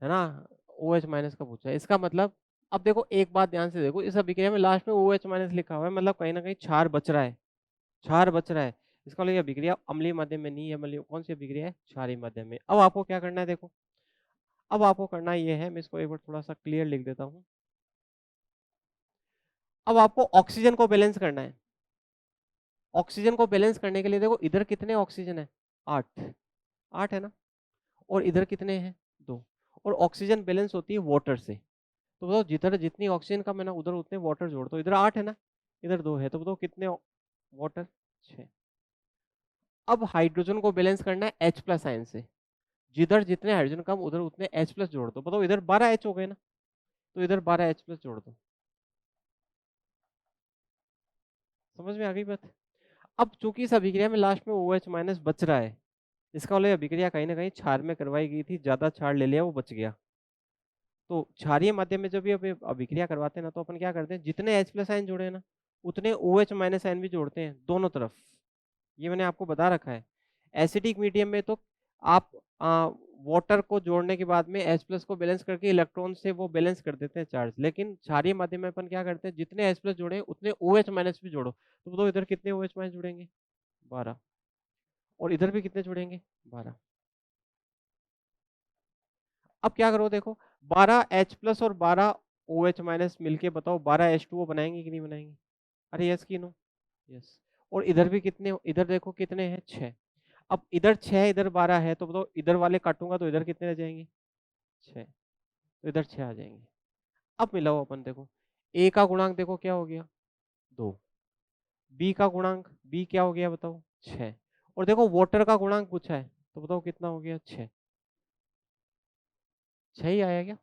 है ना, OH माइनस का पूछा है। इसका मतलब, अब देखो एक बात ध्यान से देखो, इस अभिक्रिया में लास्ट में OH माइनस लिखा हुआ है, मतलब कहीं ना कहीं क्षार बच रहा है, क्षार बच रहा है। इसका मतलब ये अभिक्रिया अम्लीय माध्यम में नहीं है, अम्लीय कौन सी अभिक्रिया है, क्षारीय माध्यम में। अब आपको क्या करना है देखो, अब आपको करना ये है, मैं इसको एक बार थोड़ा सा क्लियर लिख देता हूँ। अब आपको ऑक्सीजन को बैलेंस करना है। ऑक्सीजन को बैलेंस करने के लिए देखो, इधर कितने ऑक्सीजन है, 8, 8 है ना, और इधर कितने हैं, 2, और ऑक्सीजन बैलेंस होती है वाटर से। तो बताओ जिधर जितनी ऑक्सीजन कम है ना, उधर उतने वाटर जोड़ दो। इधर 8 है ना, इधर 2 है, तो बताओ कितने वाटर, 6। अब हाइड्रोजन को बैलेंस करना है H+ आयन से, जिधर जितने हाइड्रोजन कम उधर उतने H+ जोड़ दो। बताओ इधर 12H हो गए ना, तो इधर 12H+ जोड़ दो। समझ में आ गई बात। अब चूंकि इस अभिक्रिया में लास्ट में OH माइनस बच रहा है, इसका मतलब अभिक्रिया कहीं ना कहीं क्षार में करवाई गई थी, ज्यादा क्षार ले लिया, वो बच गया। तो क्षारीय माध्यम में जब भी अभिक्रिया करवाते हैं ना, तो अपन क्या करते हैं, जितने H+ आयन जोड़े हैं ना, उतने OH माइनस आयन भी जोड़ते हैं दोनों तरफ। ये मैंने आपको बता रखा है। एसिडिक मीडियम में तो आप वाटर को जोड़ने के बाद में H+ को बैलेंस करके इलेक्ट्रॉन से वो बैलेंस कर देते हैं चार्ज, लेकिन क्षारीय माध्यम में अपन क्या करते हैं, जितने H+ जोड़े उतने OH माइनस भी जोड़ो। तो बताओ इधर कितने OH माइनस जुड़ेंगे, 12, और इधर भी कितने जुड़ेंगे, 12। अब क्या करो देखो, 12H+ और 12OH माइनस मिलके बताओ 12H2O बनाएंगे कि नहीं बनाएंगे, अरे यस की नो, यस। और इधर भी कितने, इधर देखो कितने हैं, 6। अब इधर 6 इधर 12 है, तो बताओ इधर वाले काटूंगा तो इधर कितने रह जाएंगे, 6, तो इधर 6 आ जाएंगे। अब मिलाओ अपन देखो, ए का गुणांक देखो क्या हो गया, 2, बी का गुणांक, बी क्या हो गया बताओ, 6, और देखो वाटर का गुणांक पूछा है, तो बताओ कितना हो गया, 6, 6 ही आया क्या,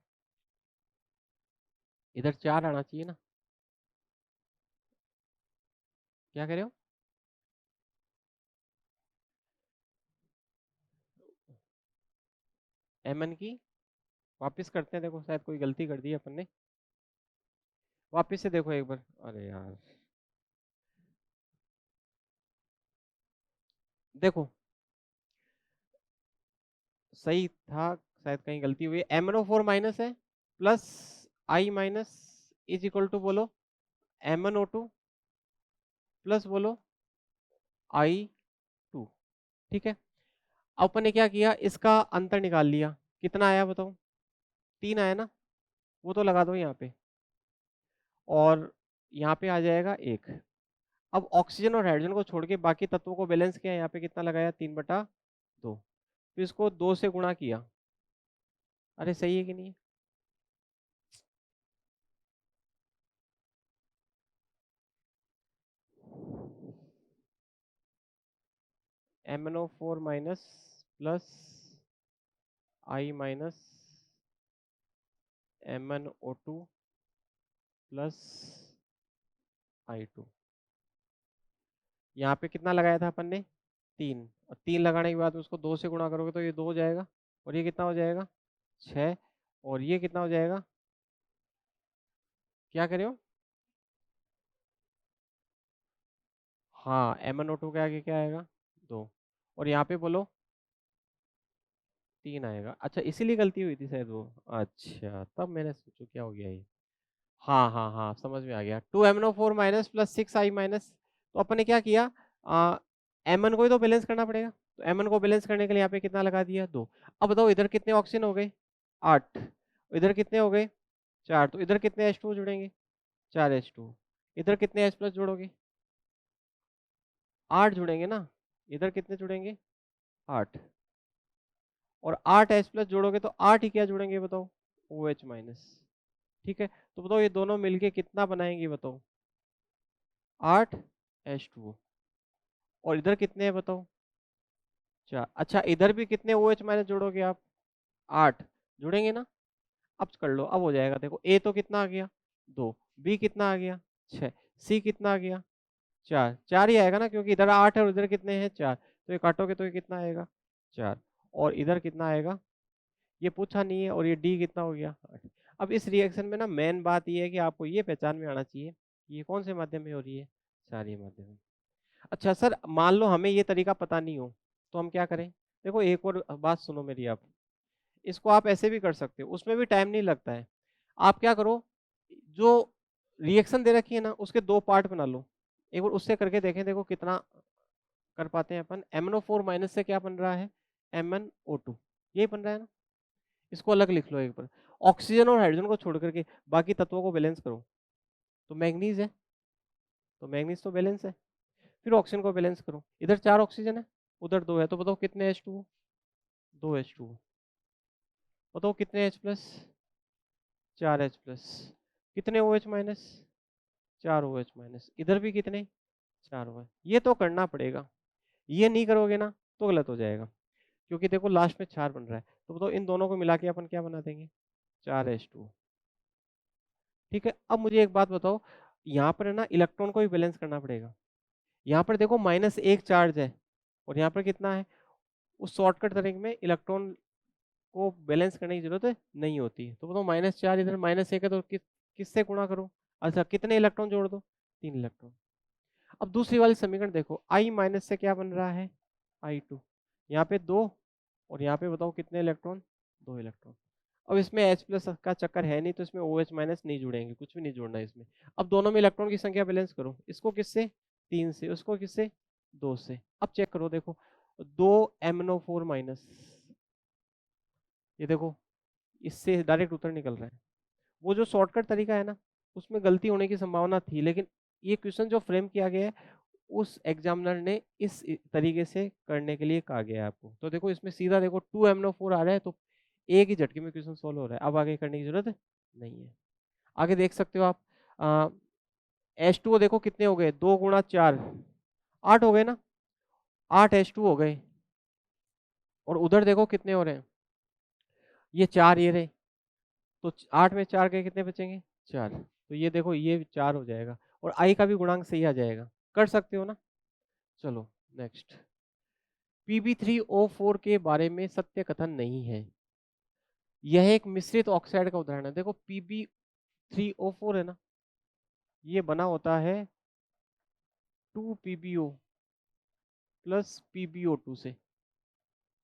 इधर 4 आना चाहिए ना, क्या कह रहे हो। Mn की वापस करते हैं, देखो शायद कोई गलती कर दी है अपन ने, वापस से देखो एक बार, अरे यार देखो, सही था, शायद कहीं गलती हुई है। MnO4 माइनस है, plus I minus is equal to बोलो MnO2 प्लस बोलो I2, ठीक है। अब अपन ने क्या किया, इसका अंतर निकाल लिया, कितना आया बताओ, 3 आया ना, वो तो लगा दो यहाँ पे, और यहाँ पे आ जाएगा 1। अब ऑक्सीजन और हाइड्रोजन को छोड़ के बाकी तत्वों को बैलेंस किया, यहाँ पे कितना लगाया, 3/2, फिर इसको 2 से गुणा किया, अरे सही है कि नहीं, MnO4 minus plus I minus MnO2 plus I2, यहाँ पे कितना लगाया था अपन ने, 3, और 3 लगाने के बाद उसको 2 से गुणा करोगे तो ये 2 हो जाएगा, और ये कितना हो जाएगा, 6, और ये कितना हो जाएगा, क्या कर रहे हो, हाँ, MnO2 के आगे क्या आएगा? 2। और यहाँ पे बोलो 3 आएगा। अच्छा, इसीलिए गलती हुई थी शायद वो। अच्छा, तब मैंने सोचा क्या हो गया ये। हाँ, हाँ, हाँ, समझ में आ गया। 2MnO4 minus plus 6I minus. तो अपन ने क्या किया, Mn को ही तो बैलेंस करना पड़ेगा। तो Mn को बैलेंस करने के लिए यहाँ पे कितना लगा दिया? 2। अब बताओ इधर कितने ऑक्सीजन हो गए? 8। इधर कितने हो गए? 4। तो इधर कितने H2 जुड़ेंगे? 4 H2। इधर कितने H प्लस जोड़ोगे? 8 जुड़ेंगे ना। इधर कितने जुड़ेंगे? 8। और 8 H प्लस जोड़ोगे तो 8 ही क्या जुड़ेंगे बताओ? OH minus. ठीक है, तो बताओ ये दोनों मिलके कितना बनाएंगे बताओ? 8 H2O। और इधर कितने हैं बताओ? 4। अच्छा, इधर भी कितने OH माइनस जोड़ोगे आप? 8 जुड़ेंगे ना। अब कर लो, अब हो जाएगा। देखो A तो कितना आ गया? 2। B कितना आ गया? 6। C कितना आ गया? 4। 4 ही आएगा ना, क्योंकि इधर 8 है और इधर कितने हैं? 4। तो ये काटोगे तो ये कितना आएगा? 4। और इधर कितना आएगा? ये पूछा नहीं है। और ये D कितना हो गया? 8। अब इस रिएक्शन में ना मेन बात ये है कि आपको ये पहचान में आना चाहिए कि ये कौन से माध्यम में हो रही है? क्षारीय माध्यम में। अच्छा सर, मान लो हमें ये तरीका पता नहीं हो, तो हम क्या करें? देखो एक और बात सुनो मेरी आप। इसको आप ऐसे भी कर सकते हो, उसमें भी टाइम नहीं लगता है। आप क्या करो, जो रिएक्शन दे रखी है ना उसके 2 पार्ट बना लो। एक बार उससे करके देखें, देखो कितना कर पाते हैं अपन। MnO4 माइनस से क्या बन रहा है? MnO2। यही बन रहा है ना। इसको अलग लिख लो एक बार। ऑक्सीजन और हाइड्रोजन को छोड़ करके बाकी तत्वों को बैलेंस करो। तो मैग्नीज है, तो मैग्नीज तो बैलेंस है। फिर ऑक्सीजन को बैलेंस करो। इधर 4 ऑक्सीजन है, उधर 2 है, तो बताओ कितने H2O? 2 H2O। बताओ कितने H प्लस? 4 H plus. कितने OH माइनस? 4 OH minus. इधर भी कितने? 4 OH। ये तो करना पड़ेगा। ये नहीं करोगे ना तो गलत हो जाएगा, क्योंकि देखो लास्ट में 4 बन रहा है। तो बताओ इन दोनों को मिला के अपन क्या बना देंगे? 4 H2O। ठीक है, अब मुझे एक बात बताओ, यहाँ पर है ना इलेक्ट्रॉन को भी बैलेंस करना पड़ेगा। यहाँ पर देखो -1 चार्ज है और यहाँ पर कितना है? उस शॉर्टकट तरंग में इलेक्ट्रॉन को बैलेंस करने की जरूरत नहीं होती है। तो बताओ -4 इधर -1 है, तो किससे गुणा करो? अच्छा, कितने इलेक्ट्रॉन जोड़ दो? 3 इलेक्ट्रॉन। अब दूसरी वाली समीकरण देखो, I माइनस से क्या बन रहा है? I2। यहाँ पे 2 और यहाँ पे बताओ कितने इलेक्ट्रॉन? 2 इलेक्ट्रॉन। अब इसमें H प्लस का चक्कर है नहीं, तो इसमें OH माइनस नहीं जुड़ेंगे, कुछ भी नहीं जोड़ना है इसमें। अब दोनों में इलेक्ट्रॉन की संख्या बैलेंस करो। इसको किससे? 3 से। उसको किससे? 2 से। अब चेक करो, देखो 2MnO4 माइनस, ये देखो इससे डायरेक्ट उत्तर निकल रहा है। वो जो शॉर्टकट तरीका है ना, उसमें गलती होने की संभावना थी, लेकिन ये क्वेश्चन जो फ्रेम किया गया है उस एग्जामिनर ने इस तरीके से करने के लिए कहा गया है आपको। तो देखो इसमें सीधा देखो 2MnO4 आ रहा है, तो एक ही झटके में क्वेश्चन सोल्व हो रहा है। अब आगे करने की जरूरत नहीं है। आगे देख सकते हो आप, H2O देखो कितने हो गए? 2 गुणा 4, 8 हो गए ना। 8 H2 हो गए। और उधर देखो कितने हो रहे हैं? ये 4 ये रहे। तो 8 में 4 गए, कितने बचेंगे? 4। तो ये देखो ये 4 हो जाएगा और आई का भी गुणांक सही आ जाएगा। कर सकते हो ना। चलो नेक्स्ट। Pb3O4 के बारे में सत्य कथन नहीं है। यह एक मिश्रित ऑक्साइड का उदाहरण है। देखो Pb3O4 है ना, ये बना होता है 2PbO प्लस PbO2 से।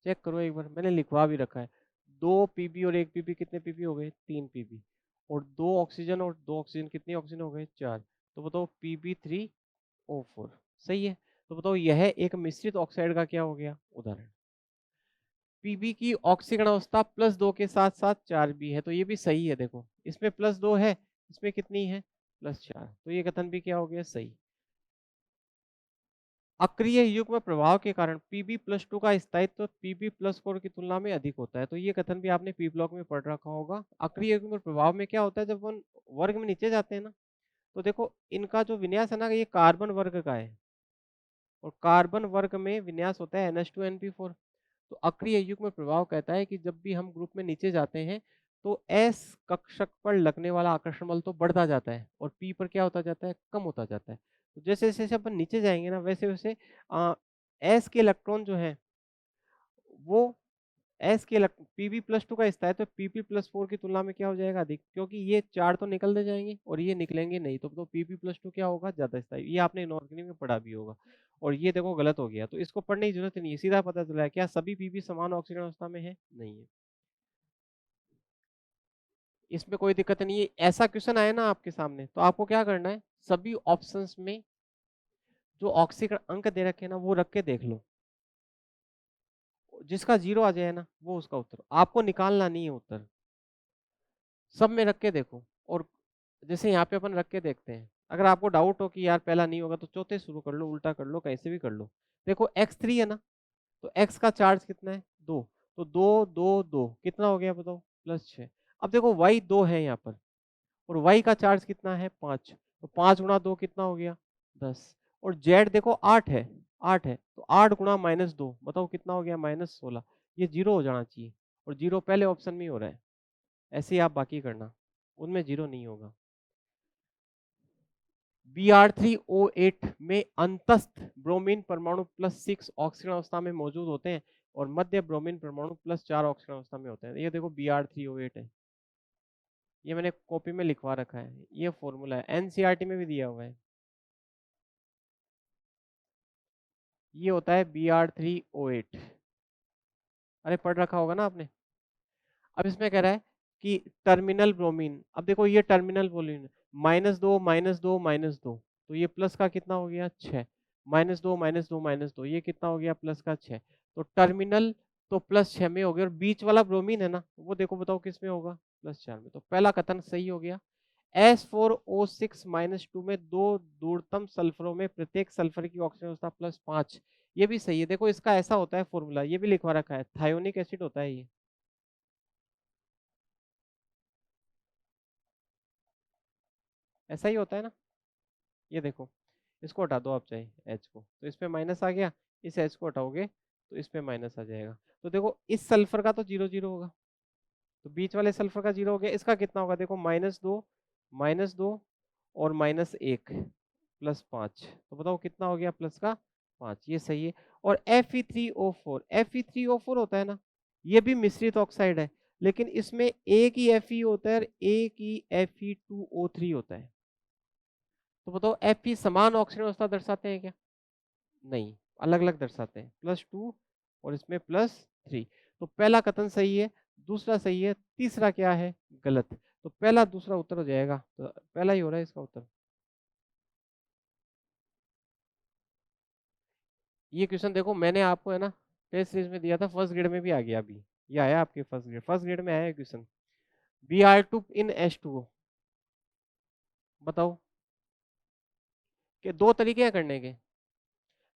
चेक करो एक बार, मैंने लिखवा भी रखा है। 2 Pb और 1 Pb, कितने Pb हो गए? 3 Pb। और 2 ऑक्सीजन कितनी ऑक्सीजन हो गए? 4। तो बताओ Pb3O4 सही है। तो बताओ यह एक मिश्रित ऑक्साइड का क्या हो गया? उदाहरण। Pb की ऑक्सीकरण अवस्था +2 के साथ साथ 4 भी है, तो ये भी सही है। देखो इसमें +2 है, इसमें कितनी है? +4। तो ये कथन भी क्या हो गया? सही। अक्रिय युग्म प्रभाव के कारण Pb+2 का स्थायित्व Pb+4 की तुलना में अधिक होता है। तो ये कथन भी आपने पी ब्लॉक में पढ़ रखा होगा। अक्रिय युग्म प्रभाव में क्या होता है, जब हम वर्ग में नीचे जाते हैं ना, तो देखो इनका जो विन्यास है ना, ये कार्बन वर्ग का है और कार्बन वर्ग में विन्यास होता है NH2NP4। तो अक्रिय युग्म प्रभाव कहता है कि जब भी हम ग्रुप में नीचे जाते हैं तो S कक्षक पर लगने वाला आकर्षण बल तो बढ़ता जाता है और P पर क्या होता जाता है? कम होता जाता है। तो जैसे जैसे अपन नीचे जाएंगे ना, वैसे वैसे S के इलेक्ट्रॉन जो है वो एस के Pb+2 का हिस्सा है तो Pp+4 की तुलना में क्या हो जाएगा अधिक, क्योंकि ये 4 तो निकल दे जाएंगे और ये निकलेंगे नहीं, तो Pp+2 क्या होगा ज्यादा स्थायी। ये आपने इनऑर्गेनिक में पढ़ा भी होगा। और ये देखो गलत हो गया, तो इसको पढ़ने की जरूरत नहीं है, सीधा पता चला है क्या सभी Pp समान ऑक्सीजन अवस्था में है, नहीं है। इसमें कोई दिक्कत नहीं है। ऐसा क्वेश्चन आए ना आपके सामने तो आपको क्या करना है, सभी ऑप्शंस में जो ऑक्सीजन अंक दे रखे हैं ना वो रख के देख लो, जिसका 0 आ जाए ना वो उसका उत्तर, आपको निकालना नहीं है उत्तर, सब में रख के देखो। और जैसे यहाँ पे अपन रख के देखते हैं, अगर आपको डाउट हो कि यार पहला नहीं होगा तो चौथे शुरू कर लो, उल्टा कर लो, कैसे भी कर लो। देखो x3 है ना, तो x का चार्ज कितना है 2, तो 2 2 2 कितना हो गया बताओ, +6। अब देखो y 2 है यहाँ पर और y का चार्ज कितना है 5, तो 5 गुणा 2 कितना हो गया 10। और z देखो 8 है, 8 है तो 8 गुणा -2 बताओ कितना हो गया -16। ये 0 हो जाना चाहिए और 0 पहले ऑप्शन में ही हो रहा है। ऐसे ही आप बाकी करना, उनमें 0 नहीं होगा। Br3O8 में अंतस्थ ब्रोमीन परमाणु +6 ऑक्सीजन अवस्था में मौजूद होते हैं और मध्य ब्रोमीन परमाणु +4 ऑक्सीजन अवस्था में होते हैं। ये देखो Br3O8 है, ये मैंने कॉपी में लिखवा रखा है, ये फॉर्मूला है, एनसीईआरटी में भी दिया हुआ है। ये होता है Br3O8, अरे पढ़ रखा होगा ना आपने। अब इसमें कह रहा है कि टर्मिनल ब्रोमीन, अब देखो ये टर्मिनल ब्रोमीन -2 -2 -2, तो ये प्लस का कितना हो गया 6, -2 -2 -2, ये कितना हो गया प्लस का 6, तो टर्मिनल तो +6 में हो गया। और बीच वाला ब्रोमीन है ना वो देखो बताओ किस में होगा, +4 में, तो पहला कथन सही हो गया। S4O6-2 में दो दूरतम सल्फरों में प्रत्येक सल्फर की ऑक्सीजन अवस्था +5, ये भी सही है। देखो इसका ऐसा होता है फॉर्मूला, ये भी लिखवा रखा है, थायोनिक एसिड होता है ये। ऐसा ही होता है ना, ये देखो इसको हटा दो आप चाहे H को, तो इस पे माइनस आ गया, इस H को हटाओगे तो इस पे माइनस आ जाएगा। तो देखो इस सल्फर का तो 0 0 होगा, तो बीच वाले सल्फर का 0 हो गया, इसका कितना होगा देखो -2 और -1 +5, तो बताओ कितना हो गया प्लस का 5, ये सही है। और Fe3O4 होता है ना, ये भी मिश्रित ऑक्साइड है, लेकिन इसमें एक ही Fe होता है और एक ही Fe2O3 होता है। तो बताओ Fe समान ऑक्सीजन अवस्था दर्शाते हैं क्या, नहीं, अलग अलग दर्शाते हैं, +2 और इसमें +3। तो पहला कथन सही है, दूसरा सही है, तीसरा क्या है गलत, तो पहला दूसरा उत्तर हो जाएगा, तो पहला ही हो रहा है इसका उत्तर। ये क्वेश्चन देखो मैंने आपको है ना टेस्ट सीरीज में दिया था, फर्स्ट ग्रेड में भी आ गया अभी, ये आया आपके फर्स्ट ग्रेड में आया क्वेश्चन। Br2 इन H2O, बताओ कि दो तरीके हैं करने के,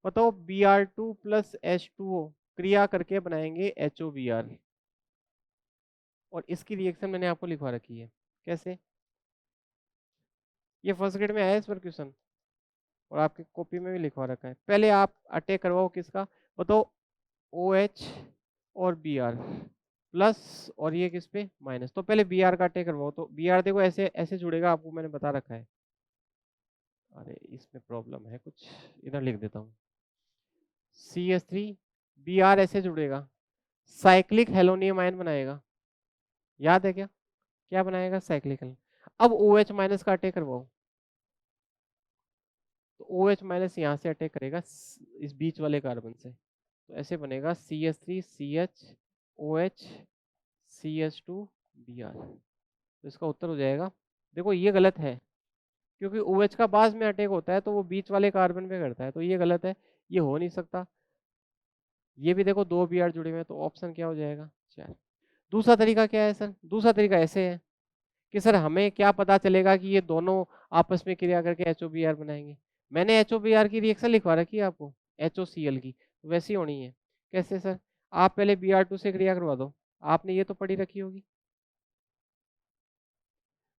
बताओ Br2 + H2O क्रिया करके बनाएंगे HOBr, और इसकी रिएक्शन मैंने आपको लिखवा रखी है कैसे, ये फर्स्ट ग्रेड में आया इस पर क्वेश्चन और आपकी कॉपी में भी लिखवा रखा है। पहले आप अटैक करवाओ किसका, बताओ OH और Br प्लस, और ये किस पे माइनस, तो पहले Br का अटैक करवाओ, तो Br देखो ऐसे ऐसे जुड़ेगा, आपको मैंने बता रखा है। अरे इसमें प्रॉब्लम है कुछ, इधर लिख देता हूँ, CH3 Br ऐसे जुड़ेगा, साइक्लिक हेलोनियम आयन बनाएगा, याद है क्या, क्या बनाएगा साइक्लिक। अब OH माइनस का अटैक करवाओ, तो OH माइनस यहाँ से अटैक करेगा इस बीच वाले कार्बन से, तो ऐसे बनेगा CH3 CH OH CH2 Br, तो इसका उत्तर हो जाएगा। देखो ये गलत है, क्योंकि OH का बाद में अटैक होता है तो वो बीच वाले कार्बन पे करता है, तो ये गलत है, ये हो नहीं सकता। ये भी देखो 2 Br जुड़े हुए हैं, तो ऑप्शन क्या हो जाएगा 4। दूसरा तरीका क्या है सर, दूसरा तरीका ऐसे है कि सर हमें क्या पता चलेगा कि ये दोनों आपस में क्रिया करके HOBr बनाएंगे। मैंने HOBr की रिएक्शन लिखवा रखी है आपको, HOCl की, तो वैसी होनी है। कैसे सर, आप पहले Br2 से क्रिया करवा दो, आपने ये तो पढ़ी रखी होगी,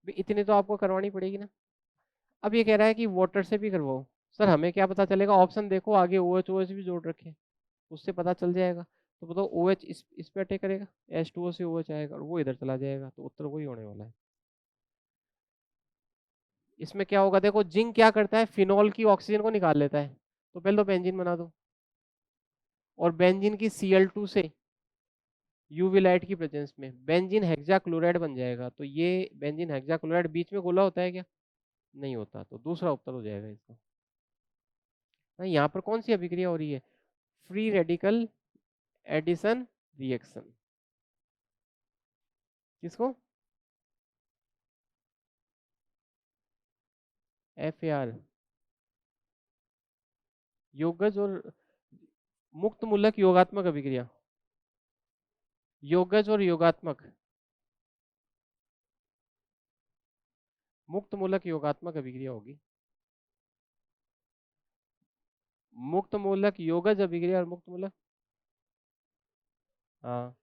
इतनी तो आपको करवानी पड़ेगी ना। अब ये कह रहा है कि वाटर से भी करवाओ, सर हमें क्या पता चलेगा, ऑप्शन देखो आगे OH OH भी जोड़ रखे हैं, उससे पता चल जाएगा। तो बताओ OH इस पे अटैक करेगा, H2O से OH आएगा और वो इधर चला जाएगा, तो उत्तर वही होने वाला है। इसमें क्या होगा देखो, जिंक क्या करता है, फिनॉल की ऑक्सीजन को निकाल लेता है, तो पहले तो बेंजीन बना दो, और बेंजीन की Cl2 से यूवी लाइट की प्रेजेंस में बेंजीन हेक्साक्लोराइड बन जाएगा। तो ये बेंजीन हेक्साक्लोराइड बीच में गोला होता है क्या? नहीं होता, तो दूसरा उत्तर हो जाएगा इसका। यहाँ पर कौन सी अभिक्रिया हो रही है? Free radical addition reaction. किसको? FAR, योगज और मुक्त मूलक योगात्मक अभिक्रिया। योगज और योगात्मक, मुक्त मूलक योगात्मक अभिक्रिया होगी। मुक्त मूलक योगज अभिक्रिया और मुक्त मूलक, हाँ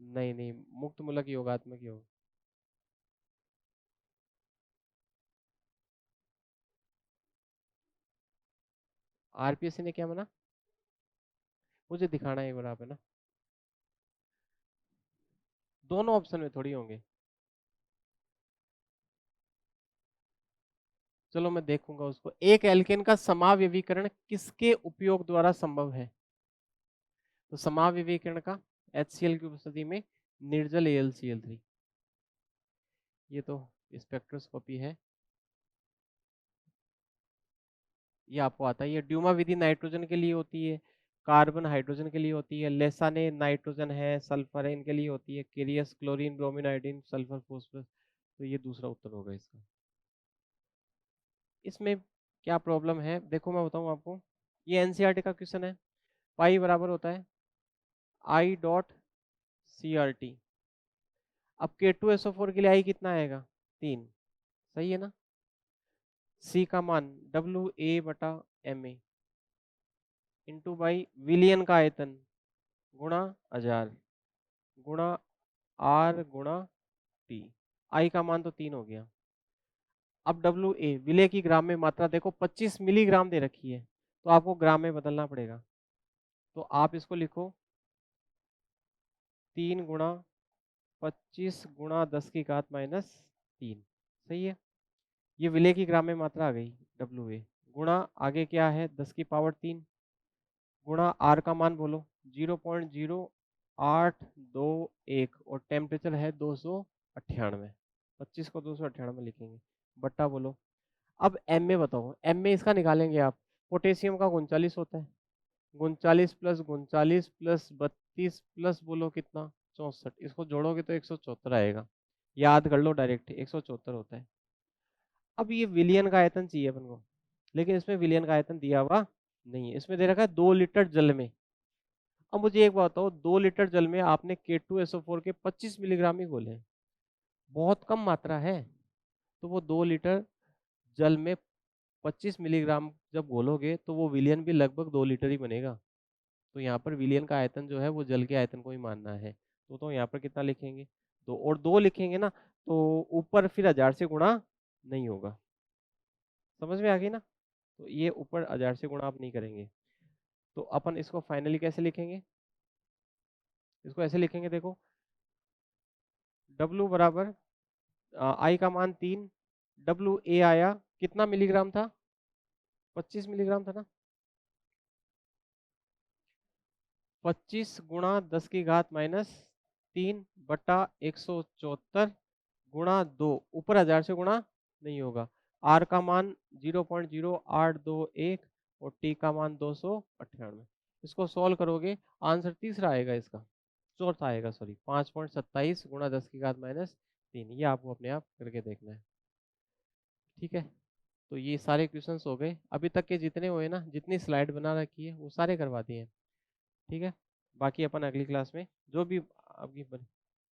नहीं नहीं, मुक्त मूलक योगात्मक योग। आरपीएससी ने क्या माना? मुझे दिखाना है एक बार आप, है ना। दोनों ऑप्शन में थोड़ी होंगे। चलो मैं देखूंगा उसको। एक एल्केन का समावयवीकरण किसके उपयोग द्वारा संभव है? तो समावयवीकरण का HCl की उपस्थिति में निर्जल AlCl3। ये तो स्पेक्ट्रोस्कोपी है, ये आपको आता ही है। ड्यूमा विधि नाइट्रोजन के लिए होती है, कार्बन हाइड्रोजन के लिए होती है, लेसाने नाइट्रोजन है, सल्फर है, इनके लिए होती है, carious chlorine bromine iodine sulphur phosphorus. तो ये दूसरा उत्तर होगा इसका। इसमें क्या प्रॉब्लम है देखो, मैं बताऊं आपको। ये एनसीईआरटी का क्वेश्चन है। पाई बराबर होता है I.CRT। अब K2SO4 के लिए आई कितना आएगा? 3, सही है ना। सी का मान WA/MA इंटू बाई विलियन का आयतन गुणा 1000 गुणा R गुणा T। आई का मान तो 3 हो गया। अब WA विलय की ग्राम में मात्रा देखो 25 मिलीग्राम दे रखी है, तो आपको ग्राम में बदलना पड़ेगा। तो आप इसको लिखो 3 गुणा 25 गुणा 10⁻³ सही है। ये विलय की ग्राम में मात्रा आ गई WA, गुणा आगे क्या है 10⁻³ गुणा R का मान बोलो 0.0821 और टेम्परेचर है 298। 25 को 298 लिखेंगे, बट्टा बोलो। अब एम में बताओ, एम में इसका निकालेंगे आप। पोटेशियम का 39 होता है, 39 प्लस 39 प्लस 32 प्लस बोलो कितना 64, इसको जोड़ोगे तो 174 आएगा। याद कर लो डायरेक्ट, 174 होता है। अब ये विलियन का आयतन चाहिए अपन को, लेकिन इसमें विलियन का आयतन दिया हुआ नहीं है। इसमें दे रखा है 2 लीटर जल में। अब मुझे एक बात बताओ, 2 लीटर जल में आपने K2SO4 के 25 मिलीग्राम ही घोले, बहुत कम मात्रा है। तो वो 2 लीटर जल में 25 मिलीग्राम जब घोलोगे तो वो विलियन भी लगभग 2 लीटर ही बनेगा। तो यहाँ पर विलियन का आयतन जो है वो जल के आयतन को ही मानना है। तो यहाँ पर कितना लिखेंगे? 2, और 2 लिखेंगे ना तो ऊपर फिर 1000 से गुणा नहीं होगा। समझ में आ गई ना। तो ये ऊपर 1000 से गुणा आप नहीं करेंगे। तो अपन इसको फाइनली कैसे लिखेंगे? इसको ऐसे लिखेंगे देखो, W बराबर I का मान 3, WA आया कितना मिलीग्राम था? 25 मिलीग्राम था ना। 25 गुणा 10⁻³ बटा 174 गुणा 2, ऊपर 1000 से गुणा नहीं होगा। R का मान 0.0821 और T का मान 298। इसको सॉल्व करोगे आंसर तीसरा आएगा इसका, चौथा आएगा सॉरी, 5.27 गुणा 10⁻³ ये आपको अपने आप करके देखना है। ठीक है, तो ये सारे क्वेश्चंस हो गए अभी तक के, जितने हुए ना, जितनी स्लाइड बना रखी है वो सारे करवा दिए हैं। ठीक है, बाकी अपन अगली क्लास में जो भी आपकी